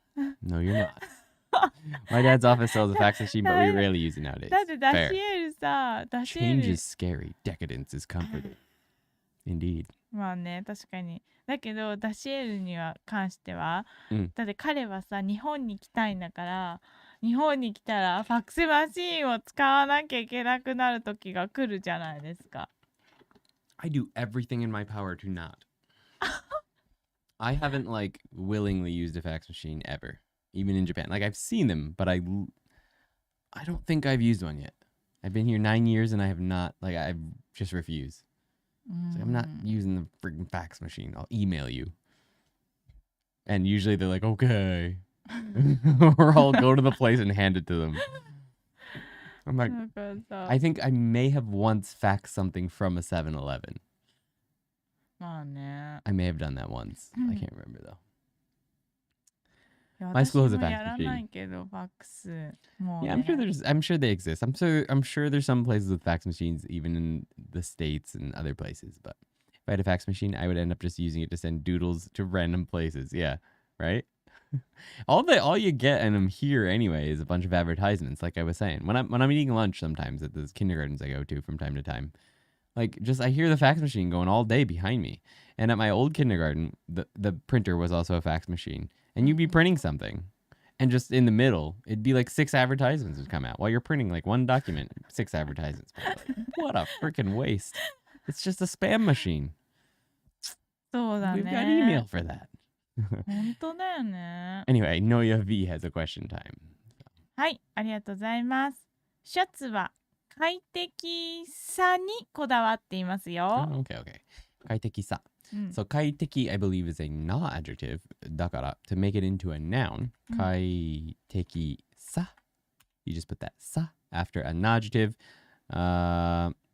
No, you're not. My dad's office sells a fax machine, but we rarely use it nowadays. だってダシエルさ、Change is scary. Decadence is comforting. Indeed. まあね、確かに。だけどダシエルには関しては、だって彼はさ、日本に来たいんだから、日本に来たらファックスマシーンを使わなきゃいけなくなる時が来るじゃないですか。I do everything in my power to not. I haven't like willingly used a fax machine ever, even in Japan. Like I've seen them, but I don't think I've used one yet. I've been here 9 years and I have not. Like I've just refused. So I'm not using the freaking fax machine. I'll email you. And usually they're like, okay. Or I'll go to the place and hand it to them. I'm like, I think I may have once faxed something from a 7-Eleven. I may have done that once. I can't remember though. My school has a fax machine. Yeah, I'm sure they exist. I'm sure there's some places with fax machines, even in the States and other places. But if I had a fax machine, I would end up just using it to send doodles to random places. Yeah, right. All you get, and I'm here anyway, is a bunch of advertisements. Like I was saying, when I'm eating lunch sometimes at those kindergartens I go to from time to time, like just I hear the fax machine going all day behind me. And at my old kindergarten, the printer was also a fax machine. And you'd be printing something, and just in the middle, it'd be like 6 advertisements would come out while you're printing like one document. 6 advertisements. Like, what a freaking waste! It's just a spam machine. We've got email for that. 本当だよね。Anyway, Noya V has a question time. はい、ありがとうございます。シャツは快適さにこだわっていますよ。Okay. 快適さ。So 快適, I believe, is a not adjective. だから to make it into a noun, 快適さ. You just put that さ after an adjective.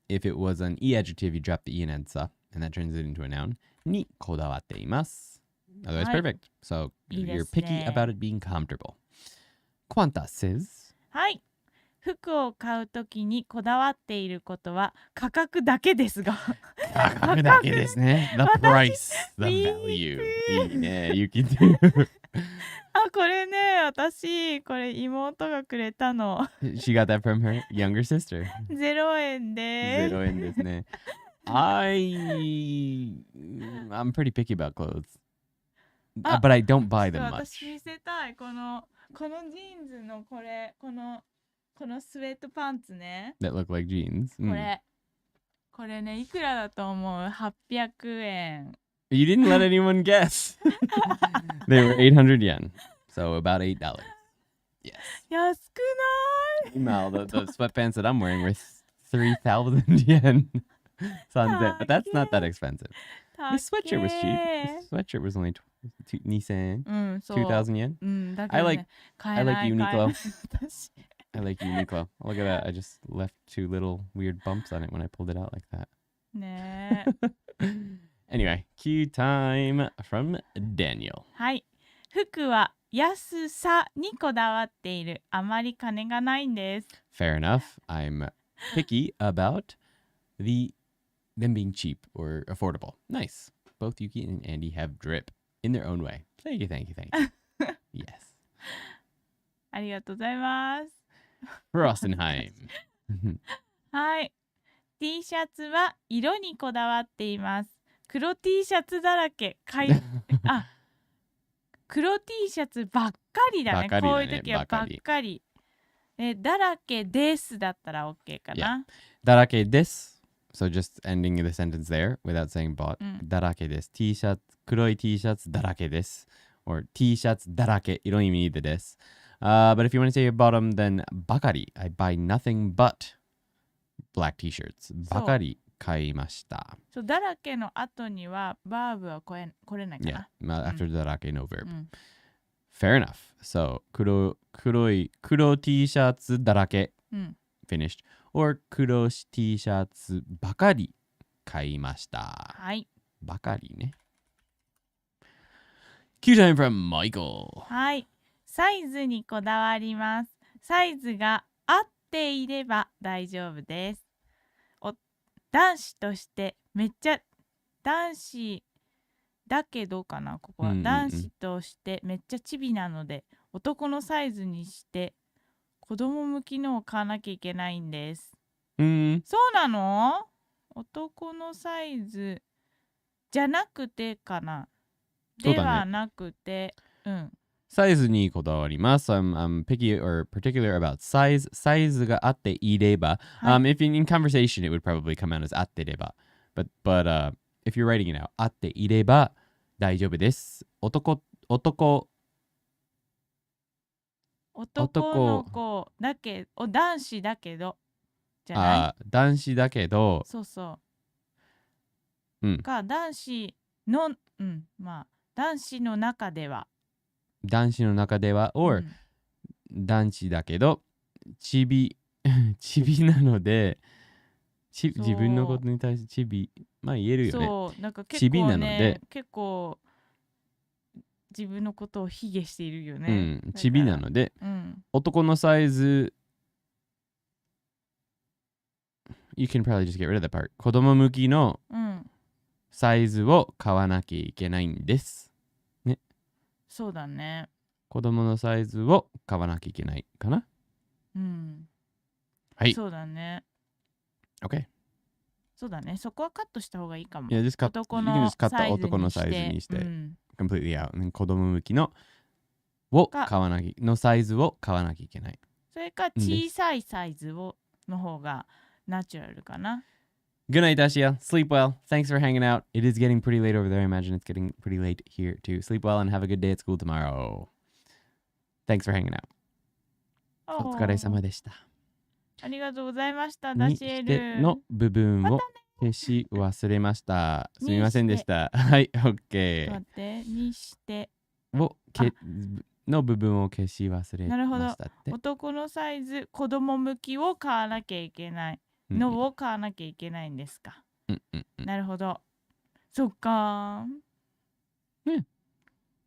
If it was an e adjective, you drop the e and add さ, and that turns it into a noun. にこだわっています. Otherwise, はい。 perfect. So いいで you're す picky ね。 about it being comfortable. Quanta says, はい。服を買うときにこだわっていることは価格だけですが。価格だけですね。the 私、price, the ミー value. ツ。いいね、you can do. あ、これね、私、これ妹がくれたの。She got that from her younger sister. 0円で。0円ですね。I'm pretty picky about clothes. あ、But I don't ちょ buy っと them 私 much. 見せたい。このジーンズのこれ、このスウェットパンツね。That look like jeans. これね、いくらだと思う ?800 円。You didn't let anyone guess. They were 800 yen. So about $8. Yes. 安くない？ Now, the sweatpants that I'm wearing were 3,000 yen. 3,000. But that's not that expensive. This sweatshirt was cheap. This sweatshirt was only 2,000 yen. うん、そう。 2,000 yen. うん、だけ I ど like ね、買えない。 I like Uniqlo. 買えない私。 I like Uniqlo. Look at that. I just left 2 little weird bumps on it when I pulled it out like that. ねえ。Anyway, cue time from Daniel. はい。服は安さにこだわっている。あまり金がないんです。Fair enough. I'm picky about them being cheap or affordable. Nice. Both Yuki and Andy have drip in their own way. Thank you, thank you, thank you. Yes. ありがとうございます。Frostenheim. はい。T シャツは色にこだわっています。黒 T シャツだらけ。黒 T シャツばっかりだね。ばっかりだね。こういう時はばっかり。だらけですだったら OK かな。Darake desu. So just ending the sentence there without saying bought. うん。 Darake desu. T シャツ、黒い T シャツ darake desu. Or T シャツ darake. You don't even need the desu. But if you want to say your bottom, then bakari. I buy nothing but black T-shirts. ばかり買いました。そう、だらけの後にはバーブは来れないかな。Yeah, after darake, no verb. うん。 Fair enough. So, 黒 T シャツだらけ。うん。 Finished. Or 黒 T シャツばかり買いました。はい。ばかりね。Cue time from Michael. はい。サイズにこだわります。サイズが合っていれば大丈夫です。男子としてめっちゃ男子だけどかな、ここは。男子としてめっちゃチビなので男のサイズにして子供向きのを買わなきゃいけないんです。そうなの？男のサイズじゃなくてかな。ではなくて、うん。サイズにこだわります。I'm picky or particular about size. サイズがあっていれば。If in conversation, it would probably come out as あってれば。But if you're writing it out, あっていれば大丈夫です。男の子だけど、男子だけど。じゃない？男子だけど。そうそう。うん。か、男子の、うん、まあ、男子の中では。男子の中では、or、男子だけど、チビなので、自分のことに対してチビ、まあ言えるよね。そう、なんか結構ね、チビなので、結構自分のことを卑下しているよね。うん、チビなので、うん、男のサイズ、You can probably just get rid of that part. 子供向きのサイズを買わなきゃいけないんです。ね。そうだね。子供のサイズを買わなきゃいけないかな。うん。はい。そうだね。OK。そうだね。そこはカットした方がいいかも。いや、just cut 男のサイズにして、completely out。子供向きのサイズを買わなきゃいけない。それか小さいサイズの方がナチュラルかな。Good night, Dacia. Sleep well. Thanks for hanging out. It is getting pretty late over there. I imagine it's getting pretty late here too. Sleep well and have a good day at school tomorrow. Thanks for hanging out. お疲れ様でした。ありがとうございました。ダシエルの部分を消し忘れました。すみませんでした。はい、OK。待って、にしての部分を消し忘れましたって。なるほど。男のサイズ、子供向きを買わなきゃいけないのを買わなきゃいけないんですか。なるほど。そっか。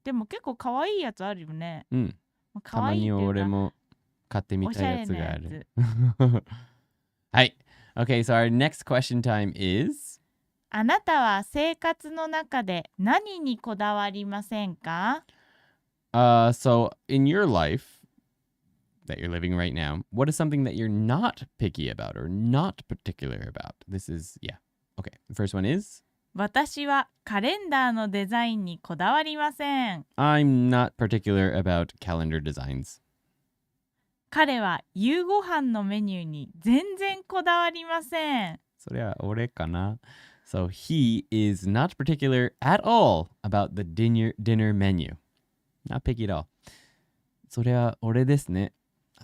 でも結構可愛いやつあるよね。うん。まあたまに俺も買ってみたやつがある。はい。Okay, so our next question time is あなたは生活の中で何にこだわりませんか？ So in your life that you're living right now, what is something that you're not picky about or not particular about? This is, yeah. Okay, the first one is 私はカレンダーのデザインにこだわりません。I'm not particular about calendar designs. 彼は夕ご飯のメニューに全然こだわりません。それは俺かな。So he is not particular at all about the dinner menu. Not picky at all. それは俺ですね。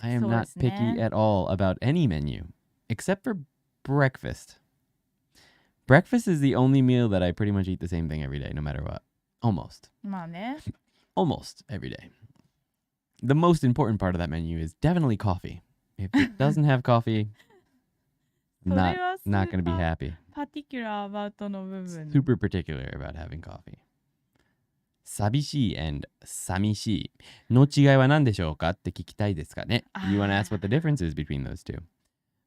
I am not picky at all about any menu, except for breakfast. Breakfast is the only meal that I pretty much eat the same thing every day, no matter what. Almost. まあね。Almost every day. The most important part of that menu is definitely coffee. If it doesn't have coffee, not going to be happy. Particular about の部分。Super particular about having coffee. 寂しい and 寂しいの違いは何でしょうかって聞きたいですかね。You want to ask what the difference is between those two?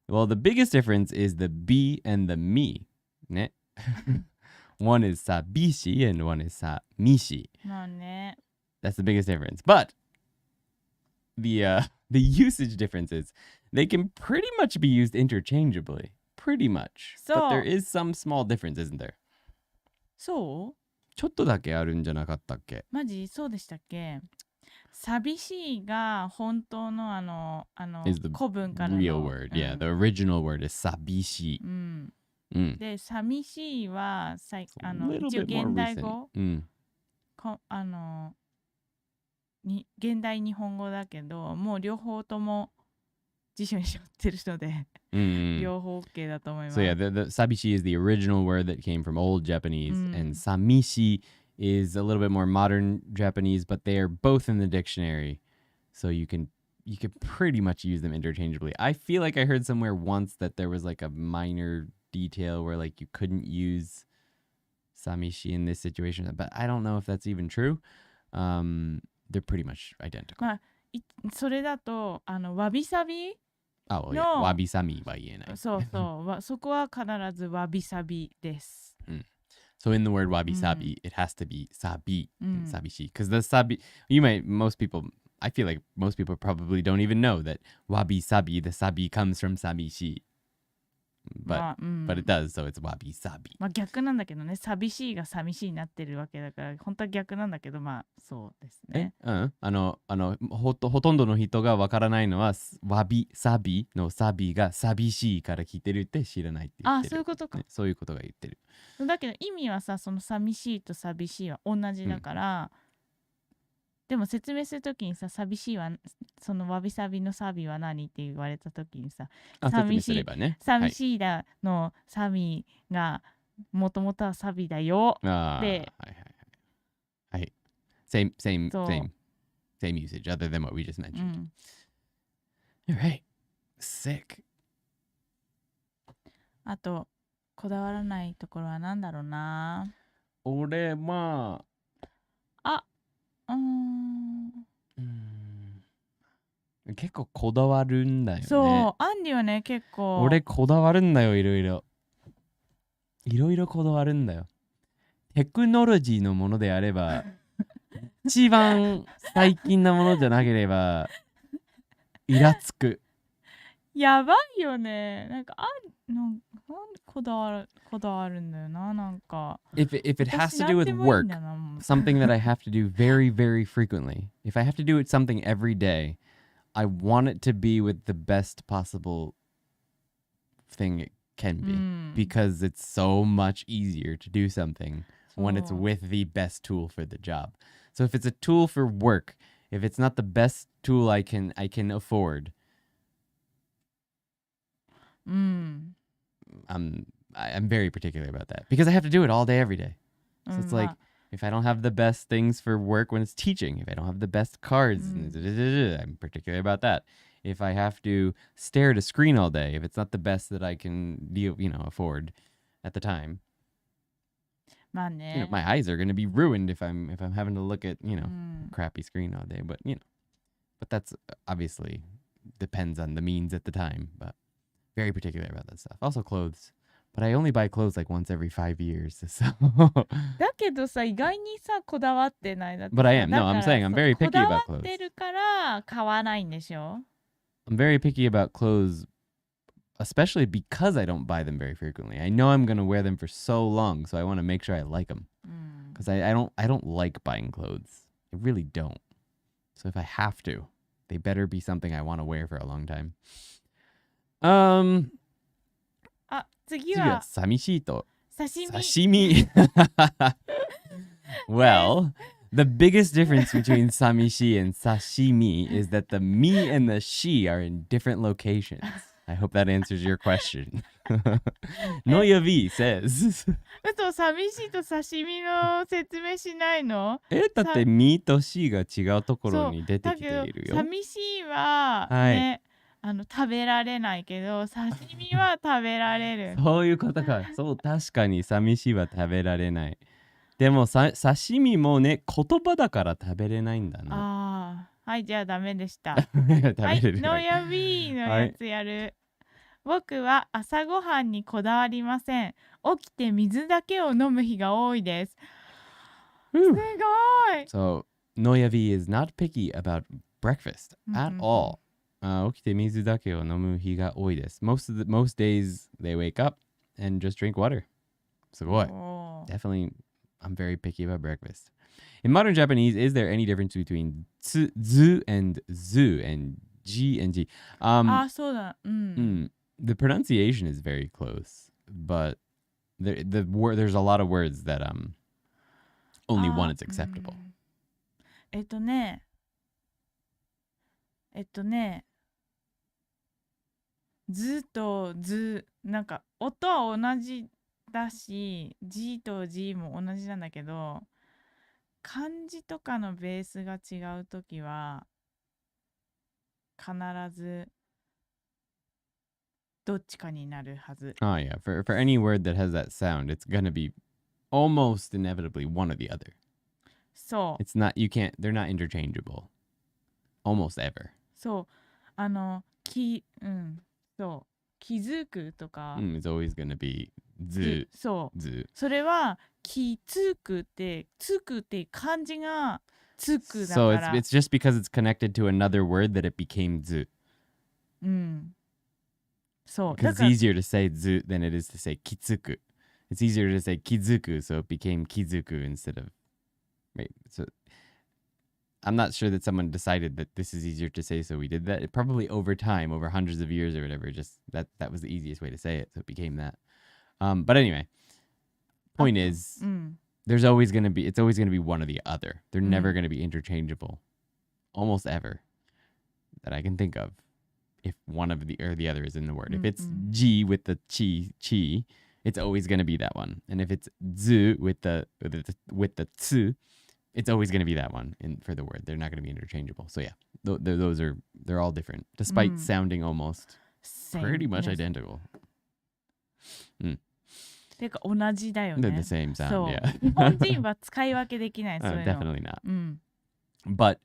Well, the biggest difference is the be and the me. ね。One is 寂しい and one is 寂しい。まあね。That's the biggest difference. But the usage difference is they can pretty much be used interchangeably. Pretty much. But there is some small difference, isn't there? そう？ちょっとだけあるんじゃなかったっけ？マジそうでしたっけ？寂しいが本当の古文からの real word. Yeah, the original word is 寂しい。で、寂しいは一応現代語、現代日本語だけど、もう両方とも辞書に載ってる人で、両方 OK だと思います。So yeah, the 寂しい is the original word that came from Old Japanese, and 寂しい is a little bit more modern Japanese, but they are both in the dictionary, so you can pretty much use them interchangeably. I feel like I heard somewhere once that there was like a minor detail where like you couldn't use 寂しい in this situation, but I don't know if that's even true. They're pretty much identical. まあ、それだとわびさびOh, yeah. わびさびは言えない。そうそう。そこは必ずわびさびです。So in the word wabi-sabi, it has to be sabi, sabishi. Because the sabi, I feel like most people probably don't even know that wabi-sabi, the sabi comes from sabishi. But it does, so it's wabi-sabi. まあ逆なんだけどね、寂しいが寂しいになってるわけだから、本当は逆なんだけど、まあそうですね。ほとんどの人がわからないのは、わびさびのサビが寂しいから聞いてるって知らないって言ってる。あ、そういうことか。ね、そういうことが言ってる。だけど意味はさ、その寂しいと寂しいは同じだから、でも説明するときにさ、寂しいは、そのわびさびのサビは何って言われたときにさ、寂しい、ね、寂しいだのサビがもともとはサビだよ。で、はい。Same usage other than what we just mentioned. Alright. Sick. あと、こだわらないところは何だろうな。俺、まあ。結構こだわるんだよね。そう、アンディはね、結構。俺こだわるんだよ、いろいろ。いろいろこだわるんだよ。テクノロジーのものであれば、一番最近なものじゃなければ、イラつく。やばいよね。なんかこだわるんだよな、なんか。If it has to do with work, something that I have to do very, very frequently. If I have to do it something every day, I want it to be with the best possible thing it can be. Because it's so much easier to do something when it's with the best tool for the job. So if it's a tool for work, if it's not the best tool I can afford, I'm very particular about that because I have to do it all day, every day. So it's like, if I don't have the best things for work when it's teaching, if I don't have the best cards, I'm particular about that. If I have to stare at a screen all day, if it's not the best that I can afford at the time. まあ You know, ね。my eyes are going to be ruined if I'm having to look at, you know, crappy screen all day. But, you know, but that's obviously depends on the means at the time. But very particular about that stuff. Also clothes. But I only buy clothes like once every 5 years. So だけどさ、意外にさ、こだわってないだってさ。 But I am. だ No, か I'm ら saying I'm very こ picky だわ about って clothes. るから買わないんでしょ I'm very picky about clothes, especially because I don't buy them very frequently. I know I'm going to wear them for so long, so I want to make sure I like them. Because I don't like buying clothes. I really don't. So if I have to, they better be something I want to wear for a long time. あ、次次はは寂しいと刺身。刺身 Well, the biggest difference between samishi and sashimi is that the mi and the shi are in different locations. I hope that answers your question. Noyavi says. 嘘、寂しいと刺身の説明しないの？だってみとしが違うところに出てきているだけどよ。寂しいはね、食べられないけど刺身は食べられる。そういうことか。そう、確かに寂しいは食べられない。でも刺身もね、言葉だから食べれないんだな。はい、じゃあダメでした。食べれる。はい、ノヤビーのやつやる。僕は朝ごはんにこだわりません。起きて水だけを飲む日が多いです。すごい。So, Noyavi is not picky about breakfast at all. 起きて水だけを飲む日が多いです。Most days they wake up and just drink water. すごい。Definitely, I'm very picky about breakfast. In modern Japanese, is there any difference between zu and zu and ji and ji? そうだ。The pronunciation is very close, but there's a lot of words that only one is acceptable. ずとず、なんか音は同じだし、じとじも同じなんだけど、漢字とかのベースが違うときは必ずどっちかになるはず。Oh yeah, for any word that has that sound, it's gonna be almost inevitably one or the other. そう。It's not, you can't, they're not interchangeable. Almost ever. そう。そう。気づくとか。It's always gonna be zu. そう。zu. それは気づくって漢字がつくだか So ら。it's just because it's connected to another word that it became zu. そう。 Because it's easier to say zu than it is to say kitsuku. It's easier to say kizuku, so it became kizuku instead of. Right. So I'm not sure that someone decided that this is easier to say, so we did that. It probably over time, over hundreds of years or whatever, just that was the easiest way to say it, so it became that. But anyway, point is, it's always gonna be one or the other. They're never gonna be interchangeable, almost ever, that I can think of. If one of the or the other is in the word. If it's ji with the chi, it's always gonna be that one. And if it's zu with the tsu, it's always going to be that one for the word. They're not going to be interchangeable. So yeah, they're all different, despite sounding almost pretty much identical. てか同じだよね。They're the same sound, そう。 yeah. 日本人は使い分けできない。そういうの。Definitely not. But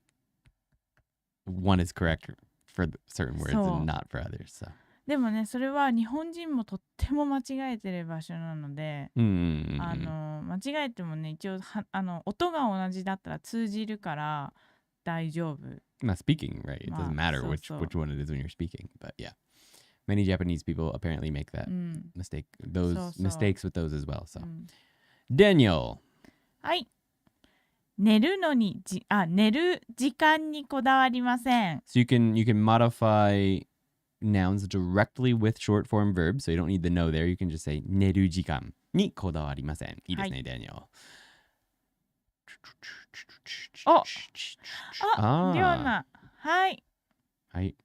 one is correct for certain words and not for others. So. でもね、それは日本人もとっても間違えてる場所なので、間違えてもね、一応音が同じだったら通じるから大丈夫。Speaking, right? It doesn't matter which one it is when you're speaking. But yeah, many Japanese people apparently make that mistake. Mistakes with those as well. So, Daniel. はい。寝る時間にこだわりません。So you can modify nouns directly with short form verbs, so you don't need the no there. You can just say 寝る時間にこだわりません。いいですね、Daniel. りょうな。はい。はい。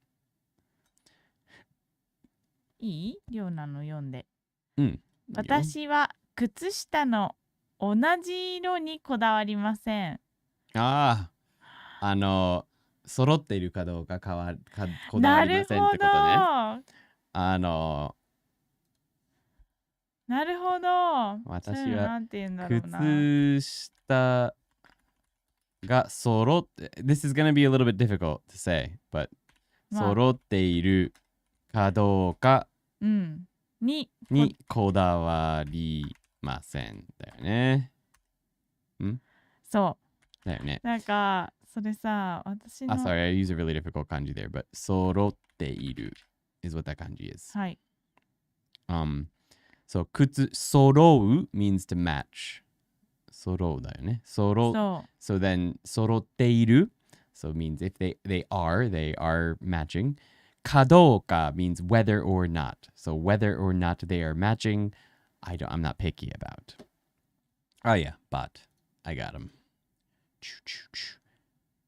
いい？りょうなの読んで。私は靴下の同じ色にこだわりません。揃っているかどうかこだわりませんってことね。なるほど。私はそういうのなんて言うんだろうな。靴下が揃って、This is going to be a little bit difficult to say, but まあ、揃っているかどうかうん。にこだわりません。だよね。そう。だよね。なんか、それさ、私の。sorry, I use a really difficult kanji there, but 揃っている is what that kanji is. はい。So, 靴、揃う means to match. 揃うだよね。そう。So then, 揃っている so it means if they are matching. かどうか means whether or not. So whether or not they are matching, I'm not picky about. Oh yeah, but I got him.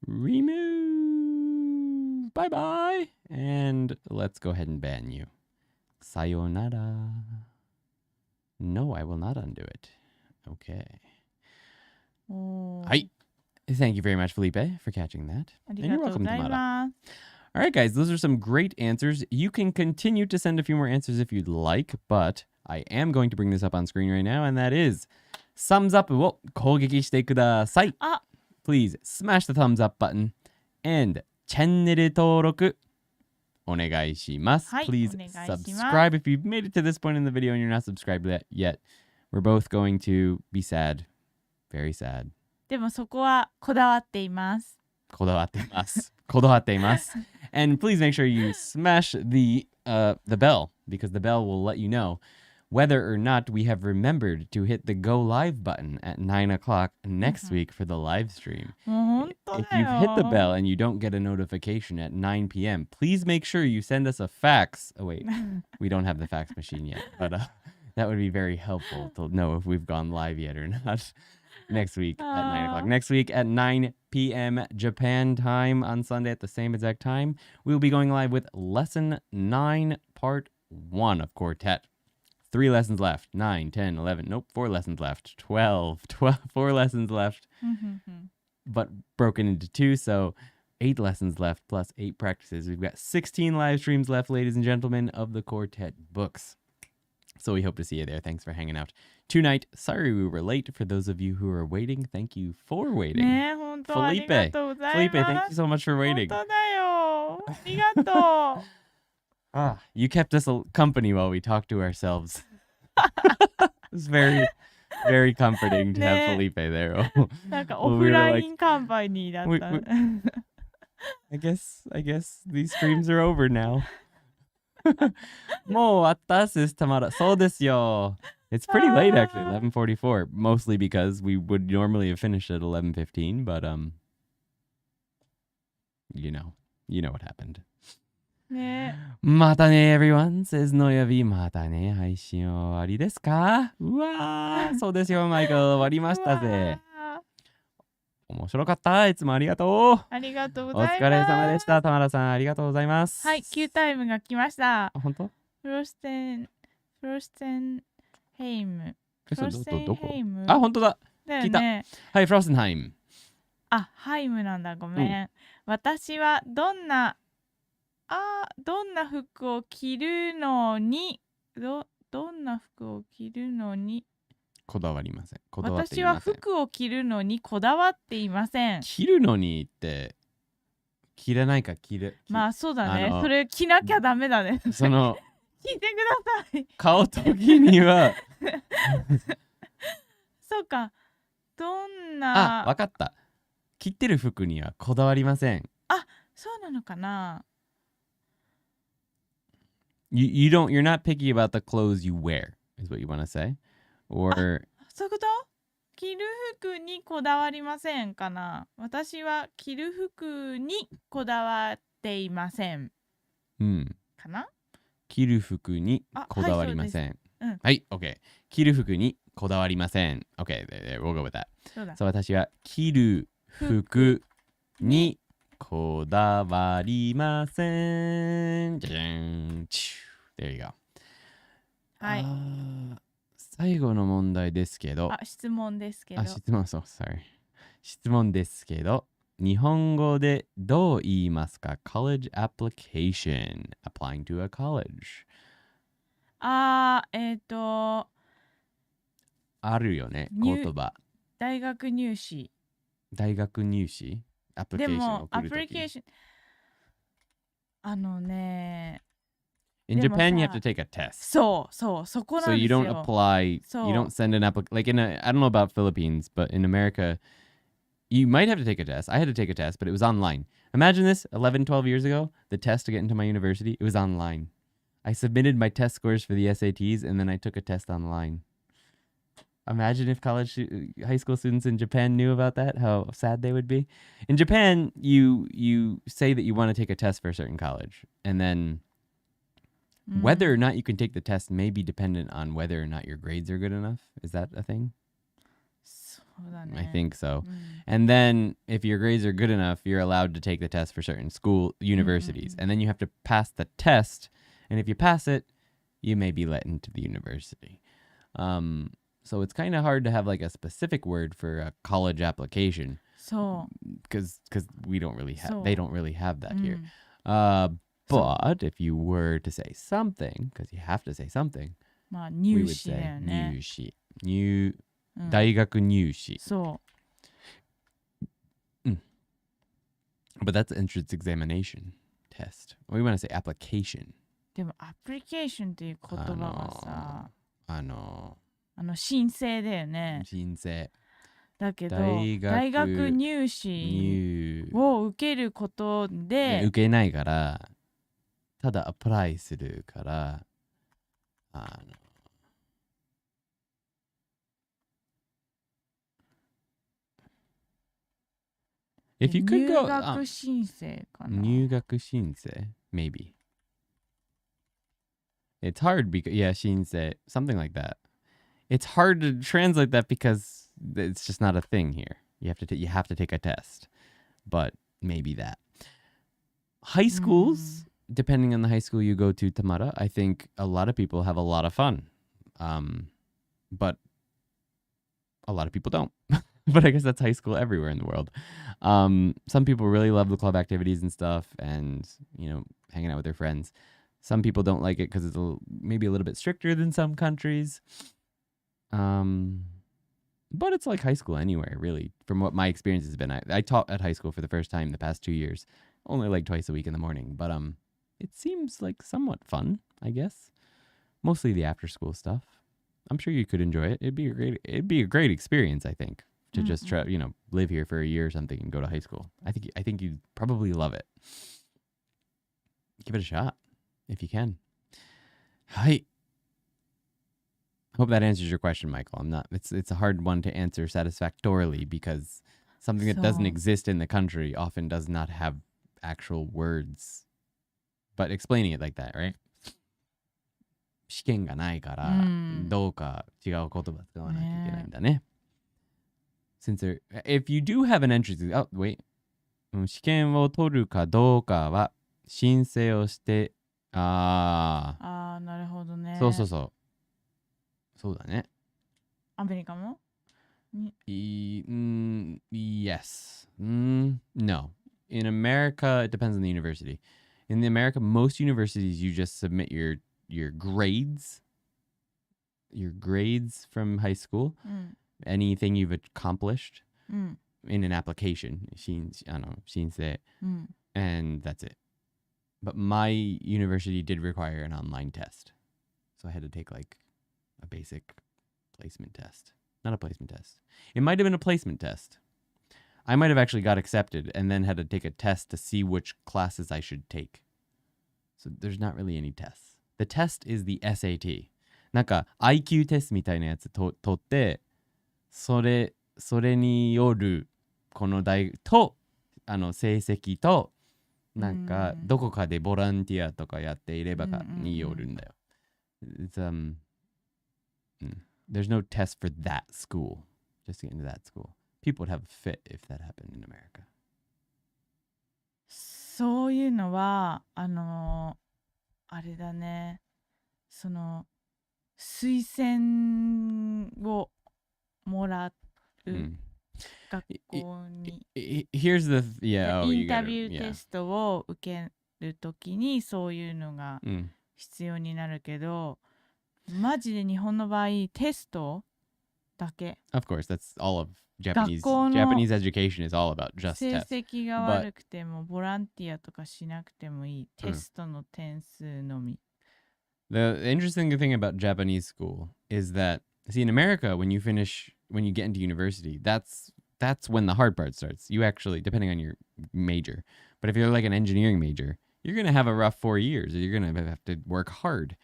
Remove. Bye bye. And let's go ahead and ban you. Sayonara. No, I will not undo it. Okay. はい。Thank you very much, Felipe, for catching that. ありがとうございます。All right, guys, those are some great answers. You can continue to send a few more answers if you'd like, but I am going to bring this up on screen right now, and that is thumbs up を攻撃してください。Please smash the thumbs up button and チャンネル登録お願いします。Please subscribe if you've made it to this point in the video and you're not subscribed yet. We're both going to be sad. Very sad. でもそこはこだわっています。こだわっています。こだわっています。And please make sure you smash the bell because the bell will let you know whether or not we have remembered to hit the go live button at 9 o'clock next week for the live stream. If you've hit the bell and you don't get a notification at 9 p.m., please make sure you send us a fax. Oh, wait, we don't have the fax machine yet, but that would be very helpful to know if we've gone live yet or not. Next week at 9 o'clock. Next week at 9 p.m. Japan time on Sunday at the same exact time, we will be going live with Lesson 9, Part 1 of Quartet. 3 lessons left. 9, 10, 11. Nope, 4 lessons left. 12. 4 lessons left. But broken into 2, so 8 lessons left plus 8 practices. We've got 16 live streams left, ladies and gentlemen, of the Quartet books. So we hope to see you there. Thanks for hanging out tonight. Sorry we were late. For those of you who are waiting, thank you for waiting. Felipe, thank you so much for waiting. 本当だよ。ありがとう。You kept us company while we talked to ourselves. It was very, very comforting to have Felipe there. なんかオフラインカンパニーだった。I guess these streams are over now. もう終わったっす、たまら。そうですよ。It's pretty late actually, 11:44. Mostly because we would normally have finished at 11:15, but you know what happened. ね。またね everyone says のやびまたね配信終わりですか？うわー、そうですよマイク終わりましたぜ。面白かった。いつもありがとう。ありがとうございます。お疲れ様でした。玉田さん、ありがとうございます。はい、Qタイムが来ました。本当？フロステンヘイム。どこ？本当だ。聞いた。はい、フロステンハイム。ハイムなんだ。ごめん。私はどんな服を着るのにこだわりません。私は服を着るのにこだわっていません。着るのにって着れないかまあそうだね。それ着なきゃダメだね。その聞いてください。買う時にはそうか。どんなわかった。着てる服にはこだわりません。そうなのかな。You're not picky about the clothes you wear, is what you want to say? Or そういうこと？着る服にこだわりませんかな。私は着る服にこだわっていません。かな？着る服にこだわりません。はい、OK。着る服にこだわりません。OK, we'll go with that. そう、私は着る服にこだわりません。じゃじゃん。There you go. はい。最後の問題ですけど。質問ですけど。質問ですけど。日本語でどう言いますか？ College application. Applying to a college. あるよね、言葉。大学入試。大学入試アプリケーションを送るとき。アプリケーション、In Japan, you have to take a test. そこなんですよ。So you don't apply, you don't send an application. Like I don't know about Philippines, but in America, you might have to take a test. I had to take a test, but it was online. Imagine this, 11, 12 years ago, the test to get into my university, it was online. I submitted my test scores for the SATs, and then I took a test online. Imagine if high school students in Japan knew about that, how sad they would be. In Japan, you say that you want to take a test for a certain college, and then whether or not you can take the test may be dependent on whether or not your grades are good enough. Is that a thing? I think so. And then if your grades are good enough, you're allowed to take the test for certain universities. And then you have to pass the test, and if you pass it, you may be let into the university. So it's kind of hard to have like a specific word for a college application. So because we don't really have they don't really have that here. But if you were to say something, because you have to say something, we would say 入試。大学入試。そう。But that's entrance examination test. We want to say application. でもアプリケーションっていう言葉がさ、申請だよね。申請。だけど大学入試を受けることで、受けないから、ただアプライするから、If you could go 入学申請かな。入学申請 maybe. It's hard because yeah, 申請 something like that. It's hard to translate that because it's just not a thing here. You have to take a test. But maybe that. High schools, depending on the high school you go to, Tamara, I think a lot of people have a lot of fun. But a lot of people don't. But I guess that's high school everywhere in the world. Some people really love the club activities and stuff and, hanging out with their friends. Some people don't like it because it's maybe a little bit stricter than some countries. But it's like high school anywhere, really, from what my experience has been. I taught at high school for the first time the past 2 years, only like twice a week in the morning. But it seems like somewhat fun, I guess. Mostly the after school stuff. I'm sure you could enjoy it. It'd be a great experience, I think, to just try, live here for a year or something and go to high school. I think you'd probably love it. Give it a shot if you can. Hi. Hope that answers your question, Michael. It's a hard one to answer satisfactorily because something that doesn't exist in the country often does not have actual words. But explaining it like that, right? 試験がないから、どうか違う言葉使わなきゃいけないんだね。Since if you do have an entrance, wait. 試験を取るかどうかは申請をして、なるほどね。そう。そうだね。アメリカも？Yes. No. In America, it depends on the university. In America, most universities, you just submit your grades from high school, anything you've accomplished in an application, 申請, and that's it. But my university did require an online test. So I had to take like a basic placement test. Not a placement test. It might have been a placement test. I might have actually got accepted and then had to take a test to see which classes I should take. So there's not really any tests. The test is the SAT. なんか IQ テストみたいなやつ取って、それによるこの成績となんかどこかでボランティアとかやっていればによるんだよ。There's no test for that school. Just to get into that school. People would have a fit if that happened in America. そういうのはあれだね。その推薦をもらう、学校に。Here's the yeah. インタビューテストを受けるときにそういうのが必要になるけど、マジで日本の場合テストだけ。 Of course, that's all of Japanese. 学校の Japanese education is all about just 成 tests. 績が悪くてもボランティアとかしなくてもいい。テストの点数のみ。The interesting thing about Japanese school is that, see, in America, when you get into university, that's when the hard part starts. You actually, depending on your major, but if you're like an engineering major, you're going to have a rough 4 years. You're going to have to work hard.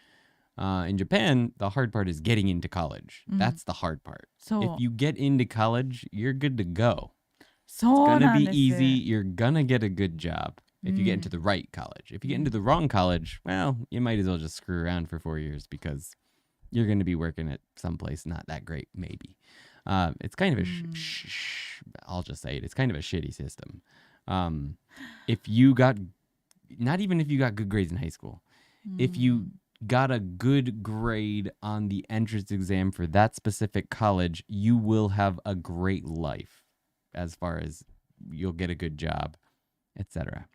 In Japan, the hard part is getting into college. That's the hard part. If you get into college, you're good to go. It's そう going な to ん be です。 easy. You're going to get a good job if you get into the right college. If you get into the wrong college, well, you might as well just screw around for 4 years because you're going to be working at some place not that great, maybe. It's kind of a, I'll just say it, it's kind of a shitty system. If you got, not even if you got good grades in high school, if you got a good grade on the entrance exam for that specific college, you will have a great life as far as you'll get a good job, etc.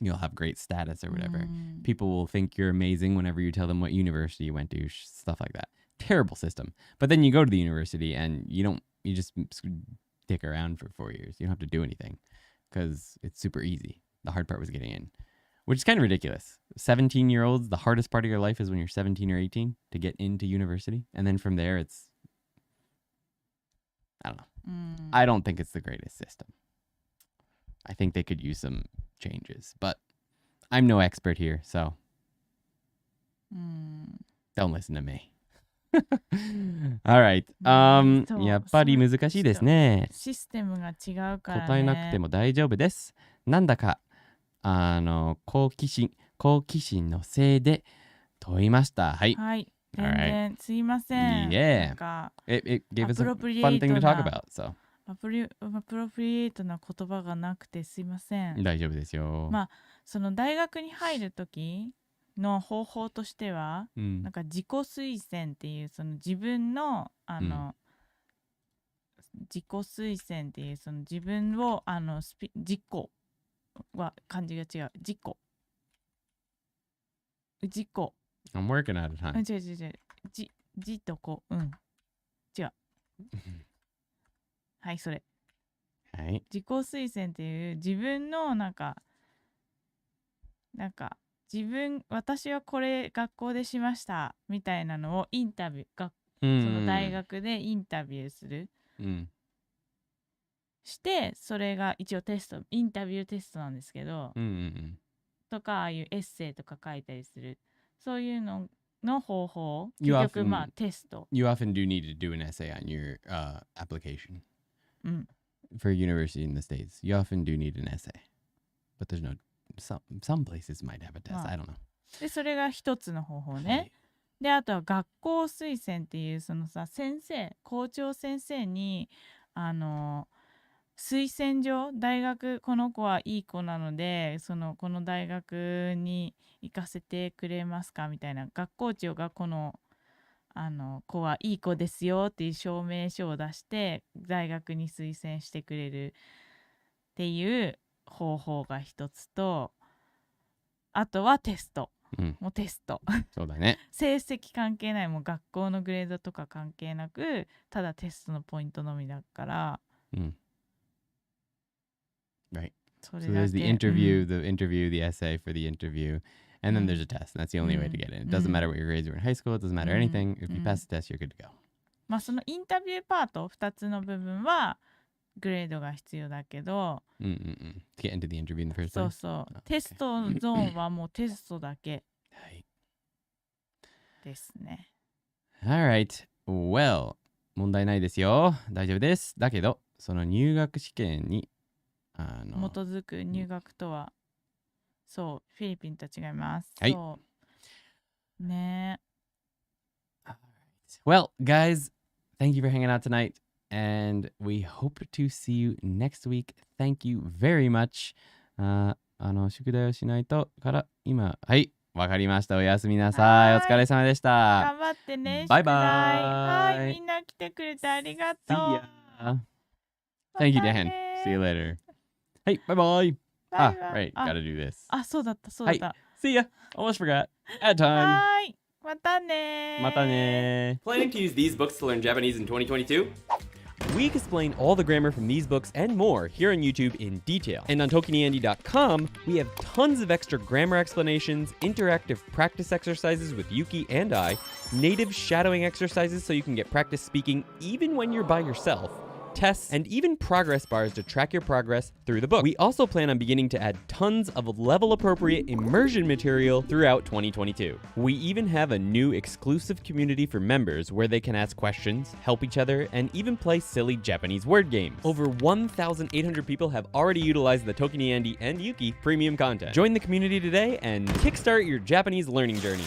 You'll have great status or whatever. People will think you're amazing whenever you tell them what university you went to, stuff like that. Terrible system. But then you go to the university and you just stick around for 4 years. You don't have to do anything because it's super easy. The hard part was getting in, which is kind of ridiculous. 17-year-olds, the hardest part of your life is when you're 17 or 18 to get into university. And then from there, it's, I don't know. I don't think it's the greatest system. I think they could use some changes, but I'm no expert here, so don't listen to me. All right. やっぱり難しいですね。システムが違うからね。答えなくても大丈夫です。なんだか好奇心のせいで問いました。はい。はい。全然すいません。Yeah. なんか It gave us a fun thing to talk about. So. アプロプリエイトな言葉がなくてすいません。大丈夫ですよ。まあその大学に入る時の方法としては、なんか自己推薦っていうその自分の自己推薦っていうその自分を自己は漢字が違う。自己。I'm working at it, huh? 違う。自とこ。違う。はい、それ。はい。自己推薦っていう自分のなんか私はこれ学校でしましたみたいなのをインタビューその大学でインタビューする。してそれが一応インタビューテストなんですけど、とかああいうエッセイとか書いたりするそういうのの方法結局まあテスト。You often do need to do an essay on your application for university in the States. You often do need an essay, but there's no some places might have a test. I don't know. でそれが一つの方法ね。はい、であとは学校推薦っていうそのさ校長先生に推薦状大学この子はいい子なのでこの大学に行かせてくれますかみたいな学校長がこの子はいい子ですよっていう証明書を出して大学に推薦してくれるっていう方法が一つとあとはテスト、もうテストそうだね成績関係ないもう学校のグレードとか関係なくただテストのポイントのみだから、Right. So there's the interview, the essay for the interview, and then there's a test. And that's the only way to get in. It doesn't matter what your grades were in high school. It doesn't matter anything. If you pass the test, you're good to go. まあそのインタビューパート2つの部分はグレードが必要だけど、To get into the interview in the first place. そうそう。テストゾーンはもうテストだけですね。Alright. Well, 問題ないですよ。大丈夫です。だけど、その入学試験に基づく入学とは、そう、フィリピンと違います。はい。そうね。Well, guys, thank you for hanging out tonight, and we hope to see you next week. Thank you very much. 宿題をしないとから今、はい、わかりました。おやすみなさい。お疲れ様でした。頑張ってね。バイバイ。はい、みんな来てくれてありがとう。See ya. Thank you, Dan. See you later. Hey, bye-bye. Right, gotta do this. あ、そうだった。はい、See ya. Almost forgot. At time. はい。またね。またね。 Planning to use these books to learn Japanese in 2022? We explain all the grammar from these books and more here on YouTube in detail. And on ToKiniAndy.com, we have tons of extra grammar explanations, interactive practice exercises with Yuki and I, native shadowing exercises so you can get practice speaking even when you're by yourself, tests, and even progress bars to track your progress through the book. We also plan on beginning to add tons of level-appropriate immersion material throughout 2022. We even have a new exclusive community for members where they can ask questions, help each other, and even play silly Japanese word games. Over 1,800 people have already utilized the ToKini Andy and Yuki premium content. Join the community today and kickstart your Japanese learning journey.